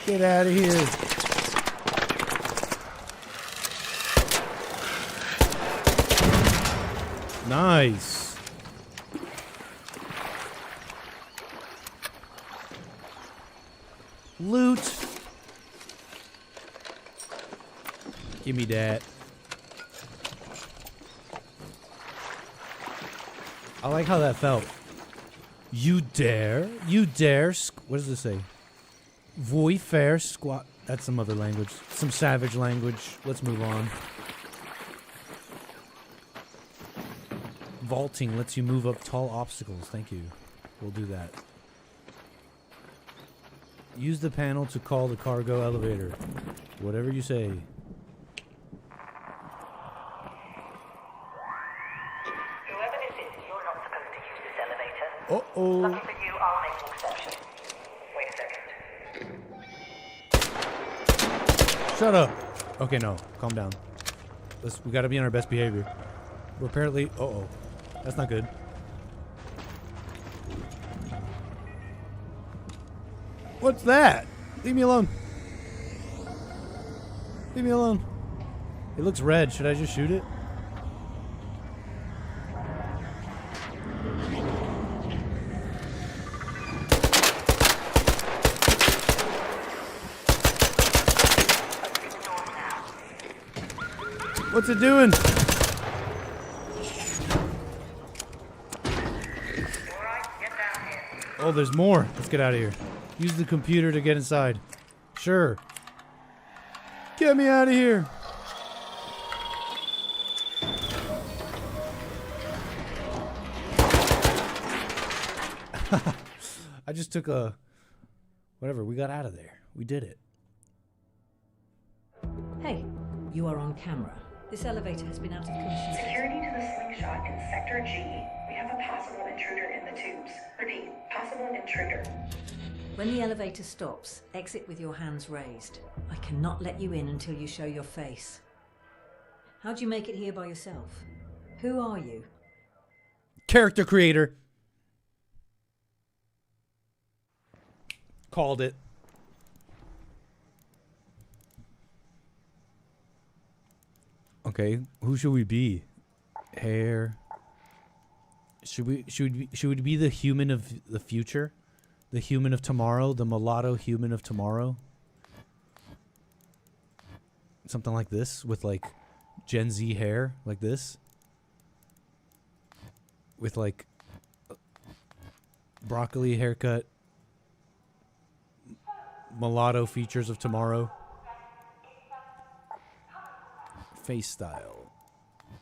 Get out of here. Nice. Loot. Give me that. I like how that felt. You dare? You dare? What does it say? Voi faire squat. That's some other language. Some savage language. Let's move on. Vaulting lets you move up tall obstacles. Thank you. We'll do that. Use the panel to call the cargo elevator. Whatever you say. Whoever this is, you're not supposed to use this elevator. Uh-oh. Lucky for you, I'll make an exception. Wait a second. Shut up. Okay, no. Calm down. We gotta be on our best behavior. We're apparently... Uh-oh. That's not good. What's that? Leave me alone. Leave me alone. It looks red. Should I just shoot it? What's it doing? Oh, there's more. Let's get out of here. Use the computer to get inside. Sure. Get me out of here. I just took a... Whatever, we got out of there. We did it. Hey, you are on camera. This elevator has been out of commission. Security to the slingshot in Sector G. We have a possible intruder in the tubes. Repeat, possible intruder. When the elevator stops, exit with your hands raised. I cannot let you in until you show your face. How'd you make it here by yourself? Who are you? Character creator. Called it. Okay, who should we be? Hair. Should we be the human of the future? The human of tomorrow? The mulatto human of tomorrow? Something like this with like Gen Z hair like this? With like broccoli haircut. Mulatto features of tomorrow. Face style.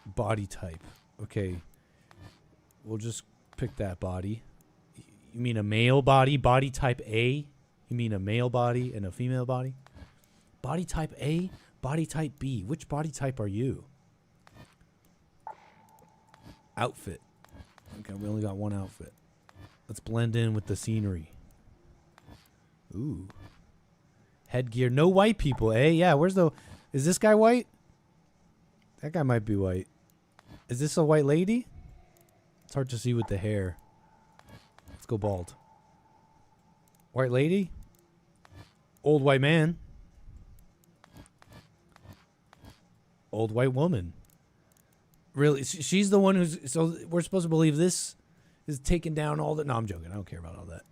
Body type. Okay. We'll just pick that body. You mean a male body? Body type A? You mean a male body and a female body? Body type A? Body type B? Which body type are you? Outfit. Okay, we only got one outfit. Let's blend in with the scenery. Ooh. Headgear. No white people, eh? Yeah, where's the... Is this guy white? That guy might be white. Is this a white lady? It's hard to see with the hair. Let's go bald. White lady? Old white man? Old white woman? Really? She's the one who's... So we're supposed to believe this is taking down all the... No, I'm joking. I don't care about all that.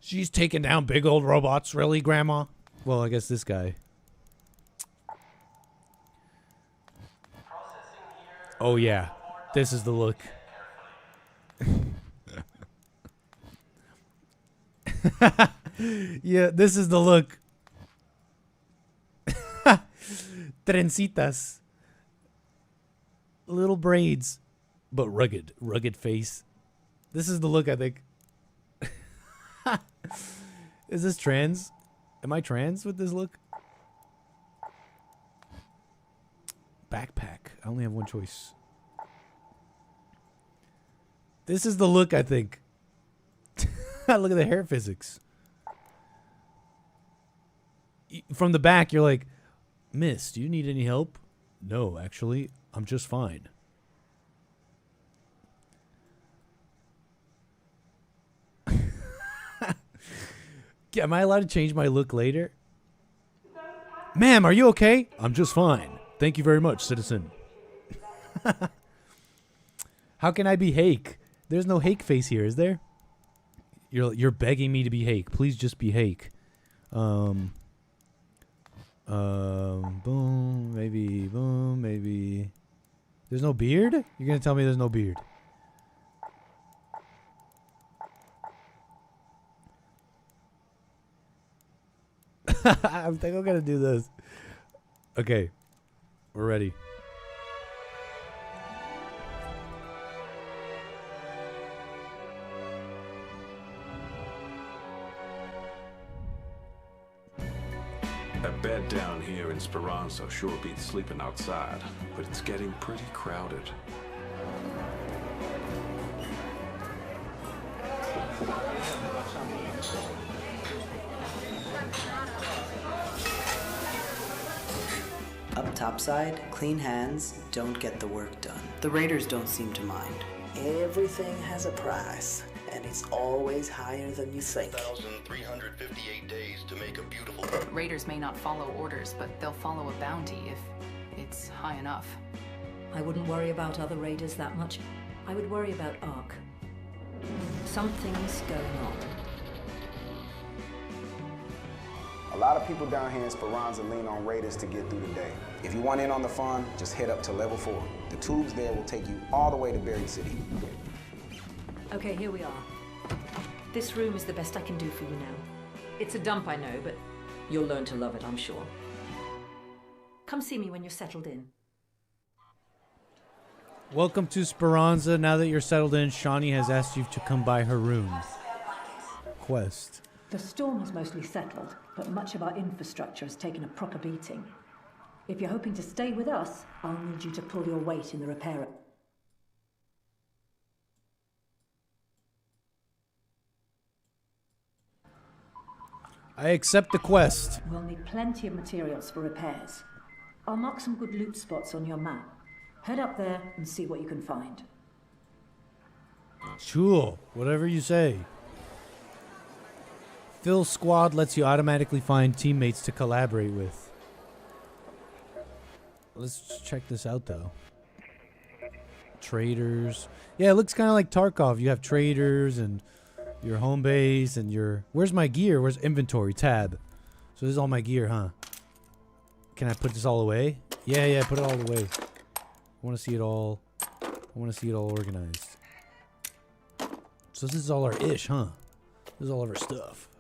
She's taking down big old robots. Really, Grandma? Well, I guess this guy. Oh, yeah. This is the look. Yeah, this is the look. Trencitas. Little braids. But rugged. Rugged face. This is the look, I think. Is this trans? Am I trans with this look? Backpack. I only have one choice. This is the look, I think. Look at the hair physics. From the back, you're like, Miss, do you need any help? No, actually, I'm just fine. Am I allowed to change my look later? Ma'am, are you okay? I'm just fine. Thank you very much, citizen. How can I be Hake? There's no Hake face here, is there? You're begging me to be Hake. Please just be Hake. Boom, maybe. There's no beard? You're gonna tell me there's no beard? I think I'm gonna do this. Okay. We're ready. A bed down here in Speranza sure beats sleeping outside, but it's getting pretty crowded. Up topside, clean hands don't get the work done. The Raiders don't seem to mind. Everything has a price, and it's always higher than you think. 1,358 days to make a beautiful... Raiders may not follow orders, but they'll follow a bounty if it's high enough. I wouldn't worry about other raiders that much. I would worry about Ark. Something's going on. A lot of people down here in Speranza lean on raiders to get through the day. If you want in on the fun, just head up to level 4. The tubes there will take you all the way to Buried City. Okay, here we are. This room is the best I can do for you now. It's a dump, I know, but you'll learn to love it, I'm sure. Come see me when you're settled in. Welcome to Speranza. Now that you're settled in, Shawnee has asked you to come by her room. Quest. The storm has mostly settled, but much of our infrastructure has taken a proper beating. If you're hoping to stay with us, I'll need you to pull your weight in the repair. I accept the quest. We'll need plenty of materials for repairs. I'll mark some good loot spots on your map. Head up there and see what you can find. Cool. Whatever you say. Phil's squad lets you automatically find teammates to collaborate with. Let's check this out, though. Traders. Yeah, it looks kind of like Tarkov. You have traders and your home base and your... Where's my gear? Where's inventory? Tab. So this is all my gear, huh? Can I put this all away? Yeah, put it all away. I want to see it all. I want to see it all organized. So this is all our ish, huh? This is all of our stuff.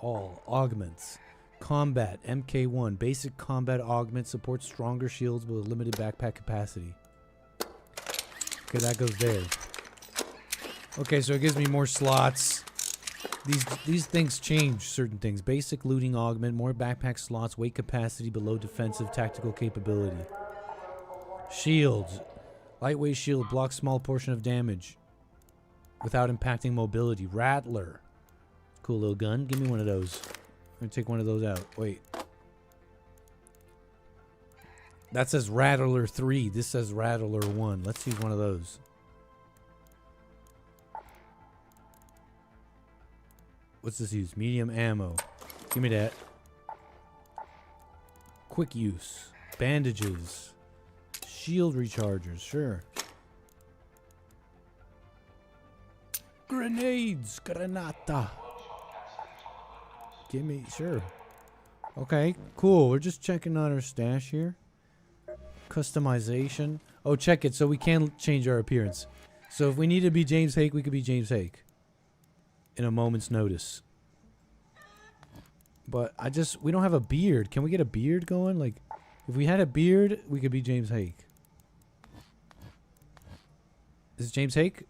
All augments. Combat MK1. Basic combat augment supports stronger shields with a limited backpack capacity. Okay, that goes there. Okay, so it gives me more slots These things change certain things. Basic looting augment, more backpack slots, weight capacity below defensive tactical capability. Shields. Lightweight shield blocks small portion of damage without impacting mobility. Rattler. Cool little gun. Give me one of those. I'm gonna take one of those out. Wait. That says Rattler 3. This says Rattler 1. Let's use one of those. What's this use? Medium ammo. Give me that. Quick use. Bandages. Shield rechargers. Sure. Grenades. Granata. Give me. Sure. Okay. Cool. We're just checking on our stash here. Customization. Oh, check it. So we can change our appearance. So if we need to be James Hake, we could be James Hake. In a moment's notice. But we don't have a beard. Can we get a beard going? Like, if we had a beard, we could be James Hake. Is it James Hake?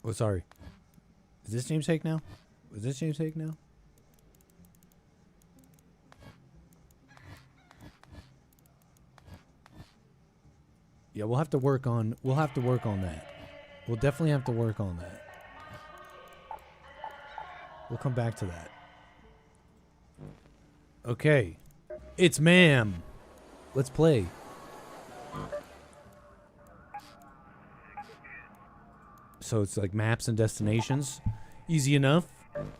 Oh, sorry. Is this James Hake now? Is this James Hake now? Yeah, we'll have to work on that. We'll definitely have to work on that. We'll come back to that. Okay. It's ma'am. Let's play. So it's like maps and destinations. Easy enough.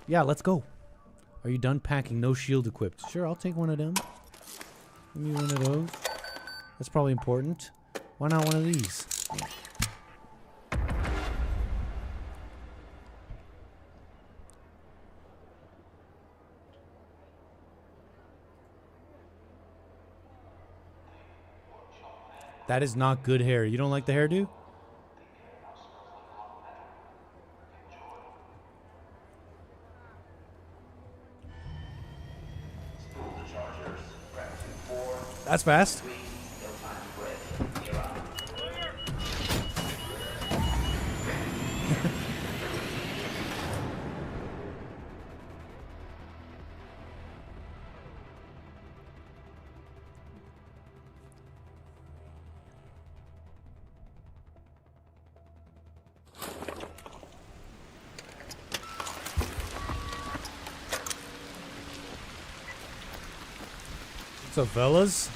Yeah, let's go. Are you done packing? No shield equipped. Sure, I'll take one of them. Give me one of those. That's probably important. Why not one of these? That is not good hair. You don't like the hairdo? That's fast. What's up, fellas?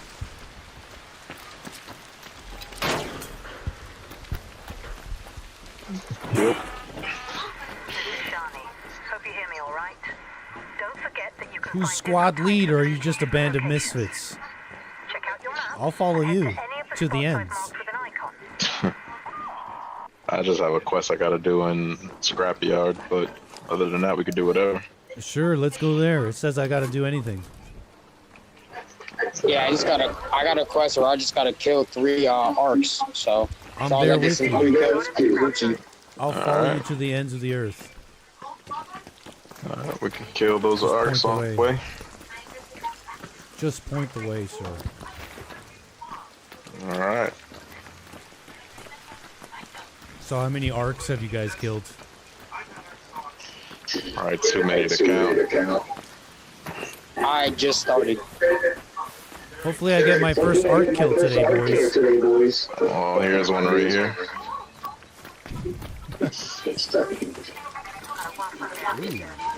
Johnny, hope you hear me all right. Don't forget that you can Who's squad lead, or are you just a band of misfits? I'll follow you to the ends. I just have a quest I gotta do in Scrapyard, but other than that, we could do whatever. Sure, let's go there. It says I gotta do anything. Yeah, I got a quest where I just gotta kill 3 arcs, so. I'm there with you. I'll All follow right. you to the ends of the earth. We can kill those Just arcs point on the the way. way. Just point the way, sir. Alright. So how many arcs have you guys killed? Alright, too many to count. I just started. Hopefully I get my first arc kill today, boys. Oh, here's one right here.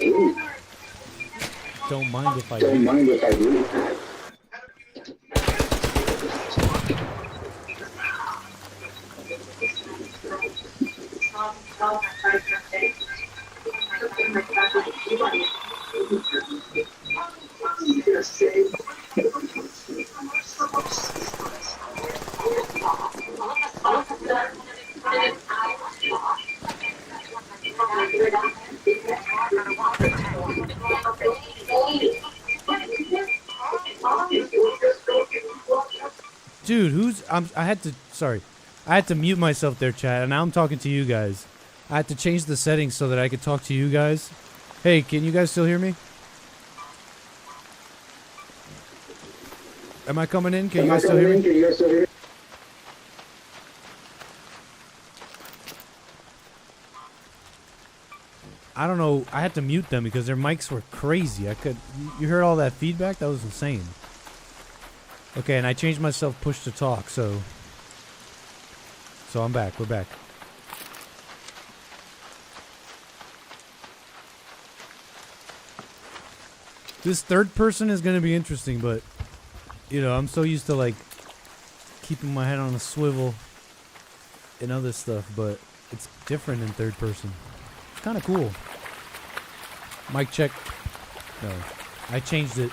Ooh. Don't mind if I do. Dude, I had to mute myself there, chat, and now I'm talking to you guys. I had to change the settings so that I could talk to you guys. Hey, can you guys still hear me? Am I coming in? Can you guys still hear me? I don't know. I had to mute them because their mics were crazy. You heard all that feedback? That was insane. Okay, and I changed myself push to talk, so I'm back. We're back. This third person is going to be interesting, but, you know, I'm so used to, like, keeping my head on a swivel and other stuff, but it's different in third person. It's kind of cool. Mic check. No. I changed it.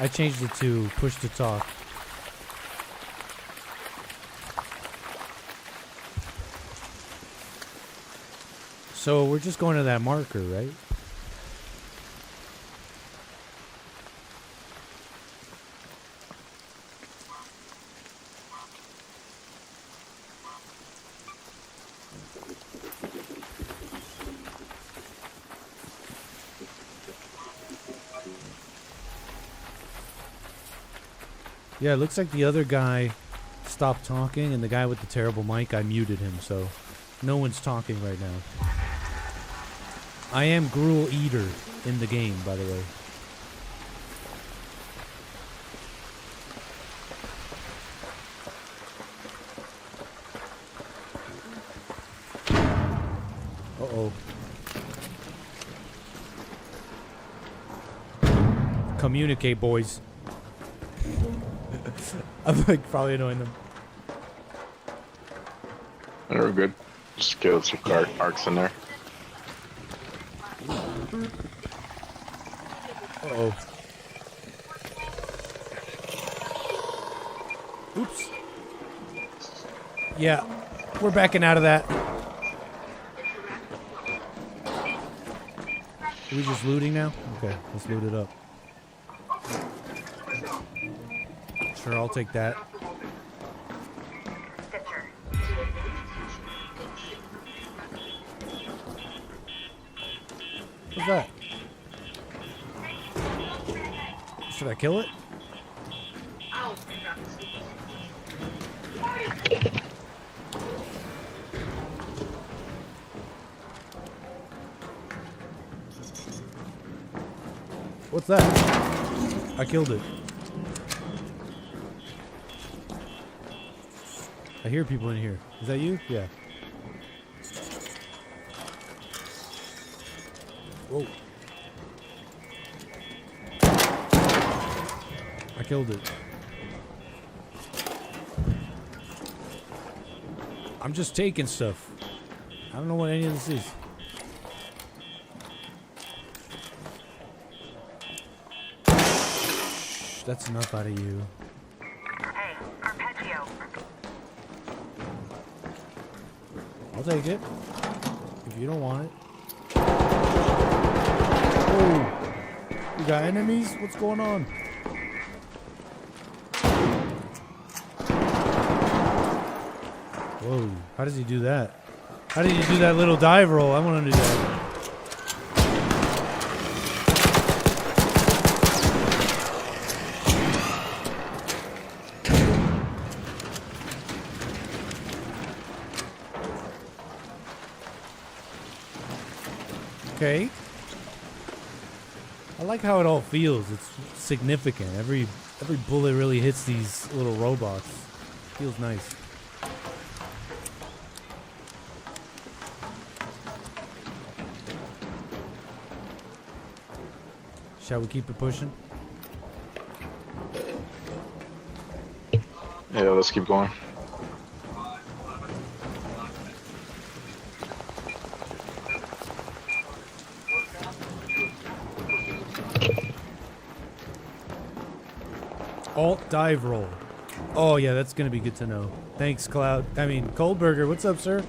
I changed it to push to talk. So we're just going to that marker, right? Yeah, it looks like the other guy stopped talking, and the guy with the terrible mic, I muted him, so no one's talking right now. I am Gruel Eater in the game, by the way. Uh-oh. Communicate, boys. I'm like probably annoying them. We're good. Just killed some arcs in there. Uh-oh. Oops. Yeah, we're backing out of that. Are we just looting now? Okay, let's loot it up. Sure, I'll take that. What's that? Should I kill it? What's that? I killed it. I hear people in here. Is that you? Yeah. Whoa. I killed it. I'm just taking stuff. I don't know what any of this is. That's enough out of you. Hey, Arpeggio. I'll take it. If you don't want it. Oh! You got enemies? What's going on? Whoa. How does he do that? How did he do that little dive roll? I want to do that. Okay. I like how it all feels. It's significant. Every bullet really hits these little robots. Feels nice. Shall we keep it pushing? Yeah, let's keep going. Alt dive roll. Oh yeah, that's gonna be good to know. Thanks, Cloud. I mean, Coldburger. What's up, sir?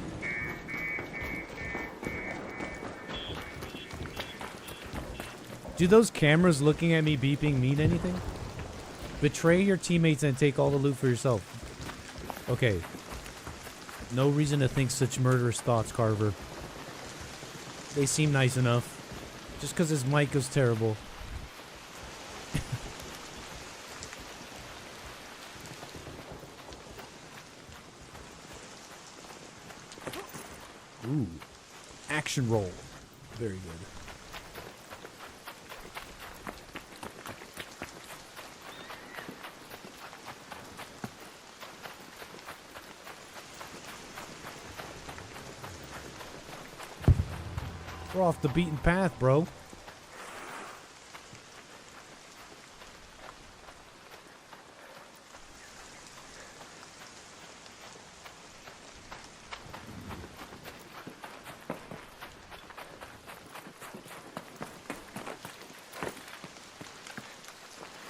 Do those cameras looking at me beeping mean anything? Betray your teammates and take all the loot for yourself. Okay. No reason to think such murderous thoughts, Carver. They seem nice enough. Just because his mic was terrible. Ooh. Action roll. Very good. We're off the beaten path, bro.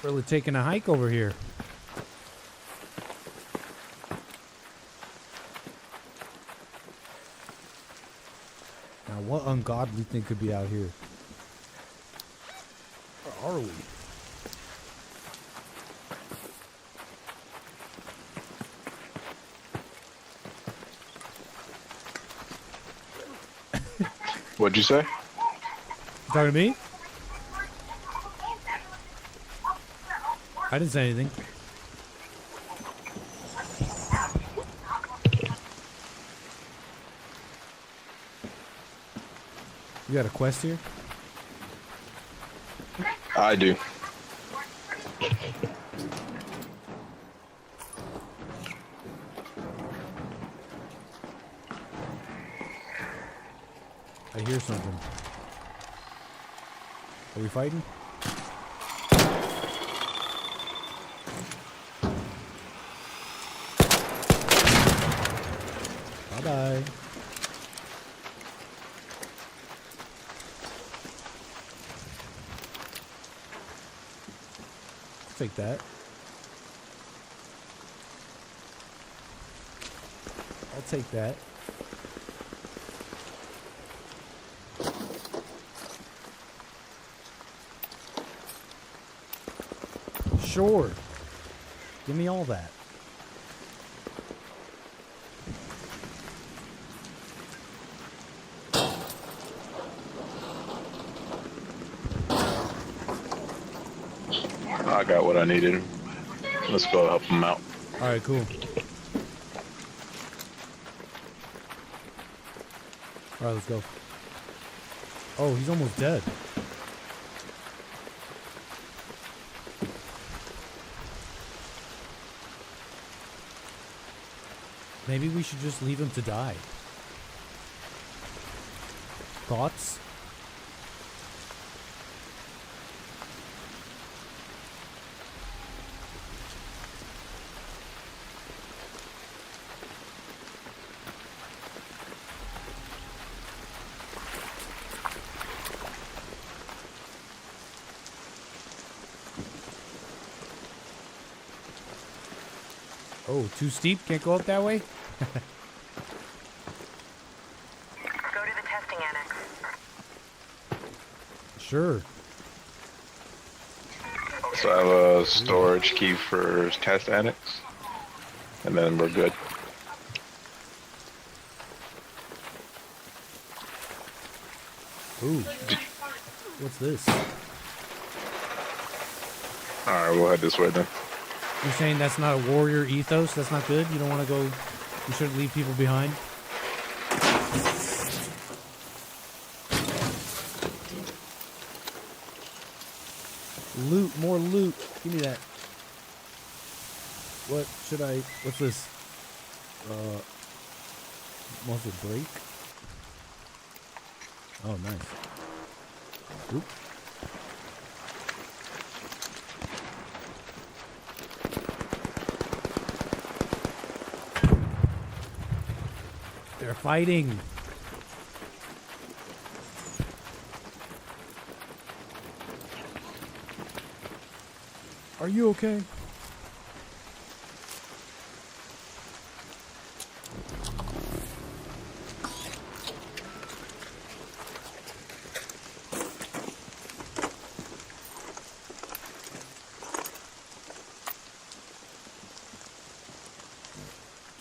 Really taking a hike over here. Now, what ungodly thing could be out here? Where are we? What'd you say? You talking to me? I didn't say anything. You got a quest here? I do. I hear something. Are we fighting? Bye-bye. Take that. I'll take that. Sure. Give me all that. I got what I needed. Let's go help him out. All right, cool. All right, let's go. Oh, he's almost dead. Maybe we should just leave him to die. Thoughts? Oh, too steep? Can't go up that way? Go to the testing annex. Sure. So I have a storage key for test annex, and then we're good. Ooh. What's this? Alright, we'll head this way then. You're saying that's not a warrior ethos? That's not good? You don't want to go... You shouldn't leave people behind? Loot, more loot. Give me that. What should I... What's this? Muzzle break? Oh, nice. Oop. They're fighting. Are you okay?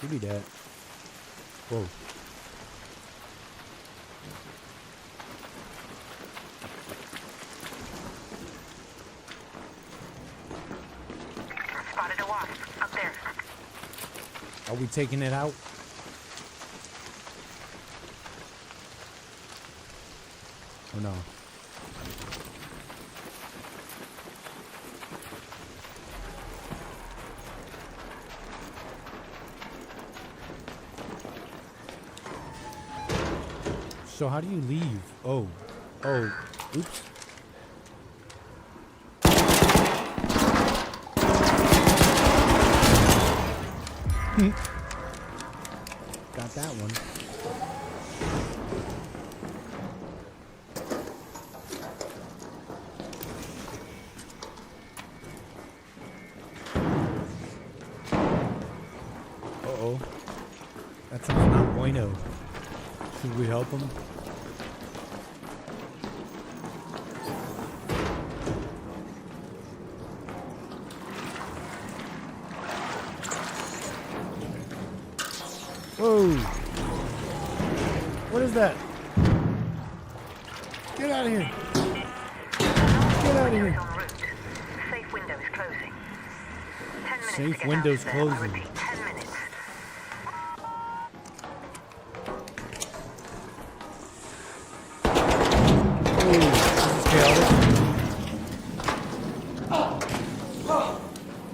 Give me that. Whoa. Spotted a wasp up there. Are we taking it out? Or no? So how do you leave? Oh. Oh. Oops. Got that one. Uh-oh. That sounds not bueno. Should we help him? Whoa! What is that? Get out of here! Get out of here! Safe windows closing. 10 minutes Safe to get windows out of there. I closing. repeat, 10 minutes.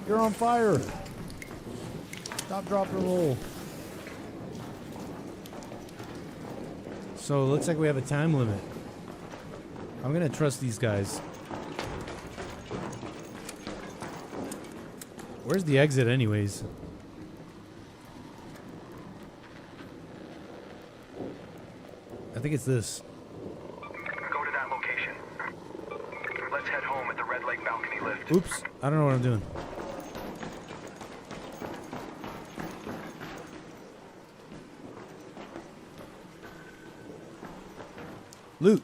You're on fire! Stop, drop, and roll. So it looks like we have a time limit. I'm gonna trust these guys. Where's the exit anyways? I think it's this. Go to that location. Let's head home at the Red Lake balcony lift. Oops, I don't know what I'm doing. Loot.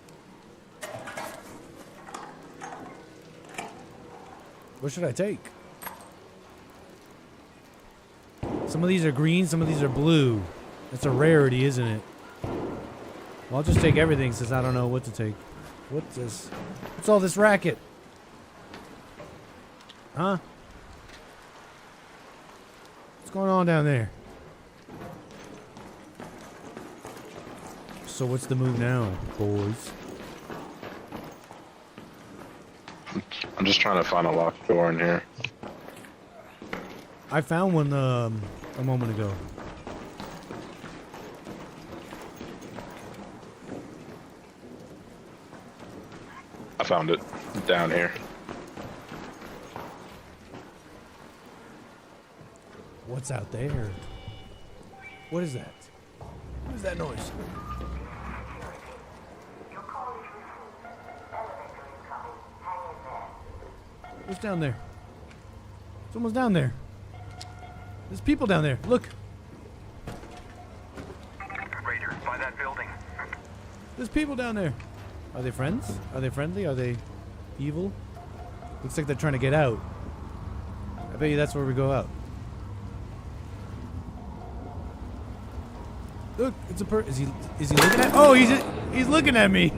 What should I take? Some of these are green, some of these are blue. That's a rarity, isn't it? Well, I'll just take everything since I don't know what to take. What's this? What's all this racket? Huh? What's going on down there? So what's the move now, boys? I'm just trying to find a locked door in here. I found one a moment ago. I found it down here. What's out there? What is that? What is that noise? What's down there? Someone's down there. There's people down there. Look. Raider, by that building. There's people down there. Are they friends? Are they friendly? Are they evil? Looks like they're trying to get out. I bet you that's where we go out. Look, it's a is he looking at? Oh, he's looking at me.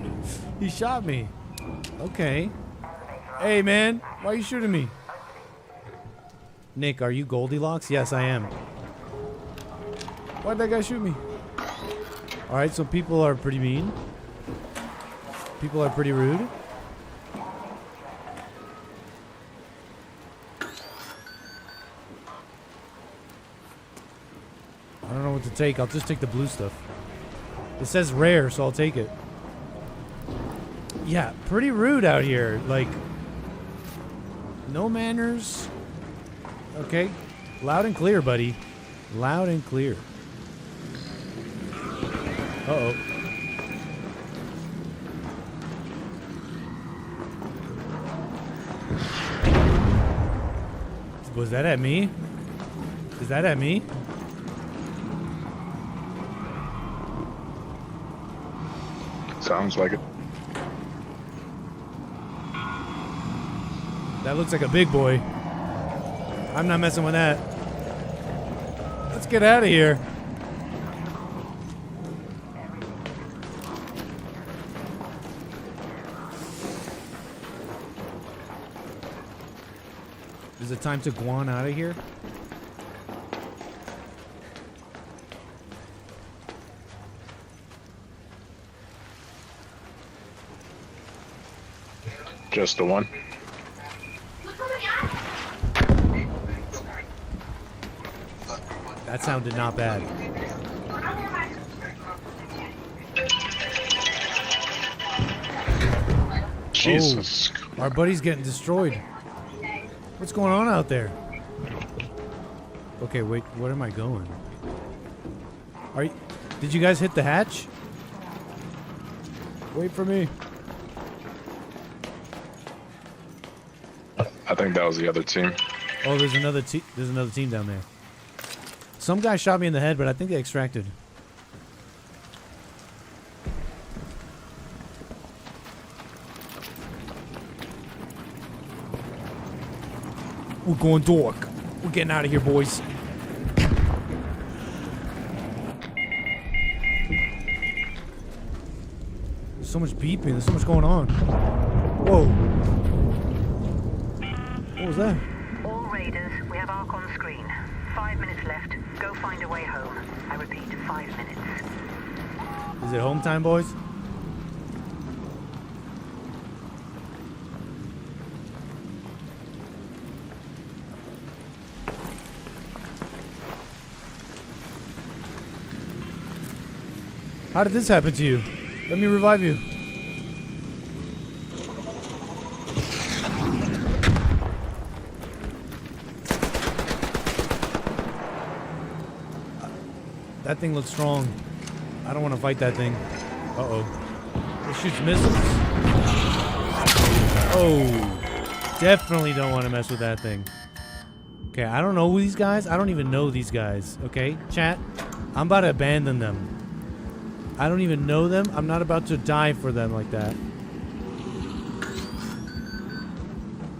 He shot me. Okay. Hey man, why are you shooting me? Nick, are you Goldilocks? Yes, I am. Why'd that guy shoot me? Alright, so people are pretty mean. People are pretty rude. I don't know what to take. I'll just take the blue stuff. It says rare, so I'll take it. Yeah, pretty rude out here. Like, no manners. Okay. Loud and clear, buddy. Loud and clear. Uh-oh. Was that at me? Is that at me? Sounds like it. That looks like a big boy. I'm not messing with that. Let's get out of here. Is it time to guan out of here? Just the one. That sounded not bad. Jesus. Oh, our buddy's getting destroyed. What's going on out there? Okay, wait. Where am I going? Did you guys hit the hatch? Wait for me. I think that was the other team. Oh, there's another team down there. Some guy shot me in the head, but I think they extracted. We're going dork. We're getting out of here, boys. There's so much beeping. There's so much going on. Whoa. What was that? All raiders, we have Ark on screen. 5 minutes left. Go find a way home. I repeat, 5 minutes. Is it home time, boys? How did this happen to you? Let me revive you. That thing looks strong. I don't want to fight that thing. Uh-oh. It shoots missiles. Oh. Definitely don't want to mess with that thing. Okay, I don't know who these guys. I don't even know these guys. Okay, chat. I'm about to abandon them. I don't even know them. I'm not about to die for them like that.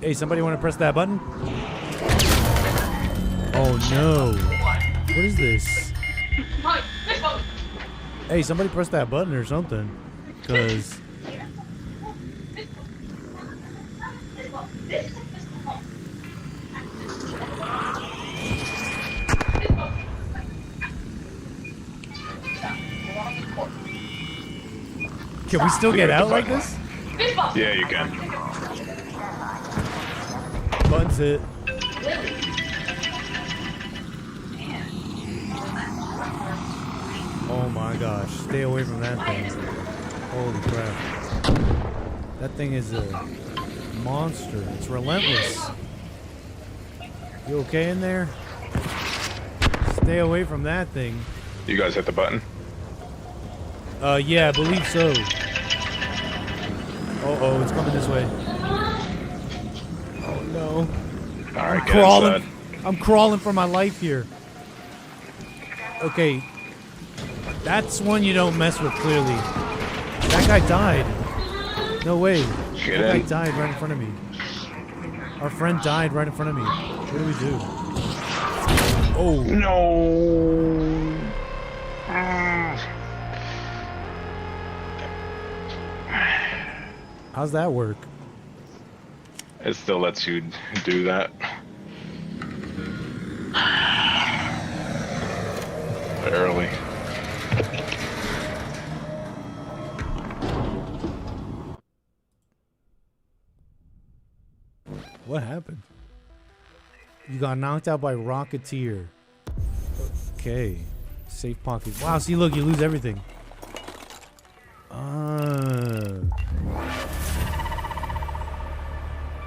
Hey, somebody want to press that button? Oh no. What is this? Hey, somebody press that button or something. Because... Can we still get out like this? Yeah, you can. Button's hit. Oh my gosh. Stay away from that thing. Holy crap. That thing is a monster. It's relentless. You okay in there? Stay away from that thing. You guys hit the button? Yeah, I believe so. Oh, it's coming this way. Oh no. Alright, I'm crawling. I'm crawling for my life here. Okay. That's one you don't mess with, clearly. That guy died. No way. Get that in. guy died right in front of me. Our friend died right in front of me. What do we do? Oh. No. How's that work? It still lets you do that. Barely. What happened? You got knocked out by Rocketeer. Okay. Safe pocket. Wow, see, look, you lose everything.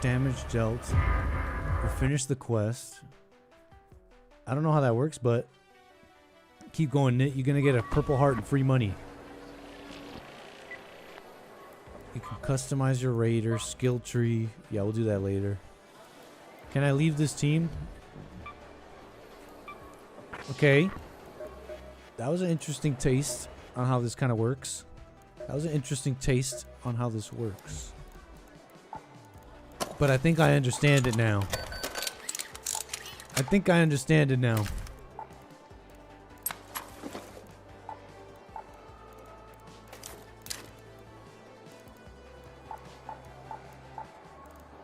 Damage dealt. We finished the quest. I don't know how that works, but keep going, Nit. You're gonna get a purple heart and free money. You can customize your raider, skill tree. Yeah, we'll do that later. Can I leave this team? Okay. That was an interesting taste on how this kind of works. That was an interesting taste on how this works. But I think I understand it now. I think I understand it now.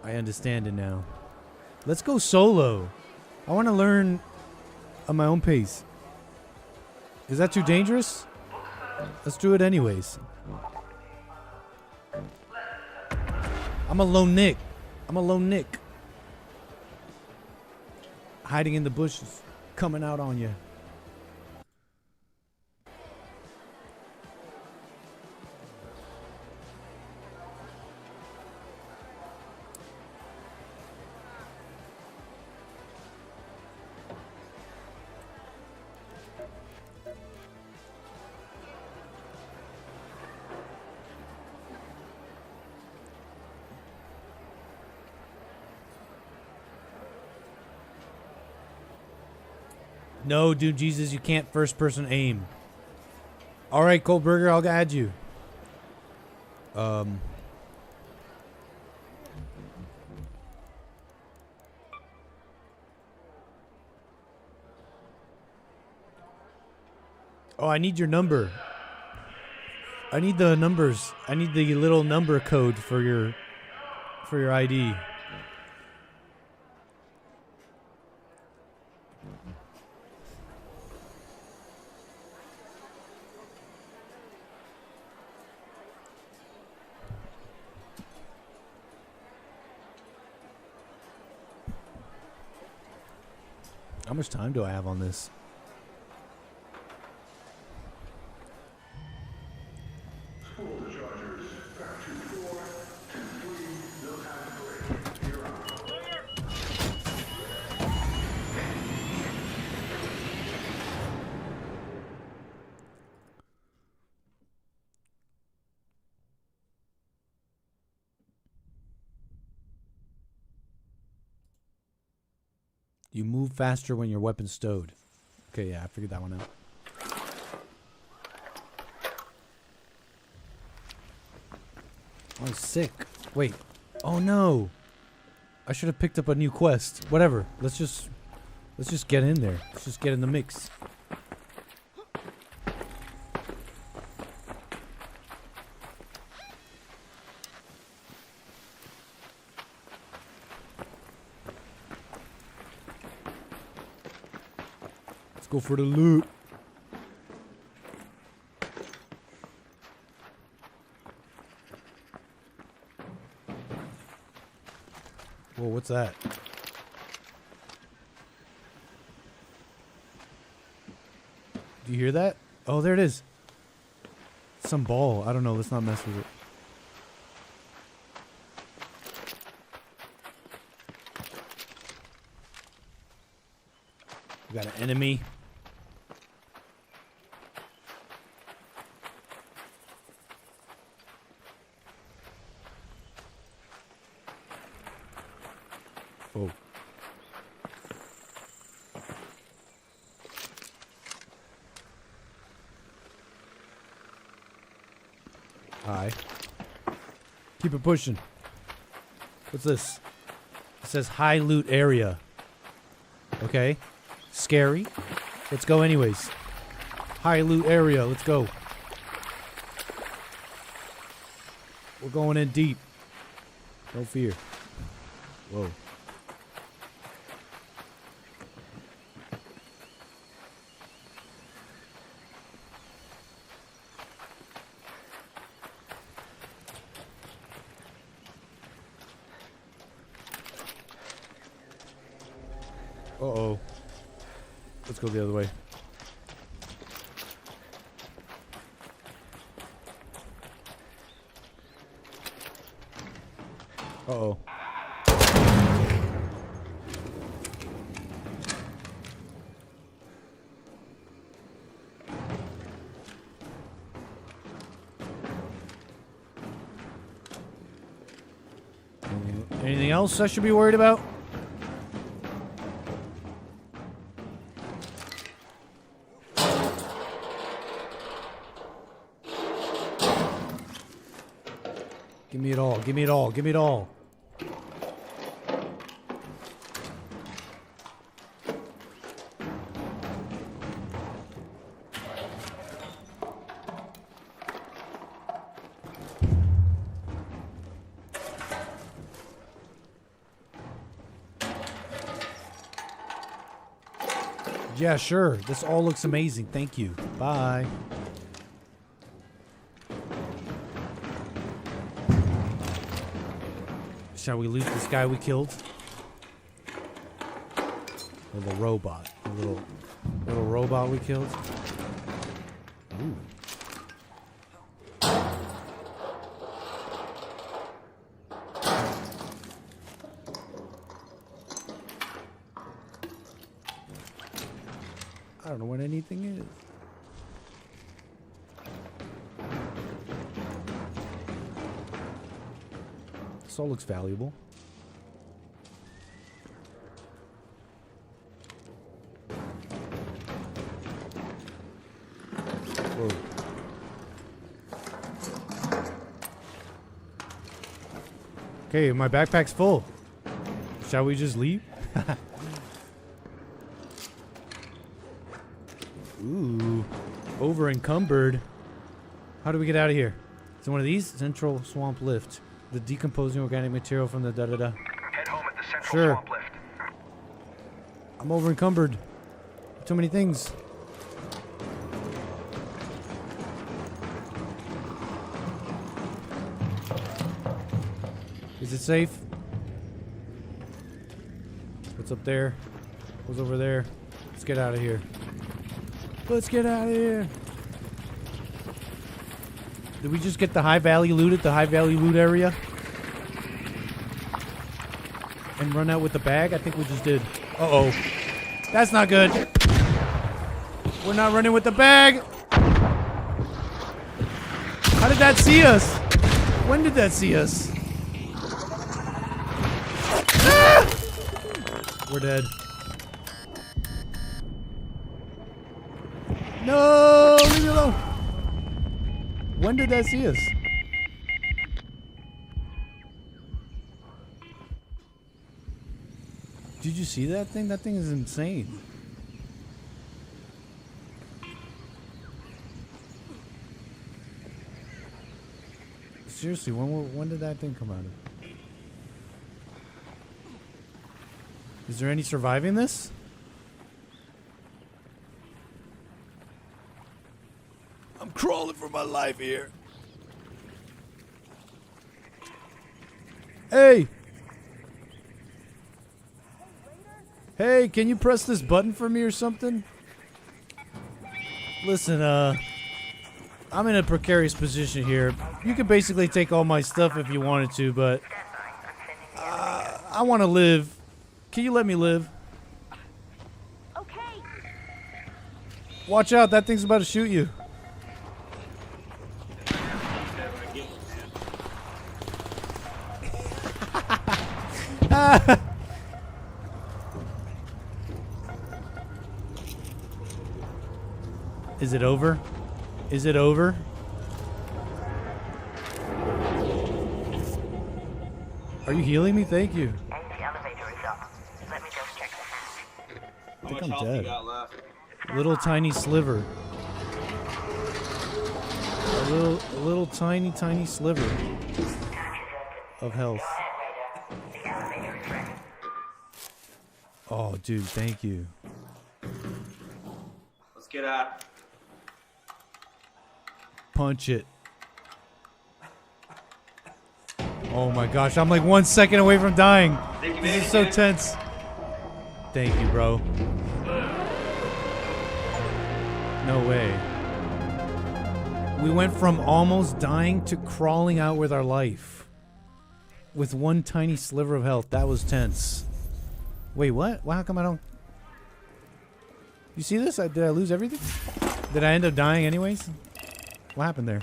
I understand it now. Let's go solo. I want to learn at my own pace. Is that too dangerous? Let's do it anyways. I'm a lone Nick. I'm a lone Nick. Hiding in the bushes. Coming out on you. No, dude, Jesus, you can't first person aim. All right, Cold Burger, I'll add you. Oh, I need your number. I need the numbers. I need the little number code for your ID. How much time do I have on this? You move faster when your weapon's stowed. Okay, yeah, I figured that one out. Oh, sick. Wait. Oh no. I should have picked up a new quest. Whatever. Let's just get in there. Let's just get in the mix. Let's go for the loot. Whoa, what's that? Do you hear that? Oh, there it is. Some ball. I don't know. Let's not mess with it. We got an enemy. Oh. Hi. Keep it pushing. What's this? It says high loot area. Okay. Scary. Let's go anyways. High loot area. Let's go. We're going in deep. No fear. Whoa. Uh-oh. Let's go the other way. Uh-oh. Anything else I should be worried about? Give me it all. Give me it all. Give me it all. Yeah, sure. This all looks amazing. Thank you. Bye. Shall we loot this guy we killed? Or the robot? The little robot we killed? Ooh. I don't know what anything is. This all looks valuable. Whoa. Okay, my backpack's full. Shall we just leave? Ooh, over encumbered. How do we get out of here? Is it one of these? Central swamp lift. The decomposing organic material from the da-da-da. Head home at the central Sure. swamp lift. I'm over encumbered. Too many things. Is it safe? What's up there? What's over there? Let's get out of here. Let's get out of here. Did we just get the high value loot at the high value loot area? And run out with the bag? I think we just did. Uh-oh. That's not good. We're not running with the bag. How did that see us? When did that see us? Ah! We're dead. No! Leave me alone! When did that see us? Did you see that thing? That thing is insane. Seriously, when did that thing come out of? Is there any surviving this? I'm crawling for my life here. Hey! Hey, can you press this button for me or something? Listen, I'm in a precarious position here. You could basically take all my stuff if you wanted to, but I want to live. Can you let me live? Okay. Watch out, that thing's about to shoot you. Is it over? Is it over? Are you healing me? Thank you. And the elevator is up. Let me just check the I think I'm dead. Little tiny sliver. A little tiny sliver of health. Oh, dude, thank you. Let's get out. Punch it. Oh my gosh, I'm like 1 second away from dying. This is so tense. Thank you, bro. No way. We went from almost dying to crawling out with our life. With one tiny sliver of health. That was tense. Wait, what? Well, how come I don't... You see this? Did I lose everything? Did I end up dying anyways? What happened there?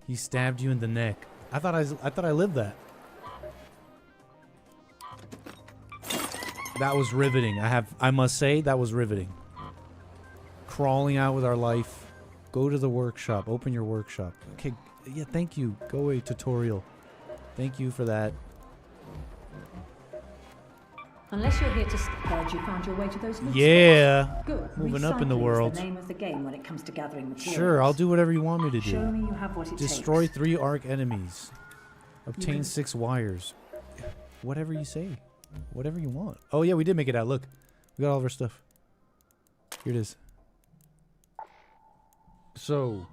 He stabbed you in the neck. I thought I lived that. That was riveting. I must say that was riveting. Crawling out with our life. Go to the workshop. Open your workshop. Okay. Yeah, thank you. Go away, tutorial. Thank you for that. Unless you're here to heard you found your way to those loot Yeah. spots. Good. Moving up in the Recycling is world. the name of the game when it comes to gathering materials. Sure, I'll do whatever you want me to do. Show me you have what it Destroy takes. 3 arc enemies. Obtain can- 6 wires. Whatever you say. Whatever you want. Oh yeah, we did make it out. Look. We got all of our stuff. Here it is. So,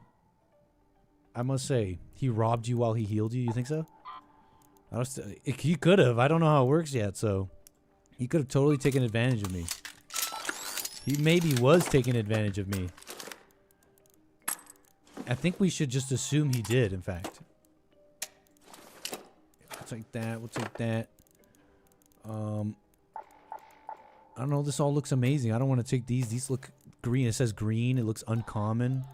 I must say, he robbed you while he healed you. You think so? He could have. I don't know how it works yet, so he could have totally taken advantage of me. He maybe was taking advantage of me. I think we should just assume he did, in fact. We'll take that. We'll take that. I don't know. This all looks amazing. I don't want to take these. These look green. It says green. It looks uncommon.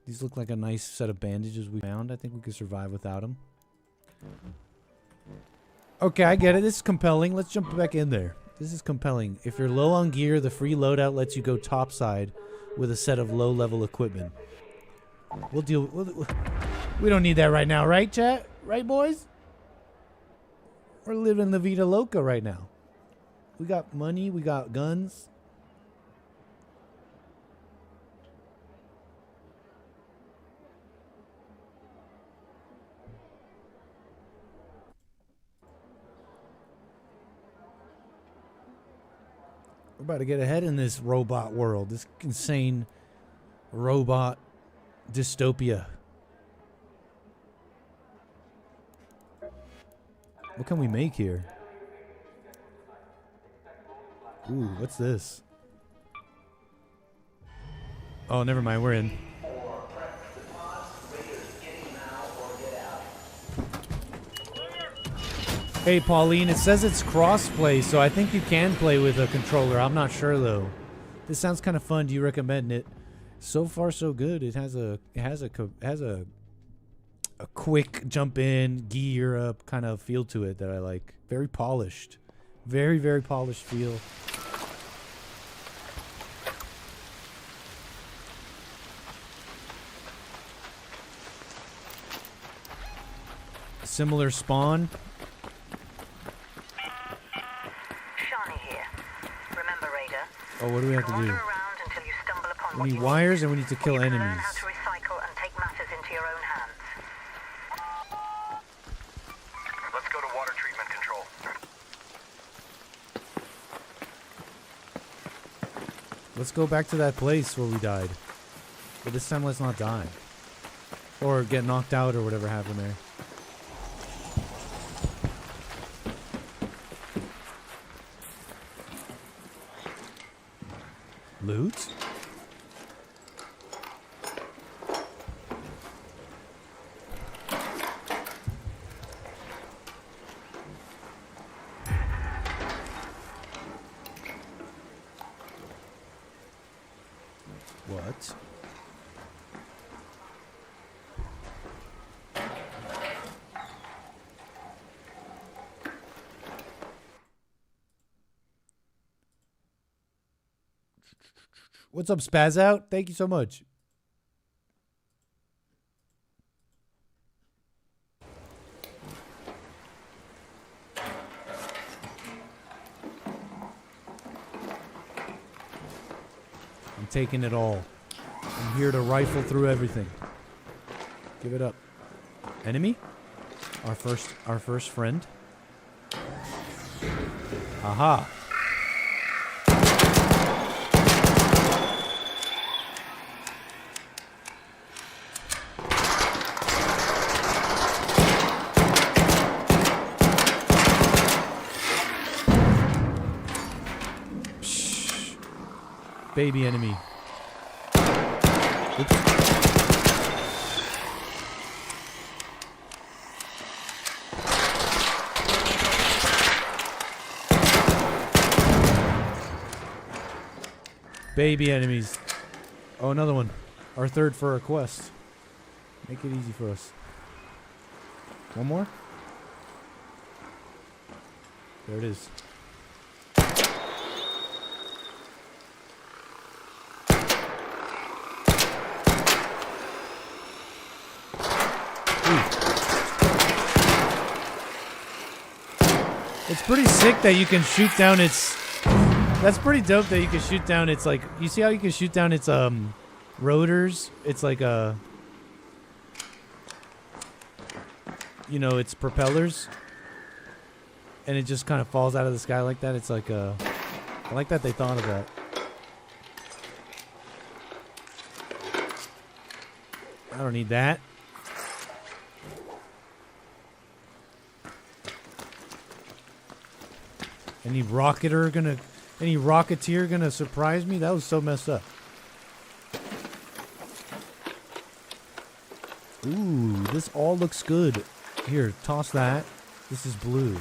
These look like a nice set of bandages we found. I think we could survive without them. Okay, I get it. This is compelling. Let's jump back in there. This is compelling. If you're low on gear, the free loadout lets you go topside with a set of low-level equipment. We'll deal. We don't need that right now, right, chat? Right, boys? We're living la vida loca right now. We got money. We got guns. We're about to get ahead in this robot world. This insane robot dystopia. What can we make here? Ooh, what's this? Oh, never mind. We're in. Hey, Pauline, it says it's cross-play, so I think you can play with a controller. I'm not sure, though. This sounds kind of fun. Do you recommend it? So far, so good. It has a quick jump in, gear up kind of feel to it that I like. Very polished. Very, very polished feel. Similar spawn. Oh, what do we have to do? We need wires and we need to kill enemies. Let's go to water treatment control. Let's go back to that place where we died. But this time let's not die. Or get knocked out or whatever happened there. Loot? What? What's up, Spaz Out? Thank you so much. I'm taking it all. I'm here to rifle through everything. Give it up. Enemy? Our first friend. Aha. Baby enemy. Oops. Baby enemies. Oh, another one. Our third for our quest. Make it easy for us. One more? There it is. It's pretty sick that you can shoot down its... That's pretty dope that you can shoot down its, like... You see how you can shoot down its, rotors? It's like a... You know, its propellers. And it just kind of falls out of the sky like that. It's like a... I like that they thought of that. I don't need that. Any rocketeer gonna surprise me? That was so messed up. Ooh, this all looks good. Here, toss that. This is blue.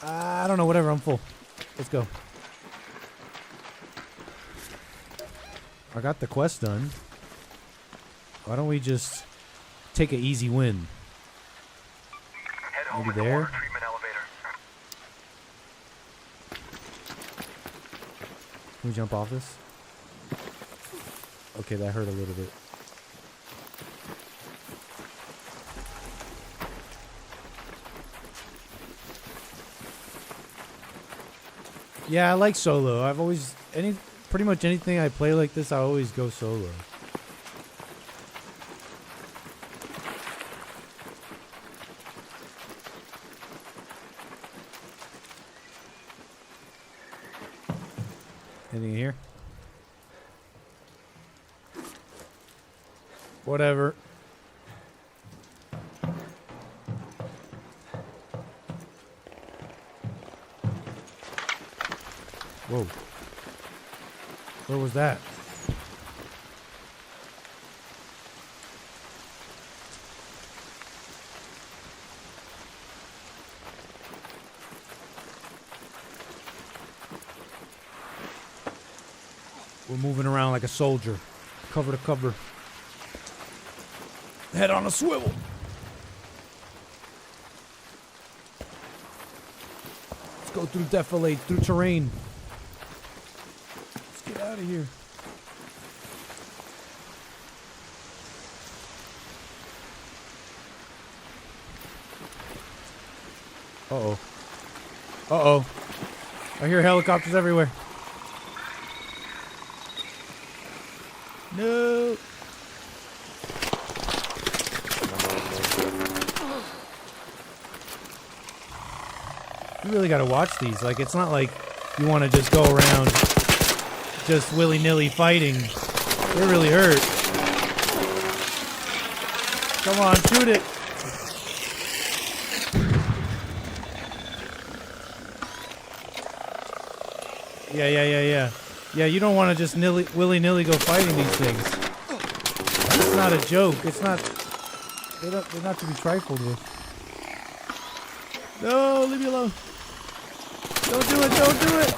I don't know, whatever, I'm full. Let's go. I got the quest done. Why don't we just take an easy win? Maybe there? Can we jump off this? Okay, that hurt a little bit. Yeah, I like solo. I've always pretty much anything I play like this, I always go solo. Anything here? Whatever. Whoa. Where was that? We're moving around like a soldier. Cover to cover. Head on a swivel. Let's go through defilade, through terrain. Let's get out of here. Uh-oh. Uh-oh. I hear helicopters everywhere. No. You really gotta watch these. Like, it's not like you want to just go around just willy-nilly fighting. They really hurt. Come on, shoot it. Yeah. Yeah, you don't want to just willy-nilly go fighting these things. It's not a joke. It's not... They're not to be trifled with. No, leave me alone. Don't do it, don't do it.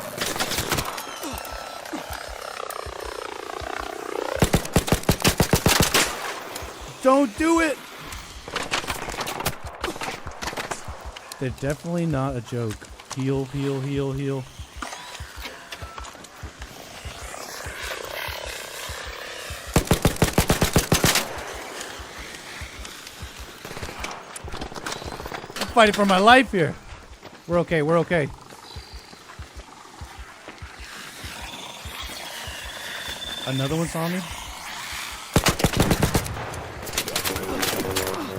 Don't do it. They're definitely not a joke. Heal, heal, heal, heal. Fighting for my life here. We're okay, we're okay. Another one saw me?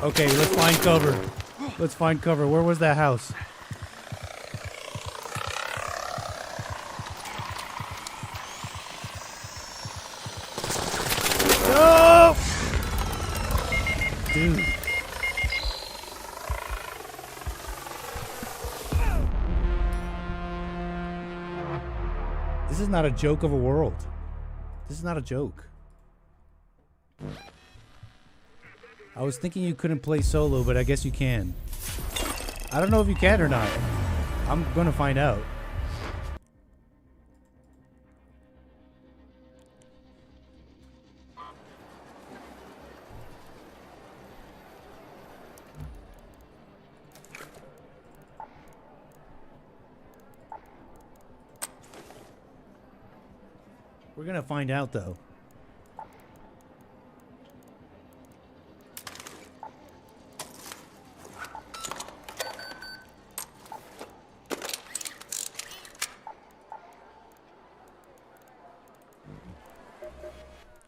Okay, let's find cover. Let's find cover. Where was that house? No! Dude. This is not a joke of a world. This is not a joke. I was thinking you couldn't play solo, but I guess you can. I don't know if you can or not. I'm gonna find out. We're gonna find out, though.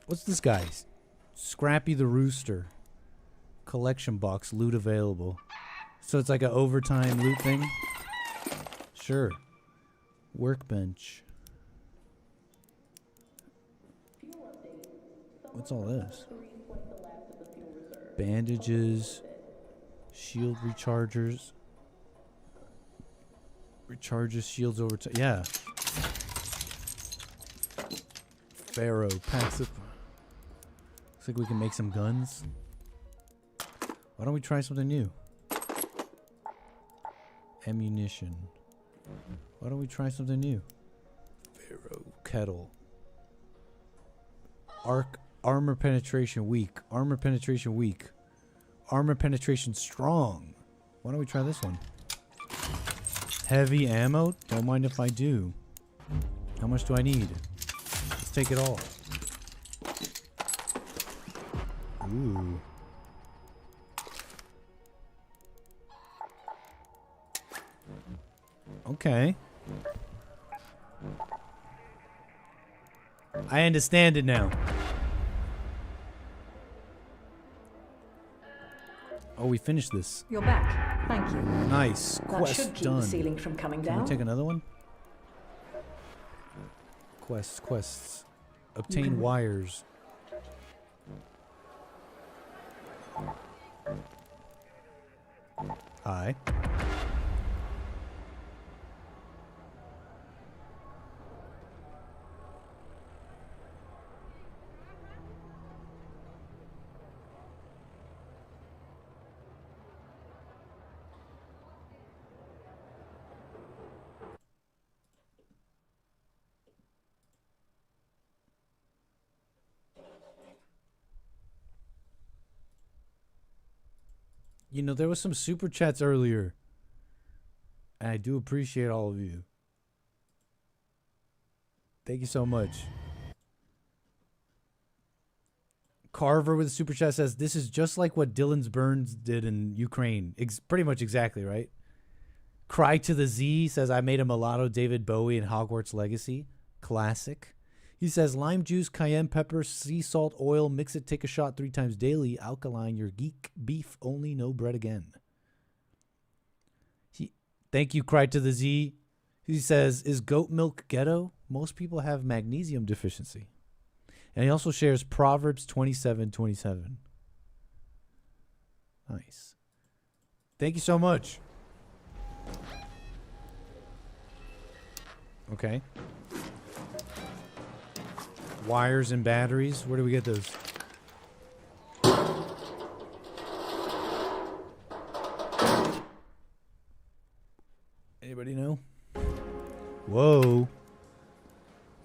What's this guy's? Scrappy the Rooster. Collection box, loot available. So it's like an overtime loot thing? Sure. Workbench. What's all this? Bandages. Shield rechargers. Recharges shields over time. Yeah. Pharaoh passive. Looks like we can make some guns. Why don't we try something new? Ammunition. Why don't we try something new? Pharaoh kettle. Armor penetration weak. Armor penetration weak. Armor penetration strong. Why don't we try this one? Heavy ammo? Don't mind if I do. How much do I need? Let's take it all. Ooh. Okay. I understand it now. Oh, we finished this. You're back. Thank you. Nice. That Quest should keep done. the ceiling from coming Can down. we take another one? Quests. Obtain can- wires. Hi. You know, there was some super chats earlier. And I do appreciate all of you. Thank you so much. Carver with a super chat says, this is just like what Dylan's Burns did in Ukraine. Pretty much exactly, right? Cry to the Z says, I made a mulatto David Bowie in Hogwarts Legacy. Classic. He says, lime juice, cayenne pepper, sea salt, oil, mix it, take a shot 3 times daily. Alkaline, your geek beef only, no bread again. Thank you, Cry to the Z. He says, is goat milk ghetto? Most people have magnesium deficiency. And he also shares Proverbs 27:27. Nice. Thank you so much. Okay. Wires and batteries. Where do we get those? Anybody know? Whoa.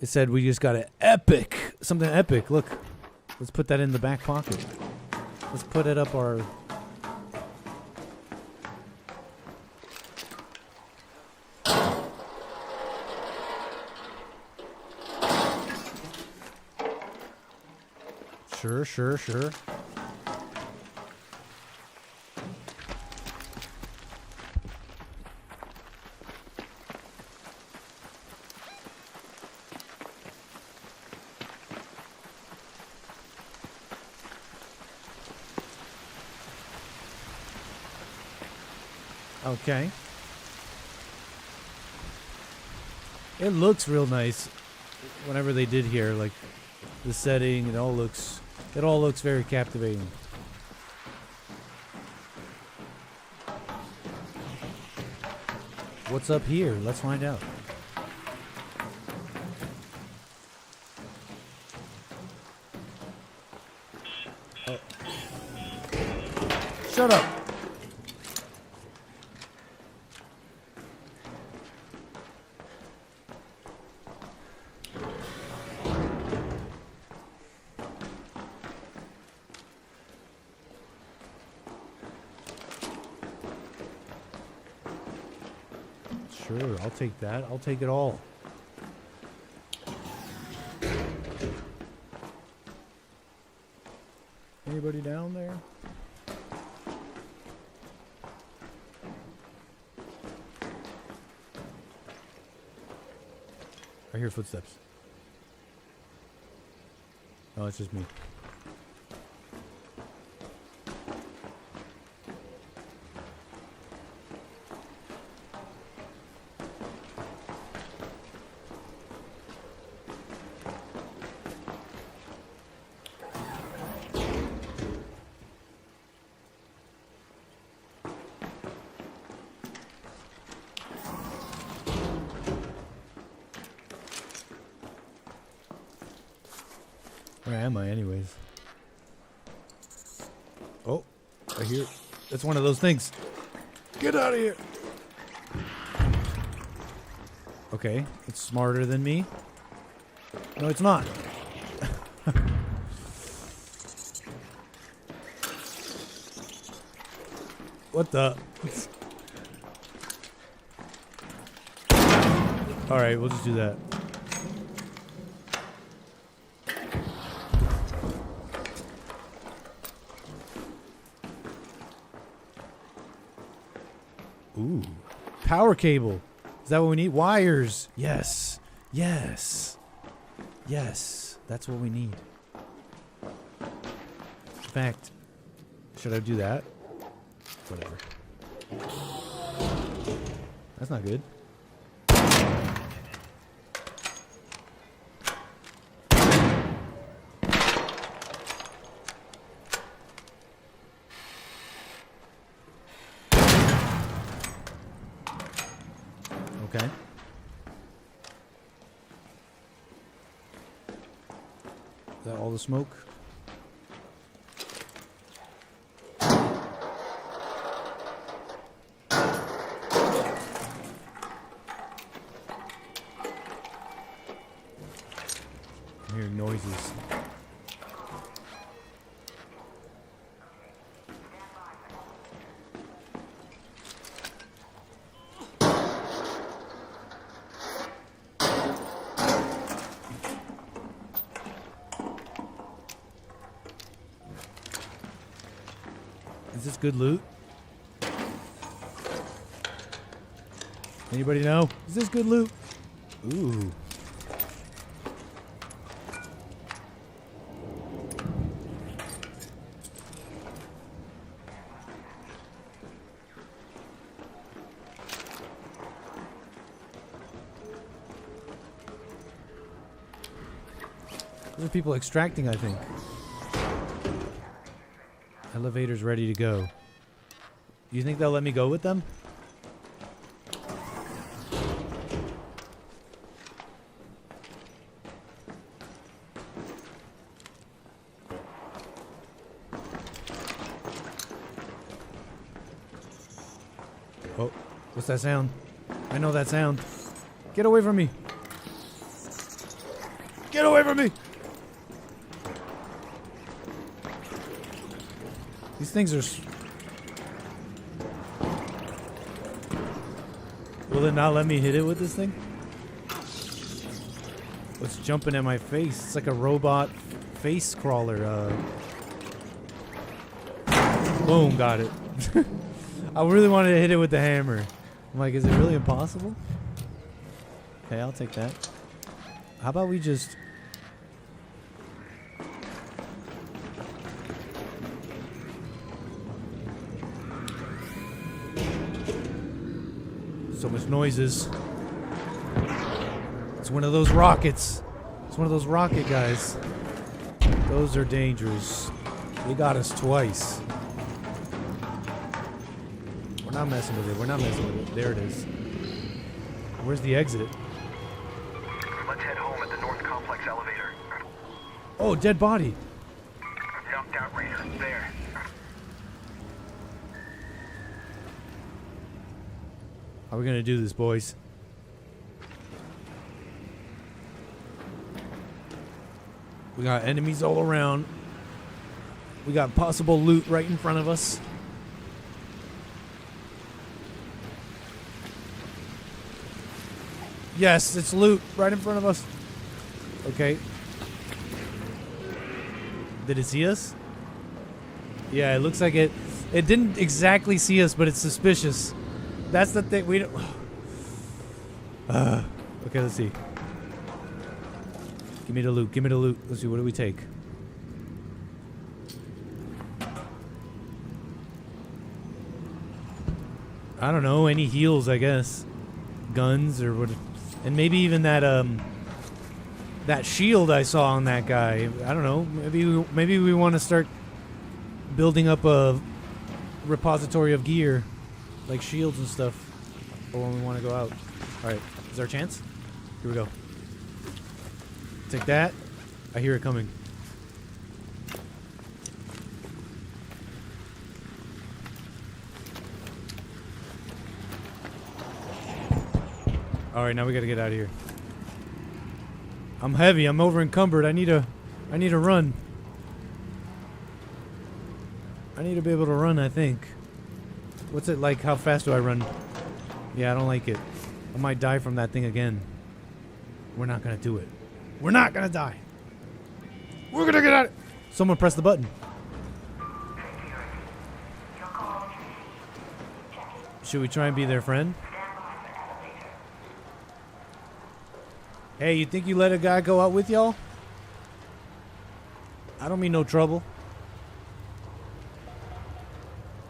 It said we just got an epic. Something epic. Look. Let's put that in the back pocket. Let's put it up our... Sure. Okay. It looks real nice. Whenever they did here, like the setting, it all looks very captivating. What's up here? Let's find out. Oh. Shut up. Sure, I'll take that. I'll take it all. Anybody down there? I hear footsteps. Oh, it's just me. Where am I, anyways? Oh, I hear. It's one of those things. Get out of here. Okay, it's smarter than me. No, it's not. What the? Alright, we'll just do that. Ooh. Power cable. Is that what we need? Wires. Yes. Yes. Yes. That's what we need. In fact, should I do that? Whatever. That's not good. Okay. Is that all the smoke? I'm hearing noises. Is this good loot? Anybody know? Is this good loot? Ooh. Those are people extracting, I think. Elevator's ready to go. You think they'll let me go with them? Oh, what's that sound? I know that sound. Get away from me. Get away from me. These things are... Will it not let me hit it with this thing? What's jumping at my face? It's like a robot face crawler. Boom, got it. I really wanted to hit it with the hammer. I'm like, is it really impossible? Okay, I'll take that. How about we just... So much noises. It's one of those rockets. It's one of those rocket guys. Those are dangerous. They got us twice. We're not messing with it. We're not messing with it. There it is. Where's the exit? Let's head home at the North Complex elevator. Oh, dead body. Knocked out Raider. There. How are we gonna do this, boys? We got enemies all around. We got possible loot right in front of us. Yes, it's loot right in front of us. Okay. Did it see us? Yeah, it looks like it. It didn't exactly see us, but it's suspicious. That's the thing. We don't. Okay, let's see. Give me the loot. Give me the loot. Let's see. What do we take? I don't know. Any heals, I guess. Guns or what? And maybe even that that shield I saw on that guy. I don't know. Maybe we want to start building up a repository of gear, like shields and stuff, for when we want to go out. All right, is there a chance? Here we go. Take that. I hear it coming. All right, now we gotta get out of here. I'm heavy. I'm over encumbered. I need to run. I need to be able to run, I think. What's it like? How fast do I run? Yeah, I don't like it. I might die from that thing again. We're not gonna do it. We're not gonna die. We're gonna get out of it. Someone press the button. Should we try and be their friend? Hey, you think you let a guy go out with y'all? I don't mean no trouble.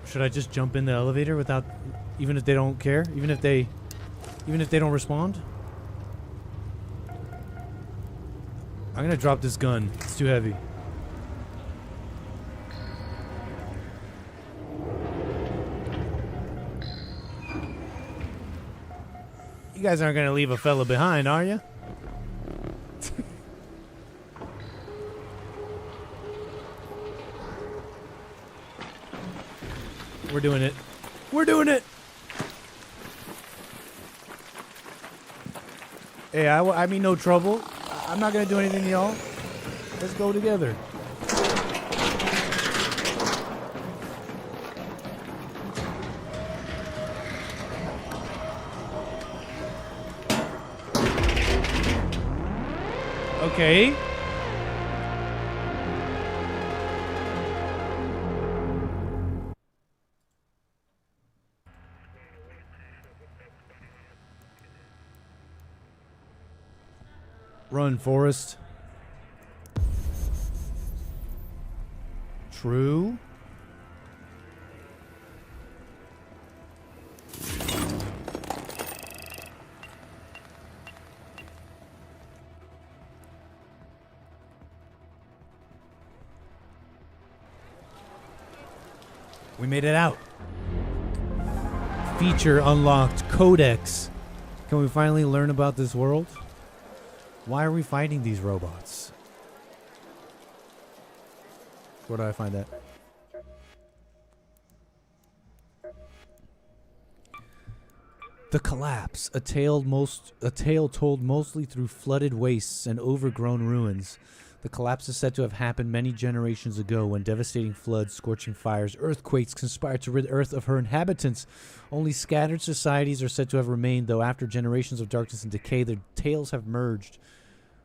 Should I just jump in the elevator without, even if they don't care? Even if they don't respond? I'm gonna drop this gun. It's too heavy. You guys aren't gonna leave a fella behind, are you? We're doing it. We're doing it! Hey, I mean no trouble. I'm not gonna do anything to y'all. Let's go together. Okay. Run, Forrest. True. We made it out. Feature unlocked. Codex. Can we finally learn about this world? Why are we fighting these robots? Where do I find that? The Collapse, a tale told mostly through flooded wastes and overgrown ruins. The collapse is said to have happened many generations ago when devastating floods, scorching fires, earthquakes conspired to rid Earth of her inhabitants. Only scattered societies are said to have remained, though after generations of darkness and decay, their tales have merged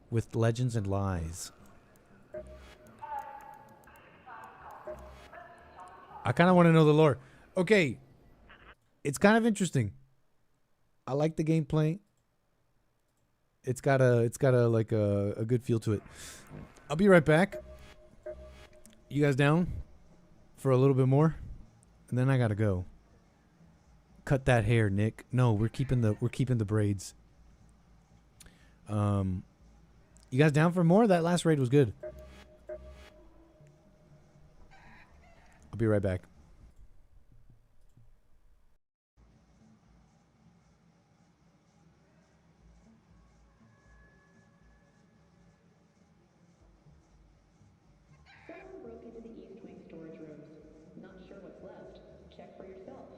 with legends and lies. I kind of want to know the lore. Okay, it's kind of interesting. I like the gameplay. It's got a like a good feel to it. I'll be right back. You guys down for a little bit more? And then I gotta go. Cut that hair, Nick. No, we're keeping the braids. You guys down for more? That last raid was good. I'll be right back. Someone broke into the East Wing storage rooms. Not sure what's left. Check for yourself.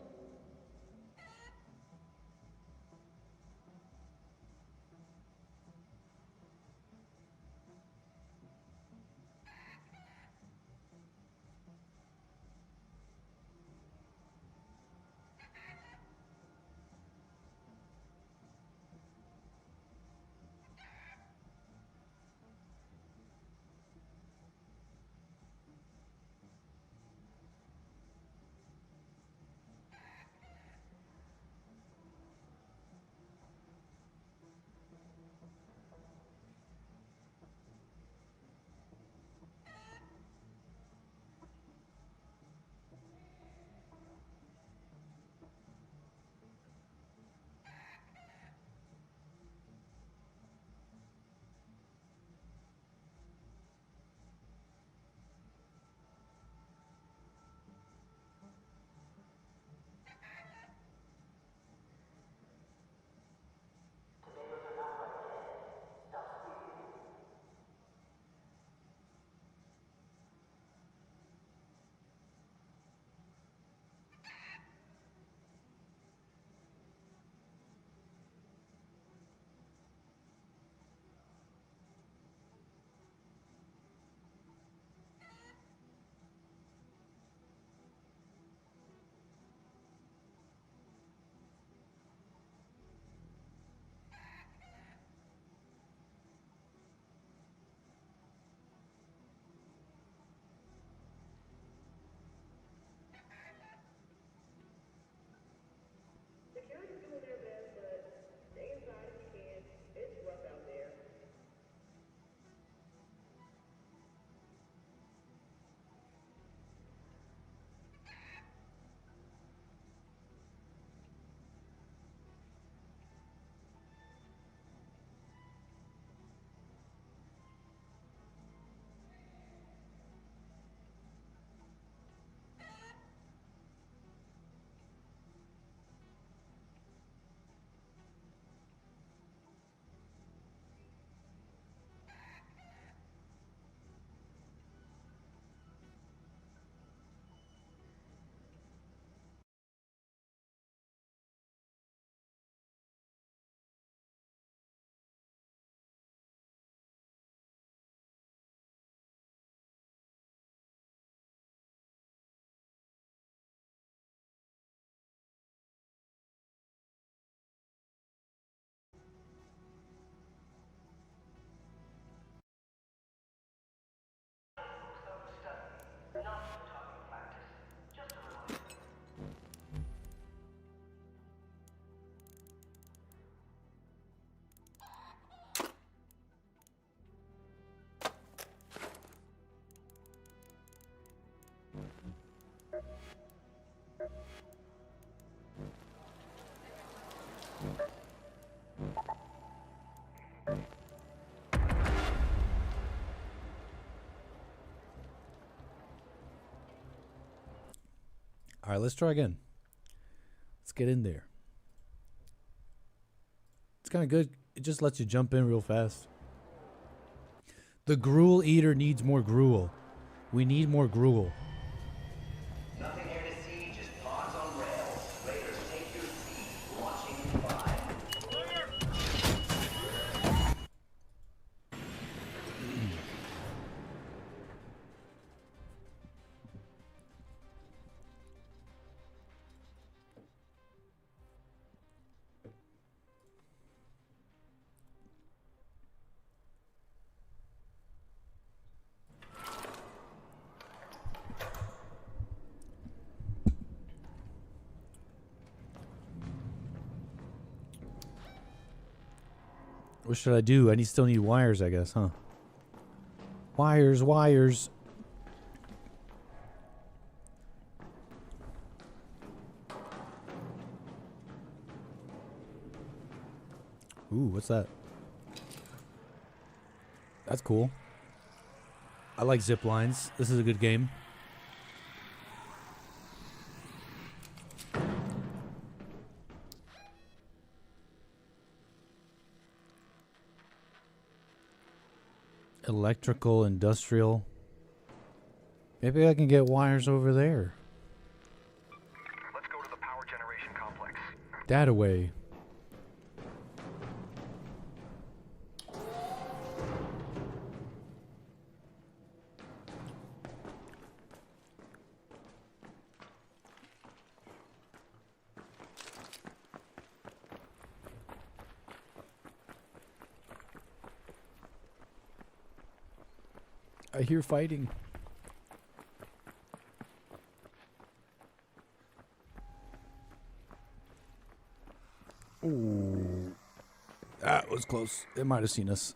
All right, let's try again. Let's get in there. It's kind of good. It just lets you jump in real fast. The gruel eater needs more gruel. We need more gruel. Nothing here to see, just pods on rails. Raiders, take your seat. Launching in 5. What should I do? I still need wires, I guess, huh? Wires, wires. Ooh, what's that? That's cool. I like zip lines. This is a good game. Electrical, industrial. Maybe I can get wires over there. Let's go to the power generation complex. That away. I hear fighting. Ooh. That was close. It might have seen us.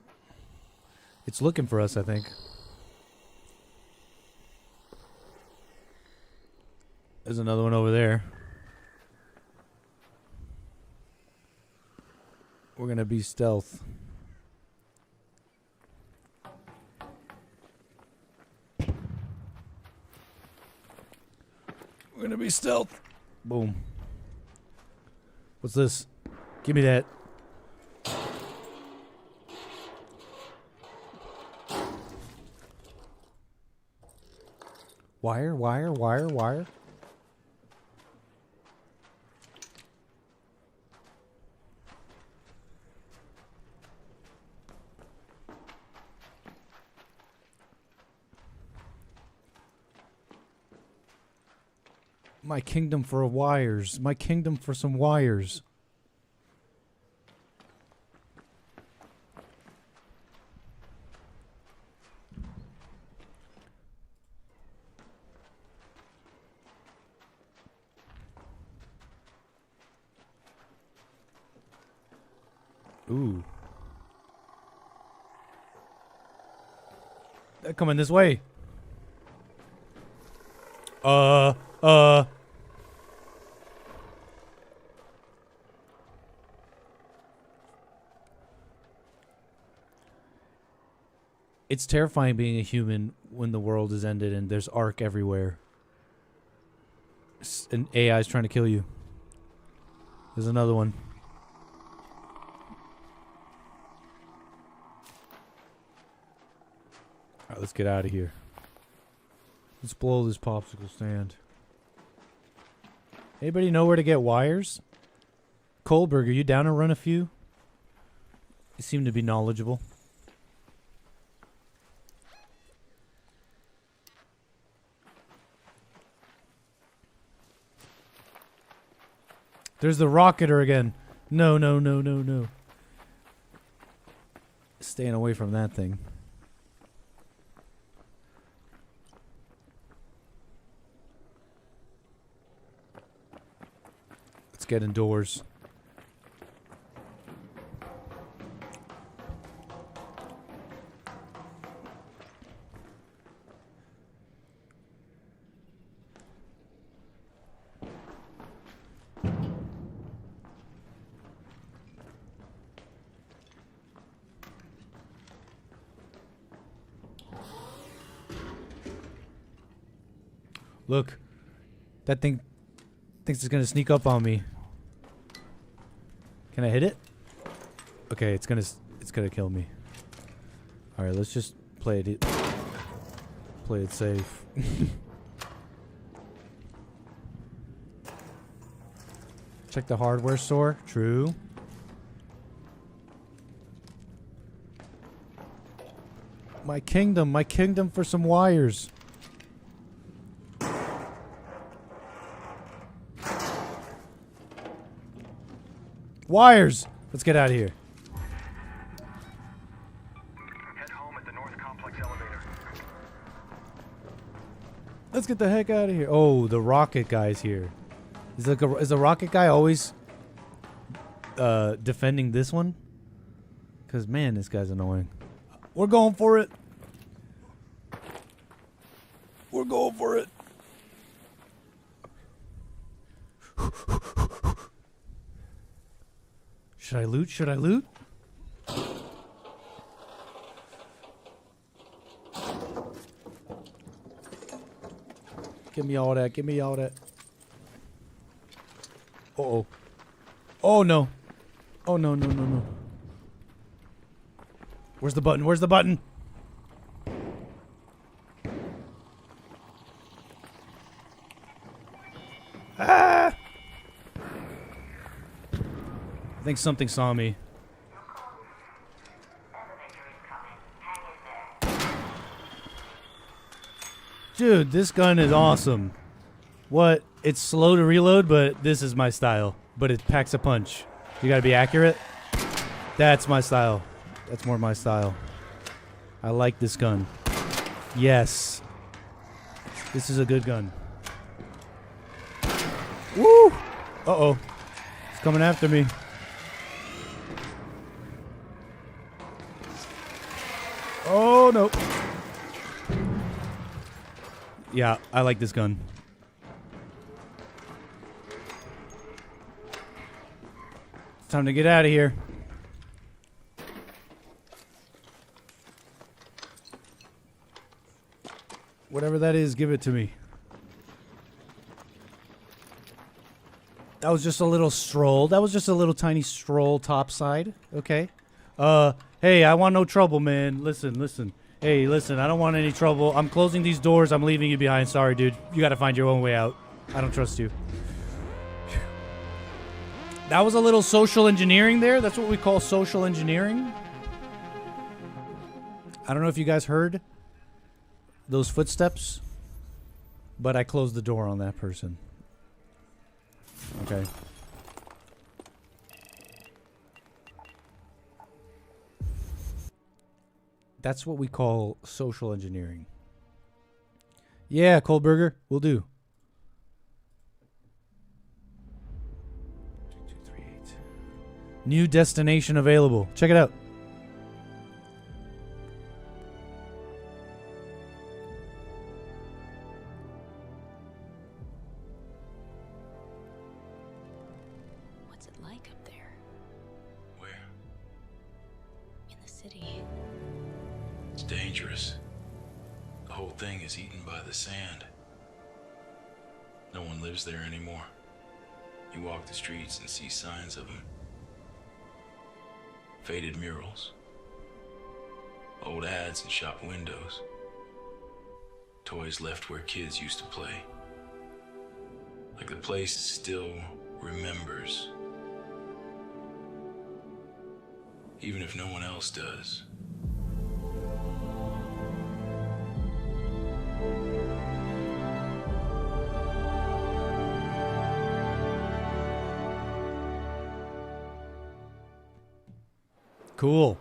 It's looking for us, I think. There's another one over there. We're gonna be stealth. We're gonna be stealth. Boom. What's this? Give me that. Wire, wire, wire, wire. My kingdom for wires. My kingdom for some wires. Ooh. They're coming this way. It's terrifying being a human when the world is ended and there's arc everywhere. And AI is trying to kill you. There's another one. Alright, let's get out of here. Let's blow this popsicle stand. Anybody know where to get wires? Kohlberg, are you down to run a few? You seem to be knowledgeable. There's the rocketer again. No, no, no, no, no. Staying away from that thing. Let's get indoors. Look, that thing Thinks it's gonna sneak up on me. Can I hit it? Okay, it's gonna kill me. All right, let's just play it safe. Check the hardware store. True. My kingdom for some wires. Wires! Let's get out of here. Head home at the North Complex elevator. Let's get the heck out of here. Oh, the rocket guy's here. Is the rocket guy always defending this one? Because, man, this guy's annoying. We're going for it. We're going for it. Should I loot? Should I loot? Give me all that. Give me all that. Uh-oh. Oh, no. Oh, no, no, no, no. Where's the button? Where's the button? Ah! I think something saw me. Dude, this gun is awesome. What? It's slow to reload, but this is my style. But it packs a punch. You gotta be accurate. That's my style. That's more my style. I like this gun. Yes. This is a good gun. Woo! Uh-oh. It's coming after me. Oh, no. Yeah, I like this gun. It's time to get out of here. Whatever that is, give it to me. That was just a little stroll. That was just a little tiny stroll topside. Okay. Hey, I want no trouble, man. Listen, listen. Hey, listen, I don't want any trouble. I'm closing these doors. I'm leaving you behind. Sorry, dude. You gotta find your own way out. I don't trust you. That was a little social engineering there. That's what we call social engineering. I don't know if you guys heard those footsteps, but I closed the door on that person. Okay. That's what we call social engineering. Yeah, cold burger, will do. 2238. New destination available. Check it out. What's it like up there? Where? In the city. It's dangerous. The whole thing is eaten by the sand. No one lives there anymore. You walk the streets and see signs of them. Faded murals. Old ads in shop windows. Toys left where kids used to play. Like the place still remembers. Even if no one else does. Cool.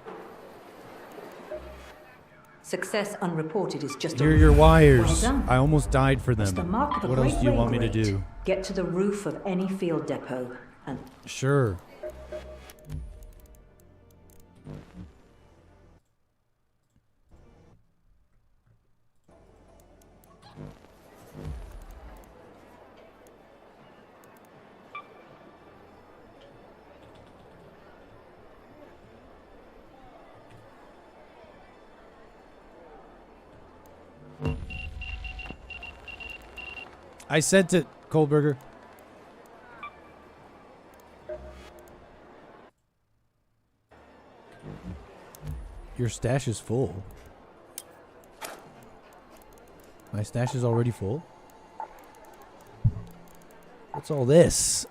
Success unreported is just Here are your wires. Well done. I almost died for them. It's the mark of a What else great do you want me to raid rate. do? Get to the roof of any field depot and Sure. I sent it, Coldburger. Your stash is full. My stash is already full? What's all this?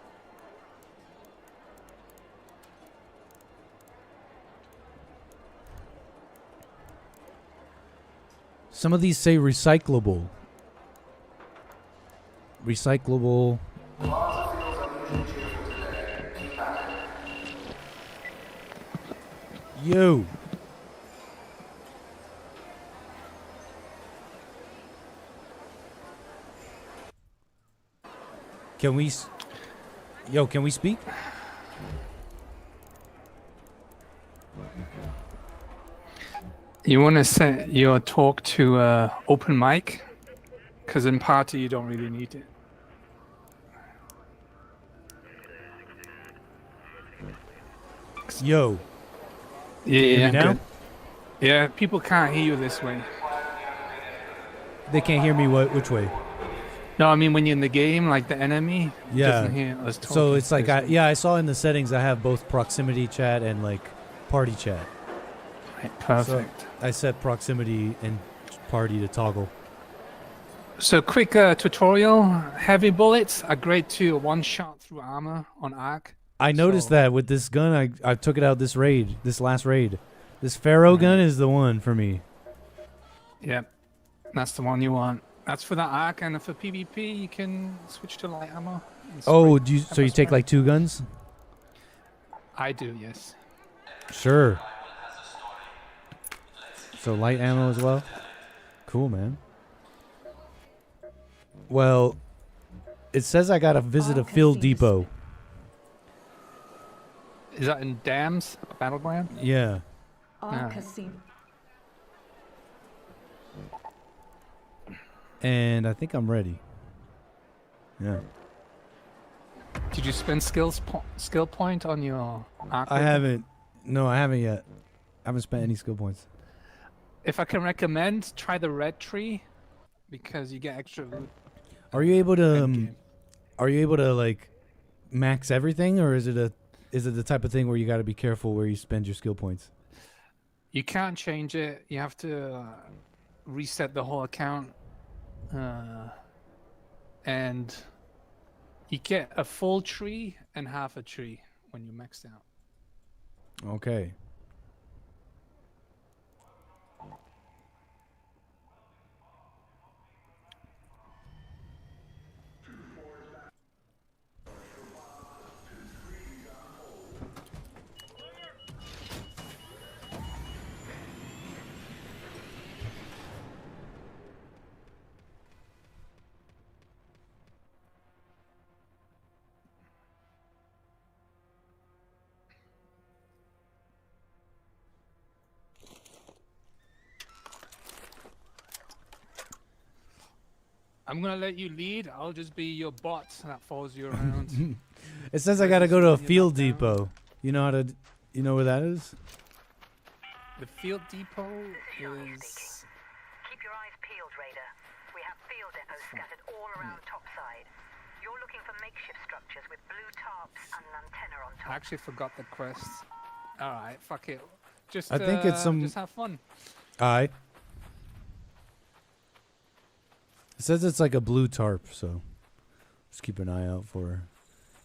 Some of these say recyclable. Recyclable. Yo. Can we... Yo, can we speak? You want to set your talk to open mic? Because in party you don't really need it. Yo. Yeah, Can you hear me now? good. Yeah, people can't hear you this way. They can't hear me which way? No, I mean when you're in the game, like the enemy doesn't hear us talking. So it's like, this way. I saw in the settings I have both proximity chat and like party chat. Right, perfect. So I set proximity and party to toggle. So quick tutorial. Heavy bullets are great to one shot through armor on arc. I noticed that with this gun, I took it out this last raid. This Pharaoh gun is the one for me. Yep, that's the one you want. That's for the arc, and for PvP you can switch to light ammo. and Oh, spray- so you take spray. like 2 guns? I do, yes. Sure. So light ammo as well? Cool, man. Well, it says I gotta visit a field depot. Is that in Dams Battleground? Yeah. No. And I think I'm ready. Yeah. Did you spend skill point on your arc? I weapon? haven't. No, I haven't yet. I haven't spent any skill points. If I can recommend, try the red tree because you get extra loot. Are you able to like max everything, or is it the type of thing where you got to be careful where you spend your skill points? You can't change it. You have to reset the whole account, and you get a full tree and half a tree when you maxed out. Okay. I'm gonna let you lead. I'll just be your bot that follows you around. It says I got to go to a field depot. You know you know where that is? The field depot is. Keep your eyes peeled, Raider. We have field depots scattered all around topside. You're looking for makeshift structures with blue tarps and an antenna on top. I actually forgot the quest. All right, fuck it. Just I think it's some. Just have fun. Alright. It says it's like a blue tarp, so just keep an eye out for her.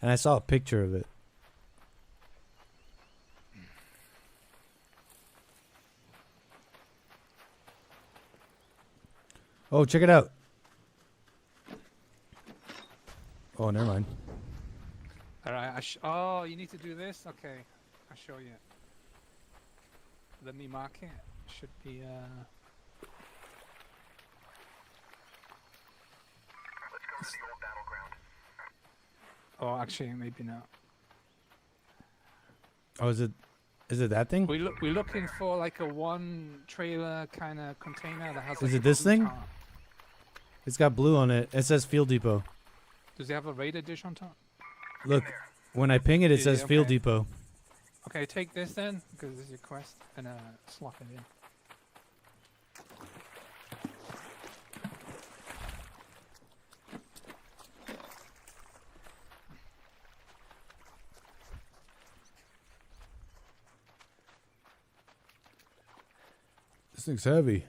And I saw a picture of it. Oh, check it out. Oh, never mind. All right. Oh, you need to do this. Okay, I'll show you. Let me mark it. Should be Let's go to the old battleground. Oh, actually, maybe not. Oh, is it that thing? We're looking for like a one trailer kind of container that has. Like Is a it this blue thing? top. It's got blue on it. It says Field Depot. Does it have a radar dish on top? Look, when I ping it, it Yeah, says Field okay. Depot. Okay, take this then, because this is your quest, and slot it in. This thing's heavy.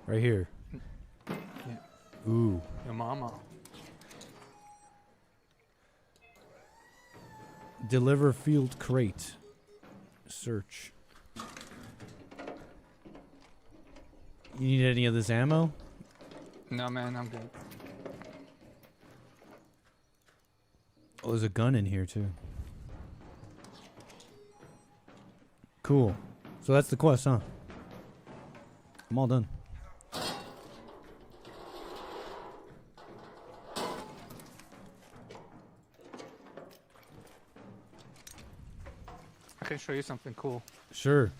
Right here. Yeah. Ooh. Your mama. Deliver field crate. Search. You need any of this ammo? No, man, I'm good. Oh, there's a gun in here too. Cool. So that's the quest, huh? I'm all done. I can show you something cool. Sure.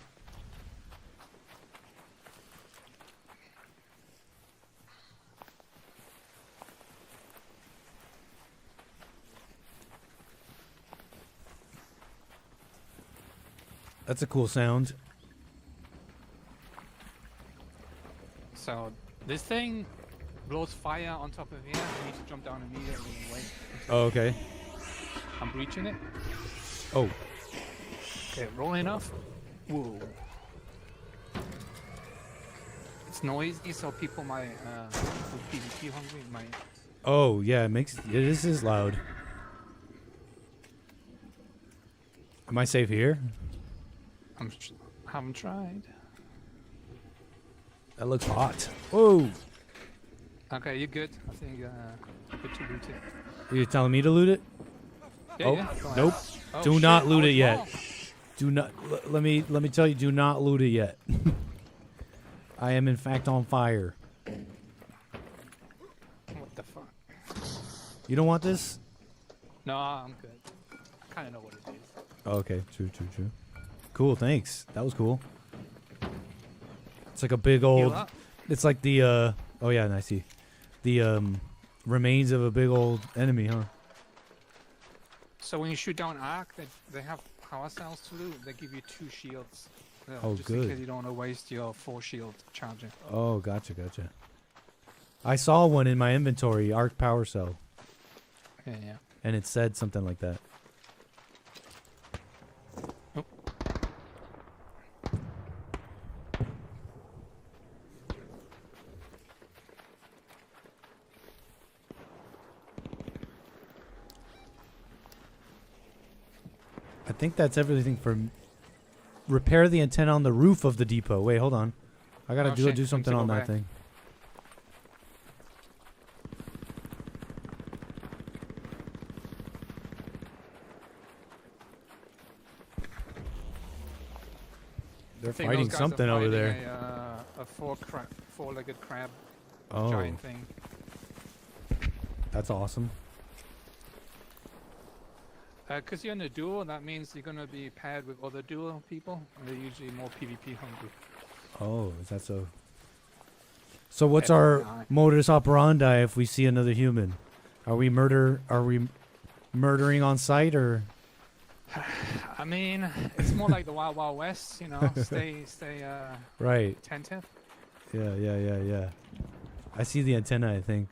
That's a cool sound. So this thing blows fire on top of here. You need to jump down immediately and wait. Oh, okay. I'm breaching it. Oh. Okay, rolling enough. Whoa. It's noisy, so people might, who PvP hungry might. Oh, yeah, it makes this is loud. Am I safe here? Haven't tried. That looks hot. Whoa. Okay, you're good. I think you're good to loot it. You're telling me to loot it? Yeah, oh, yeah. Go ahead. nope. Oh, Do shit, not loot I it was yet. wrong. Do not. Let me tell you. Do not loot it yet. I am in fact on fire. What the fuck? You don't want this? No, I'm good. I kind of know what it is. Oh, okay. True. Cool. Thanks. That was cool. It's like a big old. up? It's like the. Oh yeah, and I see. The remains of a big old enemy, huh? So when you shoot down arc, they have power cells to loot. They give you 2 shields. Oh, just good. in case you don't want to waste your 4 shield charger. Oh, gotcha. I saw one in my inventory, arc power cell. Yeah. And it said something like that. I think that's everything for repair the antenna on the roof of the depot. Wait, hold on. I gotta Oh, do shit. We something need to on go that back. thing. They're I think fighting those guys are something over fighting there. A four-legged crab Oh. giant thing. That's awesome. Because you're in a duel, that means you're going to be paired with other duel people. And they're usually more PvP hungry. Oh, is that so? So what's FYI. our modus operandi if we see another human? Are we murdering on sight or? I mean, it's more like the Wild Wild West, you know. Stay Right. attentive. Yeah. I see the antenna, I think.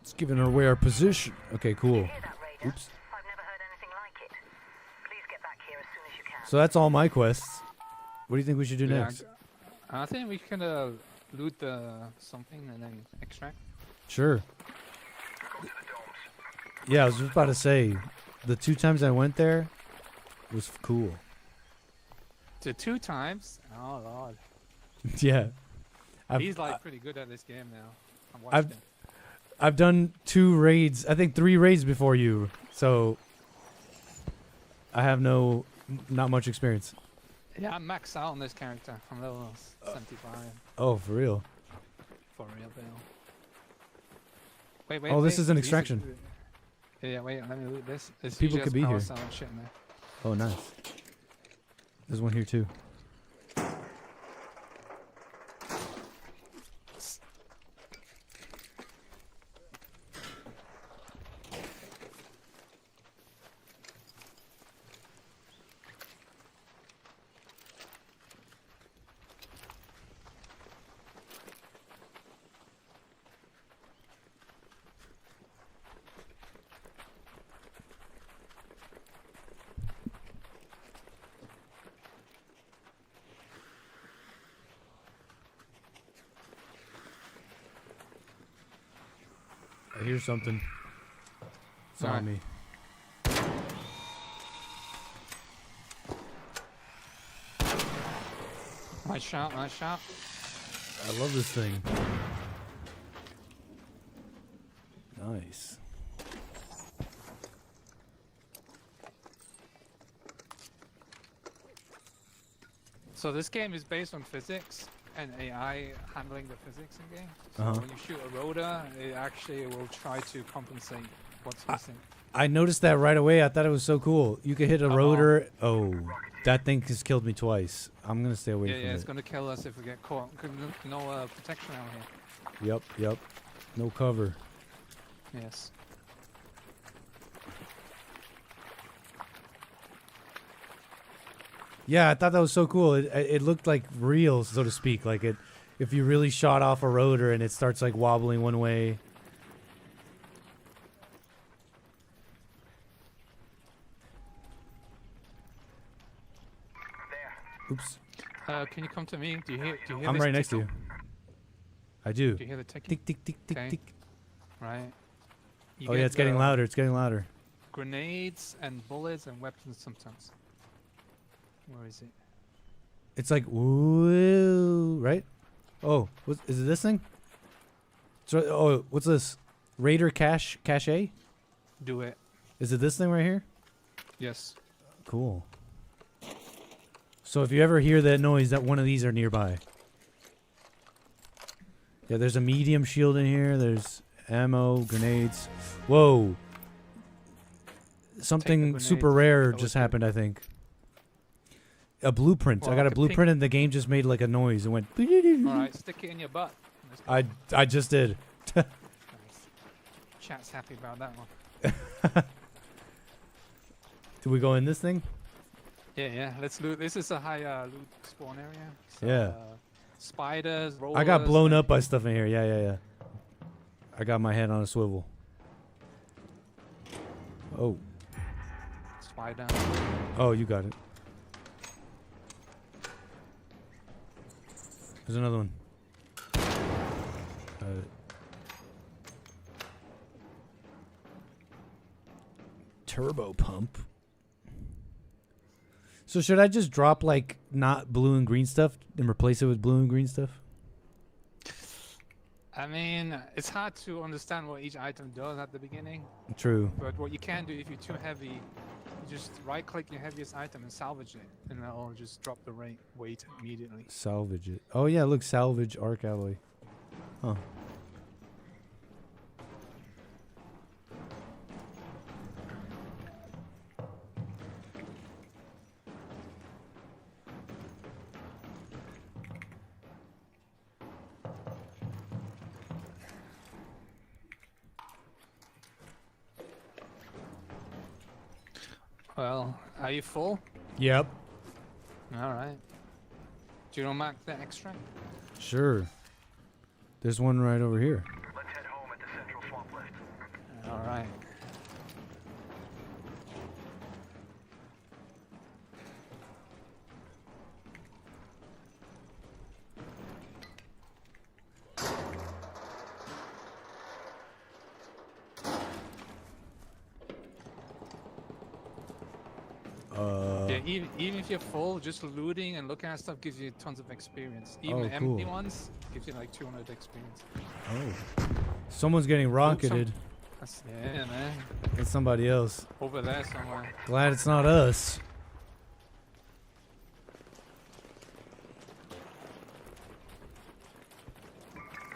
It's giving away our position. Okay, cool. Oops. So that's all my quests. What do you think we should do Yeah, next? I think we can loot something and then extract. Sure. Yeah, I was just about to say, the 2 times I went there was cool. To 2 times? Oh lord. Yeah. He's like pretty good at this game now. I'm watching him. I've done 2 raids, I think 3 raids before you, so I have not much experience. Yeah, I'm maxed out on this character. I'm level 75. Oh, for real? For real, Wait. Oh, this is an These extraction. Yeah, wait, let me loot this. It's People usually could be power here. cell and shit in there. Oh, nice. There's one here too. I hear something. It's on me. Nice shot, nice shot. I love this thing. Nice. So this game is based on physics and AI handling the physics in game. So when you shoot a rotor, it actually will try to compensate what's missing. I noticed that right away. I thought it was so cool. You could hit a rotor. Oh, that thing has killed me twice. I'm gonna stay away from it. Yeah, it's gonna kill us if we get caught. No protection out here. Yep. No cover. Yes. Yeah, I thought that was so cool. It looked like real, so to speak. Like if you really shot off a rotor and it starts like wobbling one way. Oops. Can you come to me? Do you hear? I'm this right next to you. I do. Do you hear the ticking? Tick, tick, tick, tick, Okay. tick. Right. You Oh yeah, get it's getting louder. It's getting louder. Grenades and bullets and weapons sometimes. Where is it? It's like woo, right? Oh, is it this thing? Oh, what's this? Raider cache? Do it. Is it this thing right here? Yes. Cool. So if you ever hear that noise, that one of these are nearby. Yeah, there's a medium shield in here. There's ammo, grenades. Whoa. Something super rare just happened, I think. A blueprint. Well, I got a like a pink- blueprint and the game just made like a noise. It went. Alright, stick it in your butt. I just did. Nice. Chat's happy about that one. Did we go in this thing? Yeah. Let's loot. This is a high loot spawn area. So, Yeah. Spiders, rollers. I got blown up by stuff in here. Yeah. I got my head on a swivel. Oh. Spider. Oh, you got it. There's another one. Turbo pump. So should I just drop like not blue and green stuff and replace it with blue and green stuff? I mean, it's hard to understand what each item does at the beginning. True. But what you can do if you're too heavy, you just right-click your heaviest item and salvage it, and that'll just drop the weight immediately. Salvage it. Oh yeah, look, salvage arc alloy. Huh. Well, are you full? Yep. All right. Do you want to mark the extract? Sure. There's one right over here. Let's head home at the central swamp lift. All right. Yeah, even if you're full, just looting and looking at stuff gives you tons of experience. Even empty ones gives you like 200 experience. Oh. Someone's getting rocketed. Yeah, man. It's somebody else. Over there somewhere. Glad it's not us.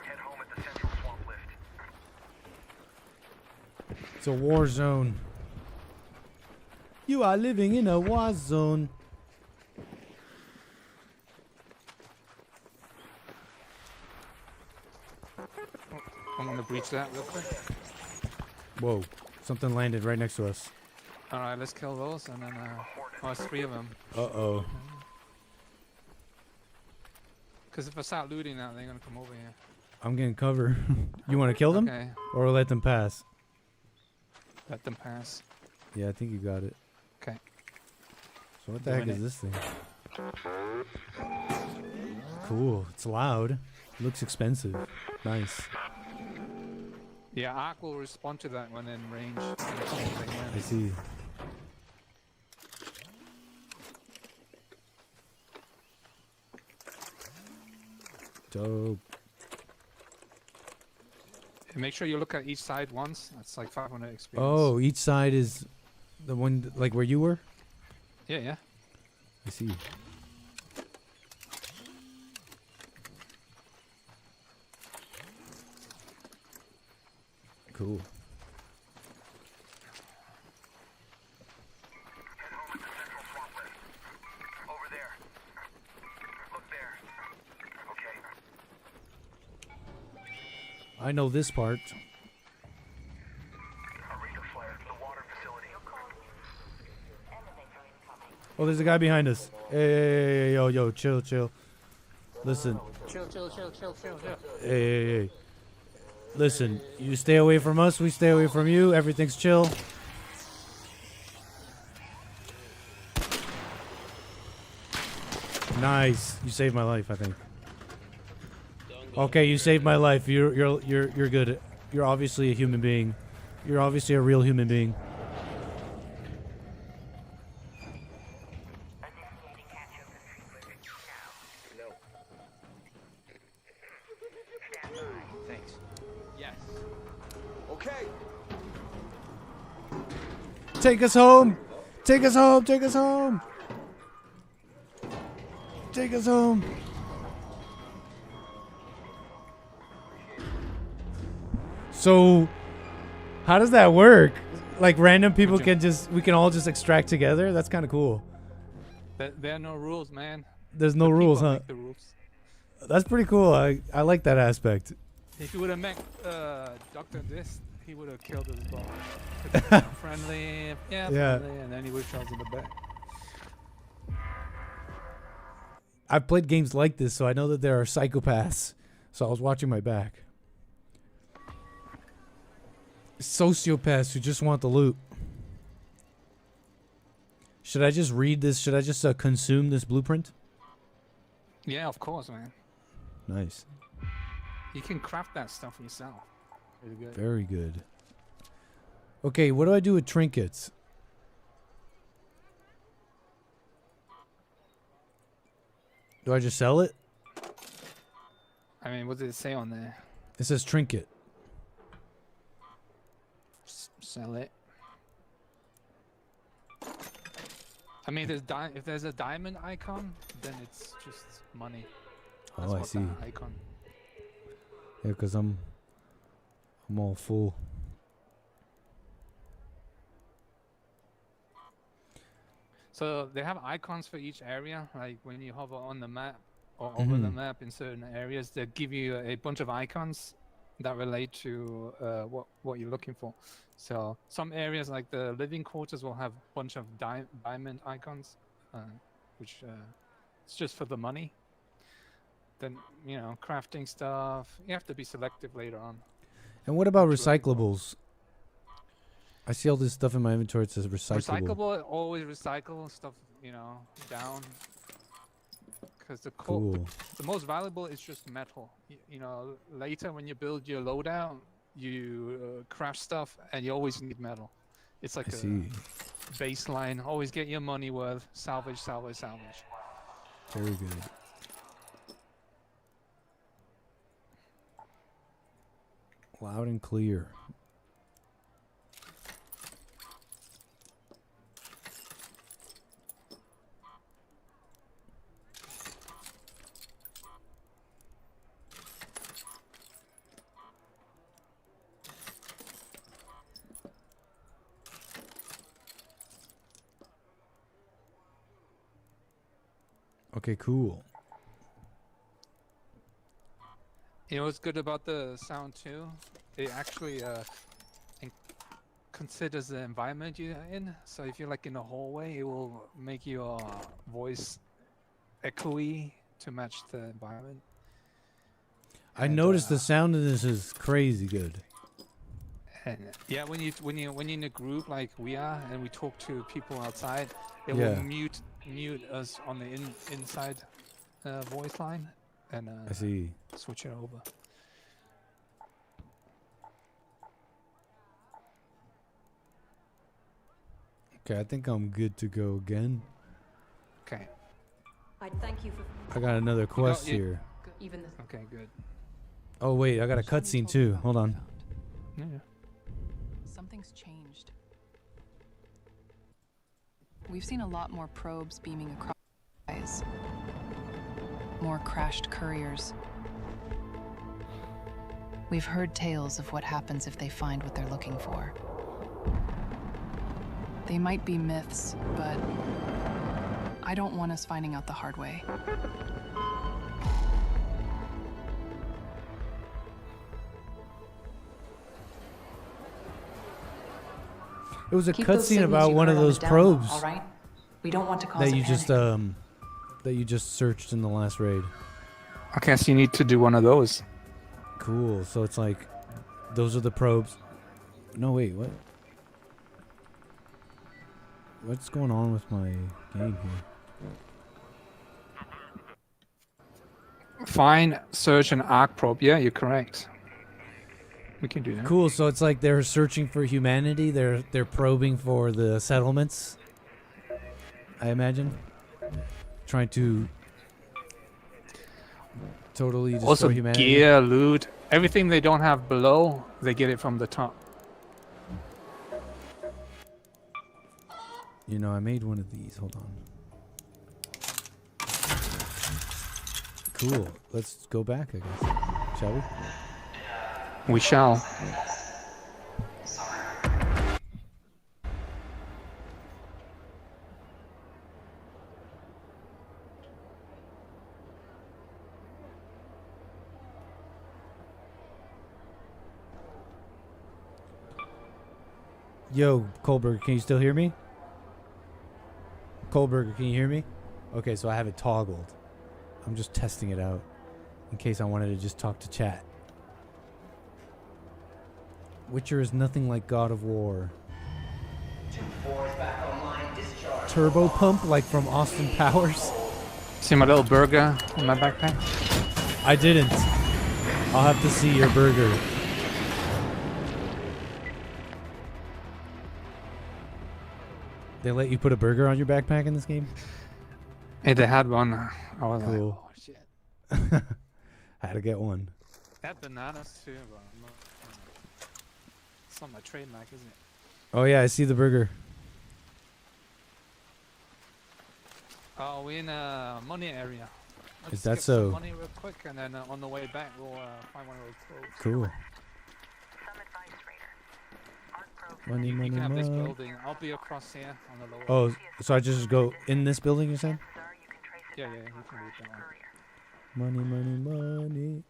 Head home at the central swamp lift. It's a war zone. You are living in a war zone. I'm gonna breach that real quick. Whoa. Something landed right next to us. Alright, let's kill those and then there's 3 of them. Uh-oh. Because if I start looting now, they're gonna come over here. I'm getting cover. You want to kill them? Okay. Or let them pass? Let them pass. Yeah, I think you got it. Okay. So what the heck is this thing? Cool. It's loud. Looks expensive. Nice. Yeah, Arc will respond to that when in range. I see. Dope. And make sure you look at each side once. That's like 500 experience. Oh, each side is the one like where you were? Yeah, yeah. I see. Cool. Over there. Look there. Okay. I know this part. A raider flare. The water facility. Oh, there's a guy behind us. Hey, yo, chill. Listen. Chill. Hey. Listen, you stay away from us, we stay away from you. Everything's chill. Nice. You saved my life, I think. Okay, you saved my life. You're good. You're obviously a human being. You're obviously a real human being. Thanks. Yes. Okay. Take us home. Take us home. Take us home. Take us home. So, how does that work? Like random people we can all just extract together? That's kind of cool. There are no rules, man. There's no rules, huh? Make the rules. That's pretty cool. I like that aspect. If you would have met Dr. This, he would have killed his boss. Friendly, yeah, friendly, and then he would have shot in the back. I've played games like this, so I know that there are psychopaths. So I was watching my back. Sociopaths who just want the loot. Should I just read this? Should I just consume this blueprint? Yeah, of course, man. Nice. You can craft that stuff yourself. Really good. Very good. Okay, what do I do with trinkets? Do I just sell it? I mean, what did it say on there? It says trinket. Sell it. I mean, if there's a diamond icon, then it's just money. That's Oh, I see. that icon. Yeah, because I'm all full. So they have icons for each area. Like when you hover on the map or over the map in certain areas, they give you a bunch of icons that relate to what you're looking for. So some areas like the living quarters will have a bunch of diamond icons, which it's just for the money. Then, you know, crafting stuff, you have to be selective later on. And what about recyclables? I see all this stuff in my inventory. It says recyclable. Recyclable, always recycle stuff, you know, down. Because the most valuable is just metal. You know, later when you build your loadout, you craft stuff, and you always need metal. It's like a baseline. Always get your money worth. Salvage. Very good. Loud and clear. Okay, cool. You know what's good about the sound too? It actually considers the environment you're in. So if you're like in a hallway, it will make your voice echoey to match the environment. I noticed the sound of this is crazy good. And yeah, when you're in a group like we are, and we talk to people outside, it will mute us on the inside voice line, and I see. switch it over. Okay, I think I'm good to go again. Okay. I thank you for. I got another quest you- here. Even the. Okay, good. Oh wait, I got a cutscene too. Hold on. Yeah. Something's changed. We've seen a lot more probes beaming across skies. More crashed couriers. We've heard tales of what happens if they find what they're looking for. They might be myths, but I don't want us finding out the hard way. It was a Keep those cutscene signals about you one heard of on the those down probes low, all right? We don't want to cause that a you panic. just searched in the last raid. Okay, so you need to do one of those. Cool. So it's like those are the probes. No, wait, what? What's going on with my game here? Find, search, and arc probe. Yeah, you're correct. We can do that. Cool. So it's like they're searching for humanity. They're probing for the settlements. I imagine. Trying to totally destroy Also, humanity. gear, loot, everything they don't have below, they get it from the top. You know, I made one of these. Hold on. Cool. Let's go back, I guess. Shall we? We shall. Yo, Kohlberger, can you still hear me? Kohlberger, can you hear me? Okay, so I have it toggled. I'm just testing it out in case I wanted to just talk to chat. Witcher is nothing like God of War. Turbo pump like from Austin Powers? See my little burger in my backpack? I didn't. I'll have to see your burger. They let you put a burger on your backpack in this game? Hey, they had one. I was like, Cool. oh shit. I had to get one. They had bananas too, but I'm not, it's not my trademark, isn't it? Oh yeah, I see the burger. Oh, we're in a money area. Let's Is that get some so? money real quick, and then on the way back we'll find one of those probes. Cool. Money, You money, can have this money. building. I'll be across here on the lower. Oh, so I just go in this building, you said? Yeah, you can read that one. Money, money, money.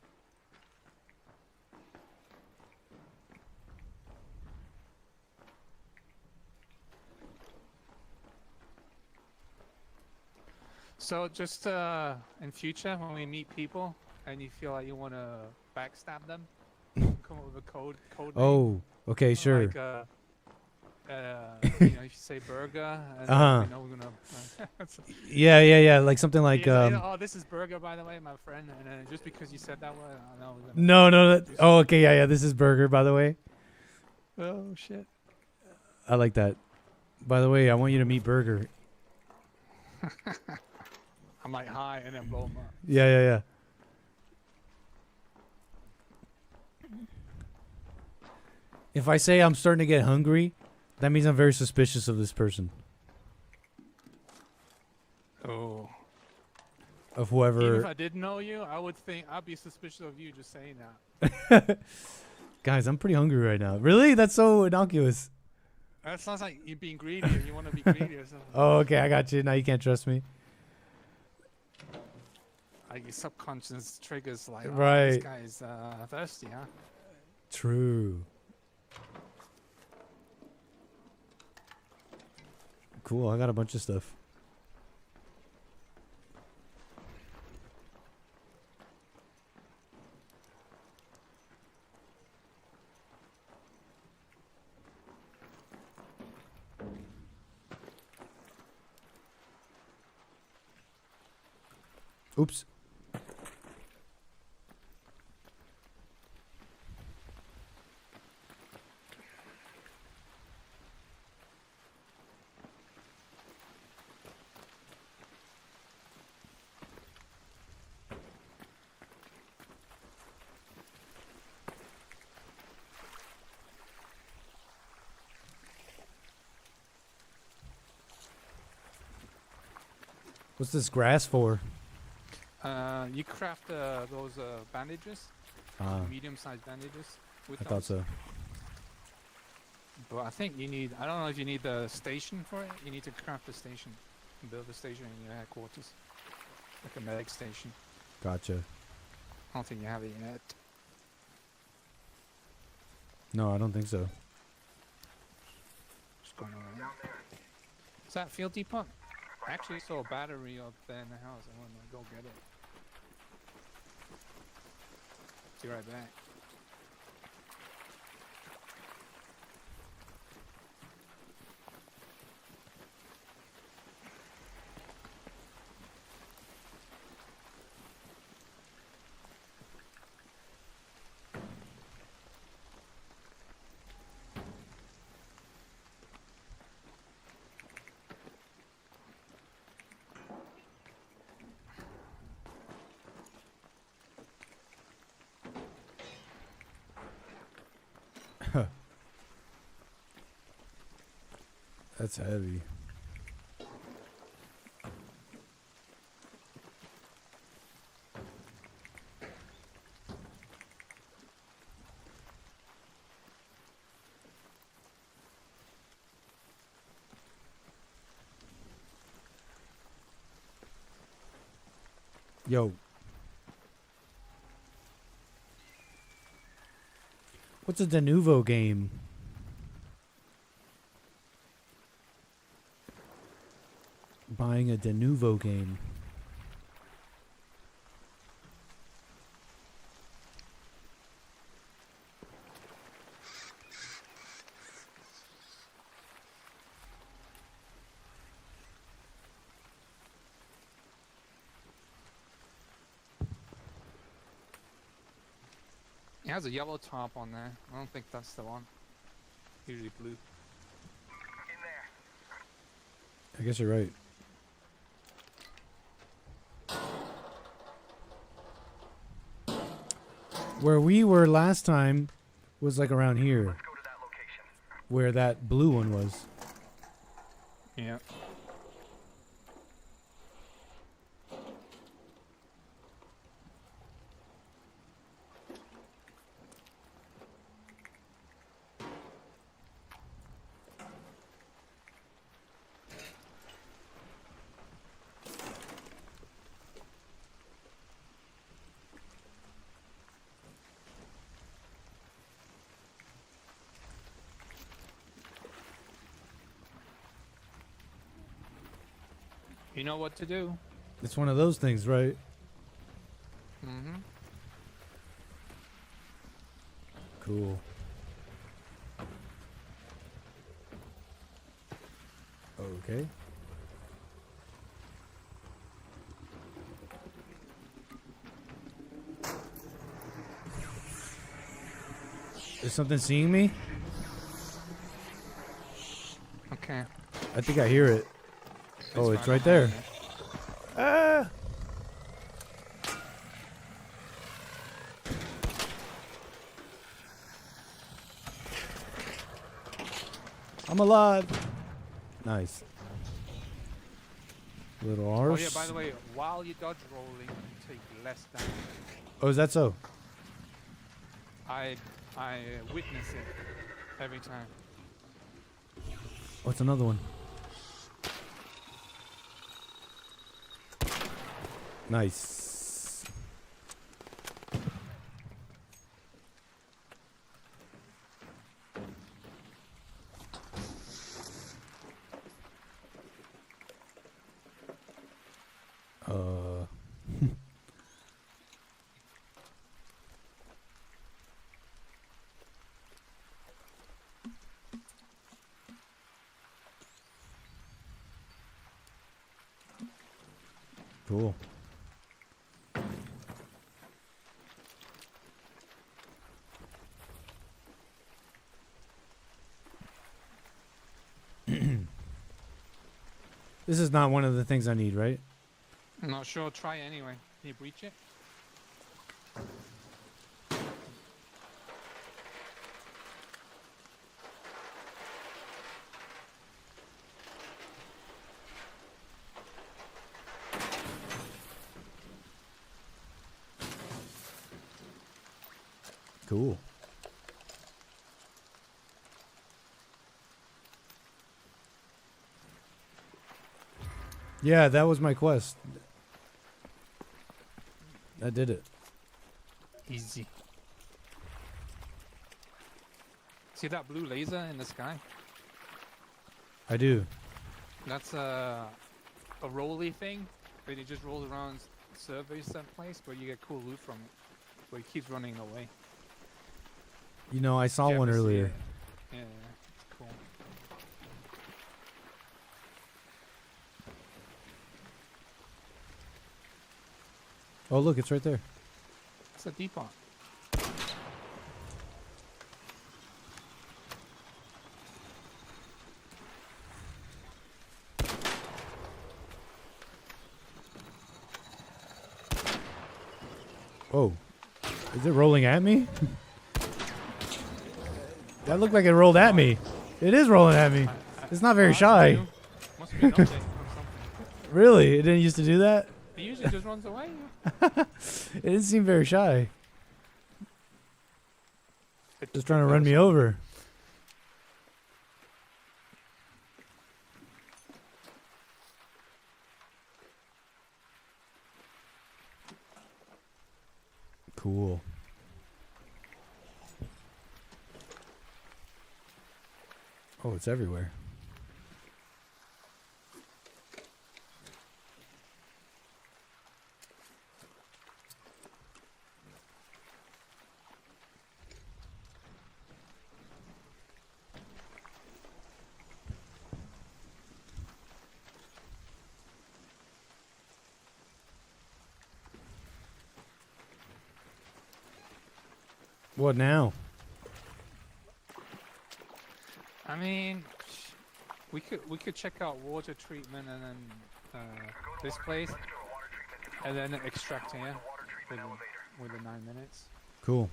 So just in future, when we meet people and you feel like you want to backstab them, come up with a code name. Oh, okay, sure. Like, you know, if you say burger, and Uh-huh. you know we're gonna. Yeah. Like something like You say, oh, this is burger, by the way, my friend. And then just because you said that word, I know. We're gonna No. Oh, okay, yeah. This is burger, by the way. Oh shit. I like that. By the way, I want you to meet Burger. I'm like hi, and then blow 'em up. Yeah. If I say I'm starting to get hungry, that means I'm very suspicious of this person. Oh. Of Even whoever. if I didn't know you, I would think I'd be suspicious of you just saying that. Guys, I'm pretty hungry right now. Really? That's so innocuous. That sounds like you're being greedy, or you want to be greedy or something. Oh, okay, I got you. Now you can't trust me. Like your subconscious triggers like, oh, Right. this guy is thirsty, huh? True. Cool, I got a bunch of stuff. Oops. What's this grass for? You craft those bandages, medium-sized bandages. With I thought so. But I think you need. I don't know if you need the station for it. You need to craft a station, build a station in your headquarters, like a medic station. Gotcha. I don't think you have it yet. No, I don't think so. What's going on? Is that field depot? I actually saw a battery up there in the house. I want to go get it. Be right back. That's heavy. Yo. What's a de novo game? Buying a de novo game. It has a yellow top on there. I don't think that's the one. Usually blue. I guess you're right. Where we were last time was like around here. Where that blue one was. Yeah. You know what to do. It's one of those things, right? Mm-hmm. Cool. Okay. Is something seeing me? Okay. I think I hear it. Oh, it's right there. Ah! I'm alive. Nice. Little arse. Oh yeah, by the way, while you dodge rolling, you take less damage. Oh, is that so? I witness it every time. What's another one? Nice. Cool. This is not one of the things I need, right? I'm not sure. Try it anyway. Can you breach it? Cool. Yeah, that was my quest. I did it. Easy. See that blue laser in the sky? I do. That's a rolly thing, but it just rolls around, surveys that place, but you get cool loot from it. But it keeps running away. You know, I saw Did you one ever see earlier. it? Yeah, it's cool. Oh, look, it's right there. It's a depot. Oh, is it rolling at me? That looked like it rolled at me. It is rolling at me. It's not very shy. Must be an update or something. Really? It didn't used to do that? It usually just runs away. It didn't seem very shy. Just trying to run me over. Cool. Oh, it's everywhere. What now? I mean, we could check out water treatment and then this place, and then extract here within 9 minutes. Cool.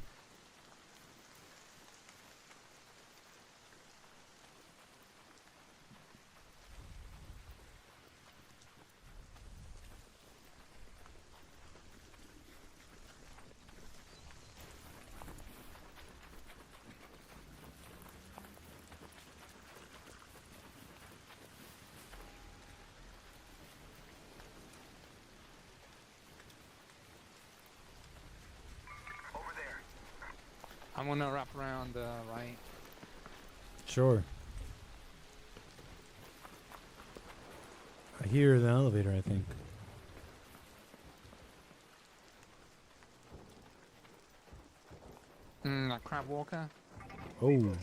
I'm gonna wrap around right. Sure. I hear the elevator, I think. That crab walker. Oh, You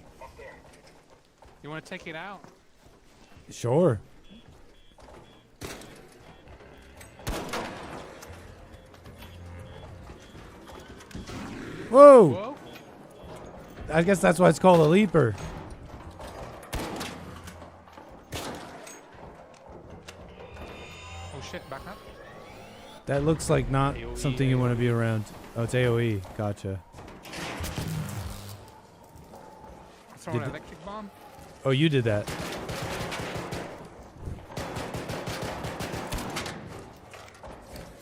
want to take it out? sure. Whoa! Whoa! I guess that's why it's called a leaper. Oh shit! Back up. That looks like not AOE, something you want to be around. Oh, it's AOE. Gotcha. Throw an Did- electric bomb. Oh, you did that.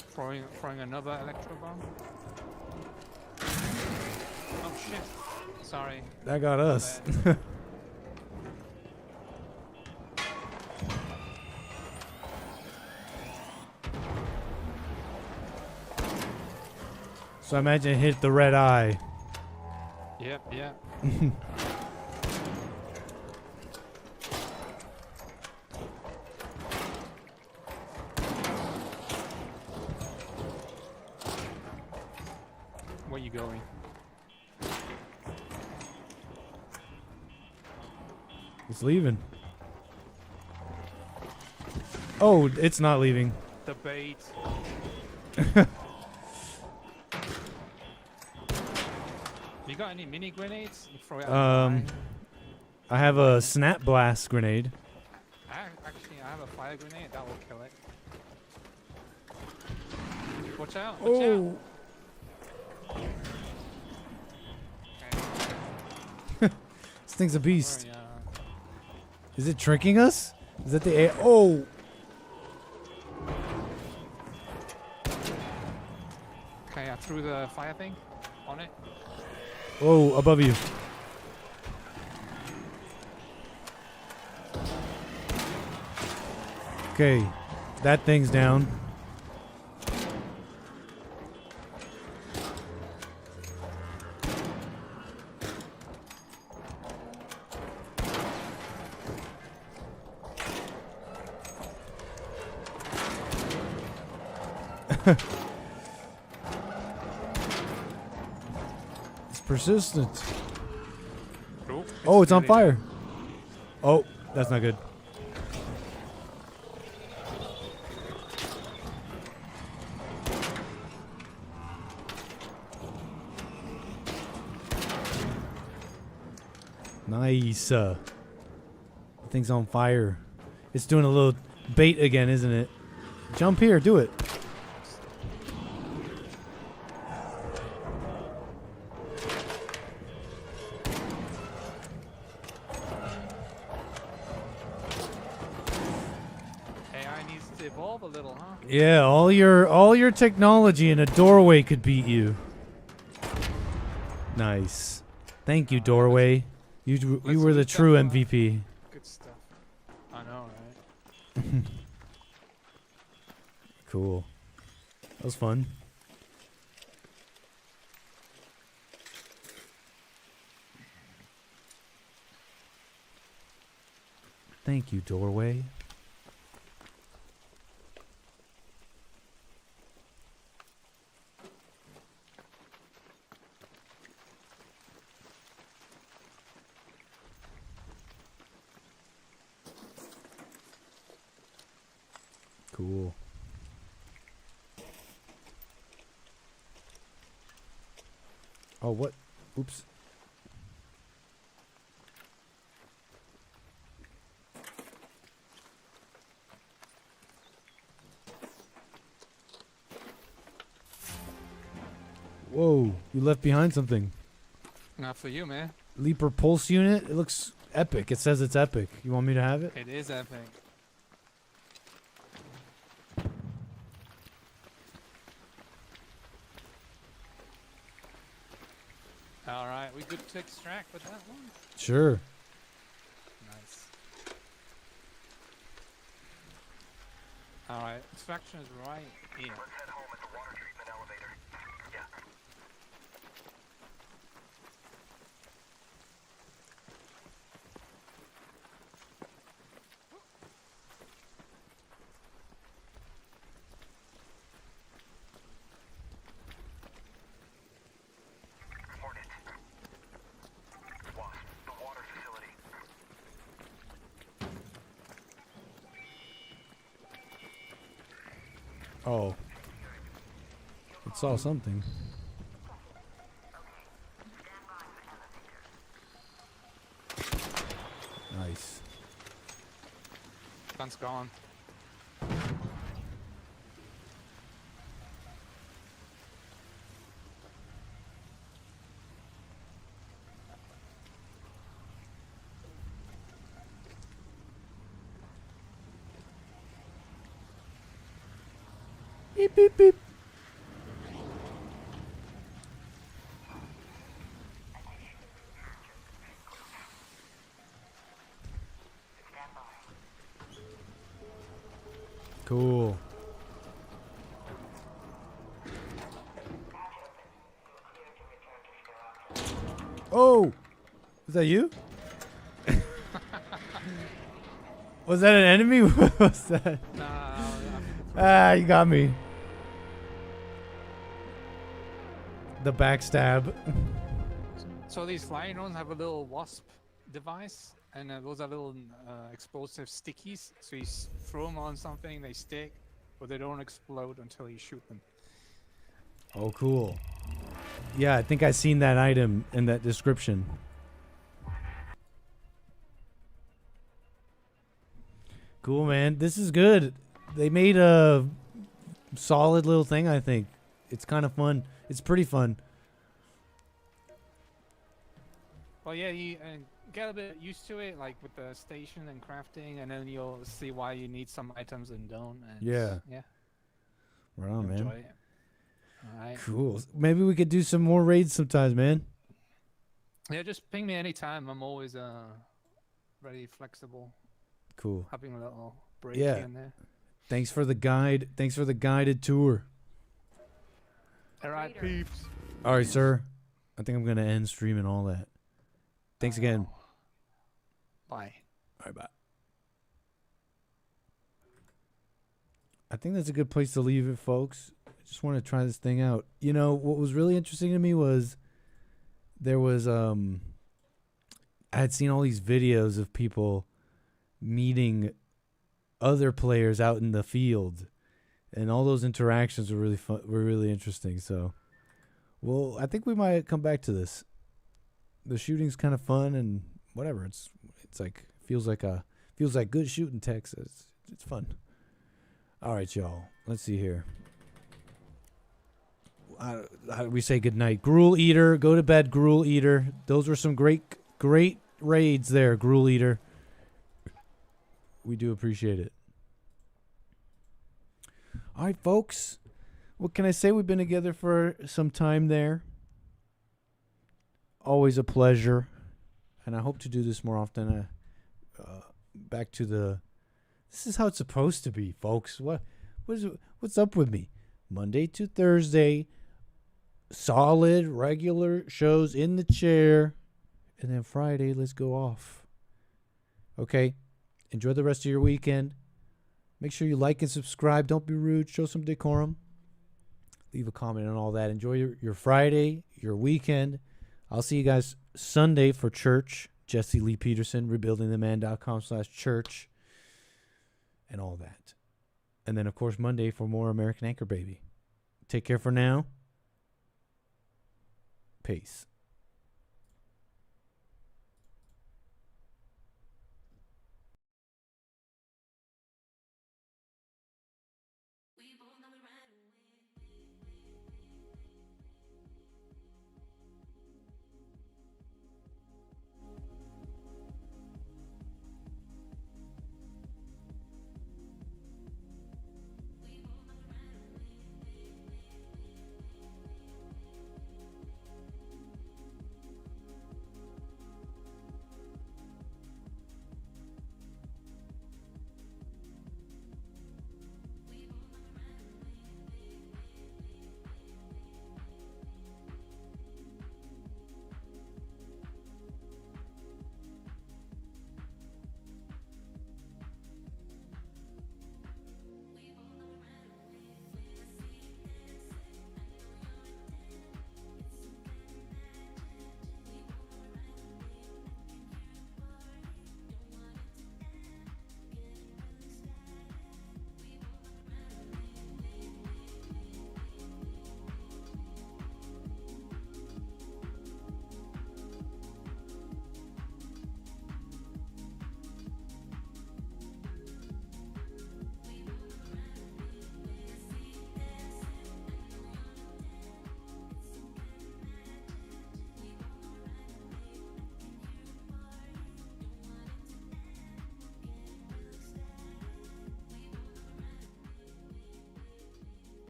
Throwing another electro bomb. Oh shit! Sorry. That got us. So I imagine it hit the red eye. Yep. Yep. Where you going? It's leaving. Oh, it's not leaving. The bait. You got any mini grenades? You throw it out the fire. I have a snap blast grenade. Actually, I have a fire grenade that will kill it. Watch out! Watch Oh. out! This thing's a beast. Sorry, Is it tricking us? Is that the A? Oh! Okay, I threw the fire thing on it. Whoa, above you. Okay, that thing's down. It's persistent. Oh, it's on fire. Oh, that's not good. Nice. The thing's on fire. It's doing a little bait again, isn't it? Jump here, do it. AI needs to evolve a little, huh? Yeah, all your technology in a doorway could beat you. Nice. Thank you, doorway. You were the true MVP. Good stuff. I know, right? Cool. That was fun. Thank you, doorway. Cool. Oh, what? Oops. Whoa, you left behind something. Not for you, man. Leaper pulse unit? It looks epic. It says it's epic. You want me to have it? It is epic. All right, we good to extract with that one? Sure. Nice. All right, extraction is right here. Let's head home at the water treatment elevator. Yeah. Hornet. Wasp, the water facility. Oh. It saw something. Nice. Gun's gone. Beep, beep, beep. Cool. Oh! Is that you? Was that an enemy? What was that? Ah, you got me. The backstab. So these flying drones have a little wasp device, and those are little explosive stickies. So you throw them on something, they stick, but they don't explode until you shoot them. Oh, cool. Yeah, I think I seen that item in that description. Cool, man. This is good. They made a solid little thing, I think. It's kind of fun. It's pretty fun. Well, yeah, you get a bit used to it, like with the station and crafting, and then you'll see why you need some items and don't. And Yeah. Yeah. Right on, Enjoy man. it. All right. Cool. Maybe we could do some more raids sometimes, man. Yeah, just ping me anytime. I'm always very flexible. Cool. Having a little break Yeah. here and there. Thanks for the guide. Thanks for the guided tour. All right, peeps. All right, sir. I think I'm going to end stream and all that. Thanks again. Bye. All right, bye. I think that's a good place to leave it, folks. I just want to try this thing out. You know, what was really interesting to me was there was I had seen all these videos of people meeting other players out in the field, and all those interactions were really fun, were really interesting. So, well, I think we might come back to this. The shooting's kind of fun and whatever. It's like feels like good shooting Texas. It's fun. All right, y'all. Let's see here. How do we say goodnight? Gruel Eater, go to bed, Gruel Eater. Those were some great raids there, Gruel Eater. We do appreciate it. All right, folks. What can I say? We've been together for some time there. Always a pleasure. And I hope to do this more often. Back to the... This is how it's supposed to be, folks. What's up with me? Monday to Thursday, solid, regular shows in the chair. And then Friday, let's go off. Okay? Enjoy the rest of your weekend. Make sure you like and subscribe. Don't be rude. Show some decorum. Leave a comment on all that. Enjoy your Friday, your weekend. I'll see you guys Sunday for church. Jesse Lee Peterson, rebuildingtheman.com/church. And all that. And then, of course, Monday for more American Anchor Baby. Take care for now. Peace.